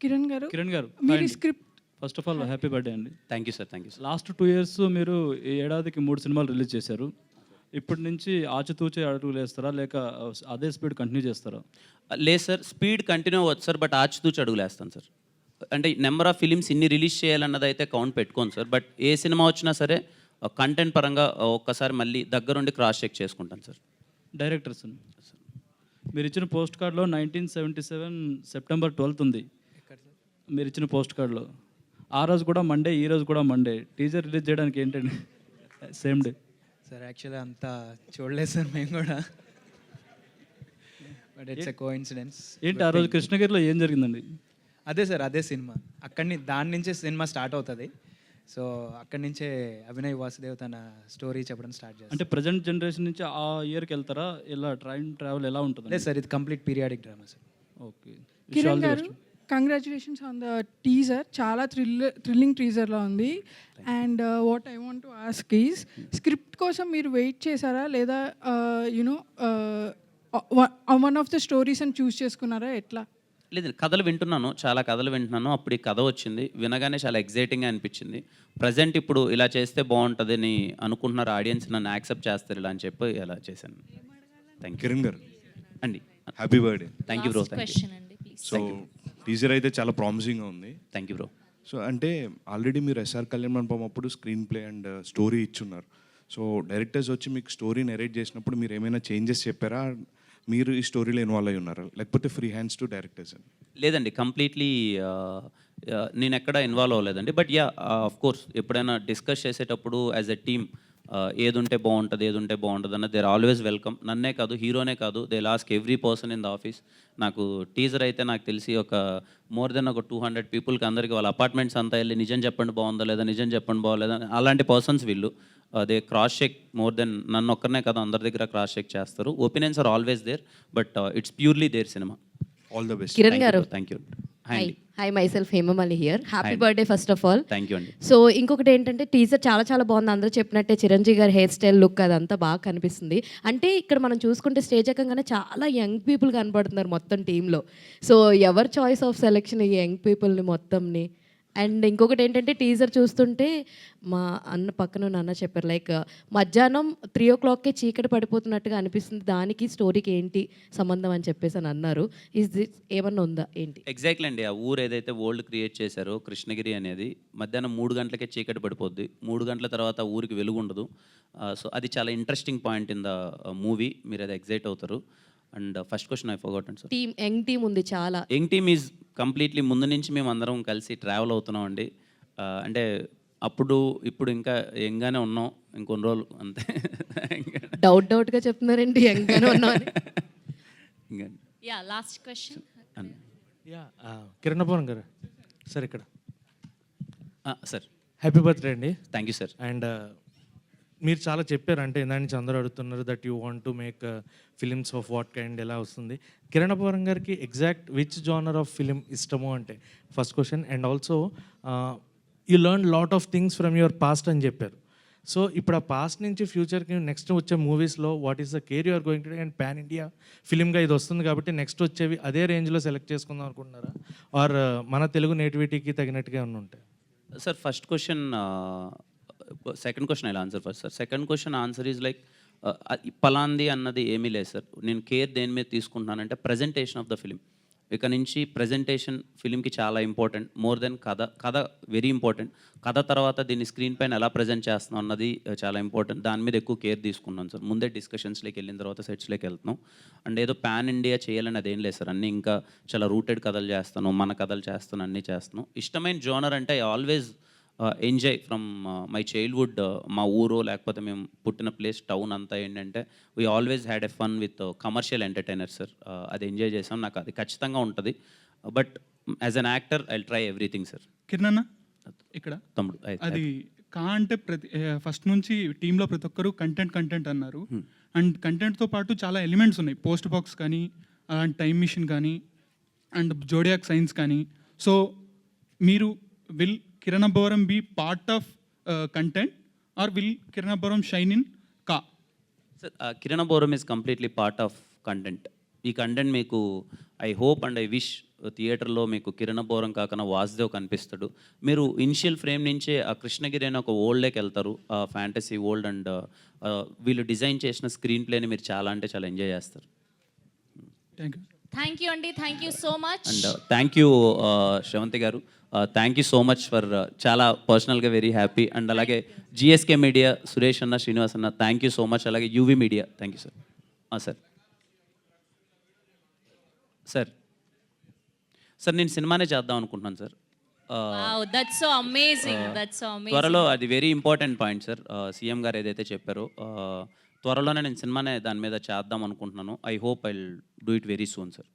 Kiran garu, మీరు script first of all happy birthday అండి. Thank you sir, thank you. Last 2 years మీరు ఈ ఏడాదికి 3 సినిమాలు రిలీజ్ చేశారు. ఇప్పటి నుంచి ఆచితూచే అడుగులు వేస్తారా, లేక అదే స్పీడ్ కంటిన్యూ చేస్తారా? లేదు సార్, స్పీడ్ కంటిన్యూ అవ్వచ్చు సార్, బట్ ఆచితూచి అడుగులు వేస్తాను సార్. అంటే నెంబర్ ఆఫ్ ఫిలిమ్స్ ఇన్ని రిలీజ్ చేయాలన్నది అయితే కౌంట్ పెట్టుకోను సార్. బట్ ఏ సినిమా వచ్చినా సరే కంటెంట్ పరంగా ఒక్కసారి మళ్ళీ దగ్గరుండి క్రాస్ చెక్ చేసుకుంటాను సార్. డైరెక్టర్స్, మీరు ఇచ్చిన పోస్ట్ కార్డ్లో 1977 September 12th ఉంది. మీరు ఇచ్చిన పోస్ట్ కార్డ్లో ఆ రోజు కూడా మండే, ఈ రోజు కూడా మండే. టీజర్ రిలీజ్ చేయడానికి ఏంటండి సేమ్ డే? సార్ యాక్చువల్లీ అంతా చూడలేదు సార్ మేము కూడా, బట్ ఇట్స్ ఎ కోఇన్సిడెన్స్. ఏంటి ఆ రోజు కృష్ణగిరిలో ఏం జరిగిందండి? అదే సార్, అదే సినిమా. దాని నుంచే సినిమా స్టార్ట్ అవుతుంది. సో అక్కడి నుంచే అభినయ్ వాసుదేవ్ తన స్టోరీ చెప్పడం స్టార్ట్ చేస్తారు. అంటే ప్రజెంట్ జనరేషన్ నుంచి ఆ ఇయర్కి వెళ్తారా? ఇలా ట్రావెల్ ఎలా ఉంటుంది? లేదు సార్, ఇది complete periodic drama sir. Okay. Kiran గారు, కంగ్రాచులేషన్స్ ఆన్ ద టీజర్. చాలా థ్రిల్లింగ్ టీజర్లో ఉంది. And what I want to ask is, script కోసం మీరు వెయిట్ చేశారా, లేదా you know one of the stories అని చూస్ చేసుకున్నారా, ఎట్లా? లేదు, కథలు వింటున్నాను, చాలా కథలు వింటున్నాను. అప్పుడు ఈ కథ వచ్చింది, వినగానే చాలా ఎగ్జైటింగ్గా అనిపించింది. ప్రజెంట్ ఇప్పుడు ఇలా చేస్తే బాగుంటుంది అని అనుకుంటున్నారు ఆడియన్స్, నన్ను యాక్సెప్ట్ చేస్తారు ఇలా అని చెప్పి ఇలా చేశాను. Thank you. కిరణ్ గారు అండి, happy birthday. Thank you bro. So teaser అయితే చాలా ప్రామిసింగ్గా ఉంది. Thank you bro. సో అంటే ఆల్రెడీ మీరు ఎస్ఆర్ కళ్యాణ్ మండపం అప్పుడు స్క్రీన్ ప్లే అండ్ స్టోరీ ఇచ్చున్నారు. సో డైరెక్టర్స్ వచ్చి మీకు స్టోరీ నెరేట్ చేసినప్పుడు మీరు ఏమైనా చేంజెస్ చెప్పారా? మీరు ఈ స్టోరీలో ఇన్వాల్వ్ అయి ఉన్నారా, లేకపోతే ఫ్రీ హ్యాండ్స్ టు డైరెక్టర్స్ అని? లేదండి, కంప్లీట్లీ నేను ఎక్కడ ఇన్వాల్వ్ అవ్వలేదండి. బట్ యా, ఆఫ్ కోర్స్ ఎప్పుడైనా డిస్కస్ చేసేటప్పుడు యాజ్ ఎ టీమ్ ఏది ఉంటే బాగుంటుంది అన్నది దే ఆర్ ఆల్వేస్ వెల్కమ్. నన్నే కాదు, హీరోనే కాదు, they లాస్క్ every person in the office. నాకు టీజర్ అయితే నాకు తెలిసి ఒక మోర్ దెన్ ఒక 200 పీపుల్కి అందరికీ వాళ్ళ అపార్ట్మెంట్స్ అంతా వెళ్ళి నిజం చెప్పండి బాగుందా లేదా, నిజం చెప్పండి బాగోలేదా, అలాంటి పర్సన్స్ వీళ్ళు. They cross check more then నన్ను ఒక్కరినే కాదు, అందరి దగ్గర క్రాస్ చెక్ చేస్తారు. Opinions are always there, but it's purely their cinema. All the best. Kiran garu, thank you. Hi myself Hemamali here. Happy birthday first of all. Thank you అండి. So ఇంకొకటి ఏంటంటే, teaser చాలా బాగుంది. అందరూ చెప్పినట్టే చిరంజీవి గారి హెయిర్ స్టైల్, లుక్ అదంతా బాగా కనిపిస్తుంది. అంటే ఇక్కడ మనం చూసుకుంటే స్టేజ్ ఎక్కగానే చాలా యంగ్ పీపుల్ కనబడుతున్నారు మొత్తం టీంలో. So ever choice of selection ఈ యంగ్ పీపుల్ని మొత్తంని? అండ్ ఇంకొకటి ఏంటంటే టీజర్ చూస్తుంటే మా అన్న పక్కన ఉన్న అన్న చెప్పారు లైక్ మధ్యాహ్నం 3 o'clockకే చీకటి పడిపోతున్నట్టుగా అనిపిస్తుంది, దానికి స్టోరీకి ఏంటి సంబంధం అని చెప్పేసి అని అన్నారు. ఇస్ దిస్ ఏమన్నా ఉందా ఏంటి? ఎగ్జాక్ట్లీ అండి. ఆ ఊరు ఏదైతే వరల్డ్ క్రియేట్ చేశారో కృష్ణగిరి అనేది మధ్యాహ్నం 3 గంటలకే చీకటి పడిపోద్ది. 3 గంటల తర్వాత ఊరికి వెలుగు ఉండదు. సో అది చాలా interesting point in the movie. మీరు అది ఎగ్జైట్ అవుతారు. And first question I forgotten sir. Young team ఉంది చాలా. యంగ్ టీమ్ ఈజ్ కంప్లీట్లీ ముందు నుంచి మేము అందరం కలిసి ట్రావెల్ అవుతున్నాం అండి. అంటే అప్పుడు ఇప్పుడు ఇంకా యంగ్గానే ఉన్నాం, ఇంకొన్ని రోజులు అంతే. డౌట్గా చెప్తున్నారండి యంగ్గానే ఉన్నామని. Yeah last question. Yeah Kiran garu sir, ఇక్కడ సార్ హ్యాపీ బర్త్డే అండి. Thank you sir. అండ్ మీరు చాలా చెప్పారు, అంటే ఇందా నుంచి అందరూ అడుగుతున్నారు that you want to make films of what kind, ఎలా వస్తుంది కిరణ్ అబ్బవరం గారికి exact which genre of film ఇష్టము అంటే first question. And also you learn lot of things from your past అని చెప్పారు. సో ఇప్పుడు ఆ పాస్ట్ నుంచి ఫ్యూచర్కి నెక్స్ట్ వచ్చే మూవీస్లో what is the care you are going to and pan India ఫిలింగా ఇది వస్తుంది కాబట్టి నెక్స్ట్ వచ్చేవి అదే రేంజ్లో సెలెక్ట్ చేసుకుందాం అనుకుంటున్నారా, ఆర్ మన తెలుగు నేటివిటీకి తగినట్టుగా ఉన్న ఉంటాయి? Sir first question, second question I answer first sir. Second question answer is like పలాంది అన్నది ఏమీ లేదు సార్. నేను కేర్ దేని మీద తీసుకుంటున్నానంటే ప్రజెంటేషన్ ఆఫ్ ద ఫిలిం. ఇక నుంచి ప్రజెంటేషన్ ఫిలింకి చాలా ఇంపార్టెంట్, మోర్ దెన్ కథ వెరీ ఇంపార్టెంట్. కథ తర్వాత దీన్ని స్క్రీన్ పైన ఎలా ప్రజెంట్ చేస్తున్నాం అన్నది చాలా ఇంపార్టెంట్. దాని మీద ఎక్కువ కేర్ తీసుకున్నాను సార్. ముందే డిస్కషన్స్లోకి వెళ్ళిన తర్వాత సెట్స్లోకి వెళ్తున్నాం. అండ్ ఏదో పాన్ ఇండియా చేయాలని అదేం లేదు సార్. అన్నీ ఇంకా చాలా రూటెడ్ కథలు చేస్తాను, మన కథలు చేస్తాను, అన్నీ చేస్తున్నాం. ఇష్టమైన జోనర్ అంటే I always enjoy from my childhood. మా ఊరు లేకపోతే మేము పుట్టిన ప్లేస్ టౌన్ అంతా ఏంటంటే we always had a fun with commercial entertainer sir. అది ఎంజాయ్ చేసాం, నాకు అది ఖచ్చితంగా ఉంటుంది. But as an actor I try everything sir. Kiran అన్న ఇక్కడ తమ్ముడు అది కా అంటే ఫస్ట్ నుంచి టీంలో ప్రతి ఒక్కరు కంటెంట్ అన్నారు. అండ్ కంటెంట్తో పాటు చాలా ఎలిమెంట్స్ ఉన్నాయి, పోస్ట్ బాక్స్ కానీ అలాంటి టైమ్ మిషన్ కానీ అండ్ జోడియాక్ సైన్స్ కానీ. సో మీరు will Kiran Abbavaram be part of content or will Kiran Abbavaram shine in కా? Sir Kiran Abbavaram is completely part of content. ఈ కంటెంట్ మీకు I hope and I wish థియేటర్లో మీకు కిరణ్ అబ్బవరం కాకుండా వాసుదేవ్ కనిపిస్తాడు. మీరు ఇనిషియల్ ఫ్రేమ్ నుంచే ఆ కృష్ణగిరి అనే ఒక వరల్డ్లోకి వెళ్తారు, ఆ ఫ్యాంటసీ వరల్డ్. అండ్ వీళ్ళు డిజైన్ చేసిన స్క్రీన్ ప్లేని మీరు చాలా అంటే చాలా ఎంజాయ్ చేస్తారు. థ్యాంక్ యూ అండి, thank you so much. And thank you Sravanthi garu, thank you so much for చాలా పర్సనల్గా వెరీ హ్యాపీ. అండ్ అలాగే జిఎస్కే మీడియా సురేష్ అన్న, శ్రీనివాస్ అన్న, థ్యాంక్ యూ సో మచ్. అలాగే UV media thank you sir. Sir sir sir నేను సినిమానే చేద్దాం అనుకుంటున్నాను sir. That's so amazing, that's so amazing. త్వరలో అది very important point sir. CM గారు ఏదైతే చెప్పారో త్వరలోనే నేను సినిమానే దాని మీద చేద్దాం అనుకుంటున్నాను. I hope I will do it very soon sir.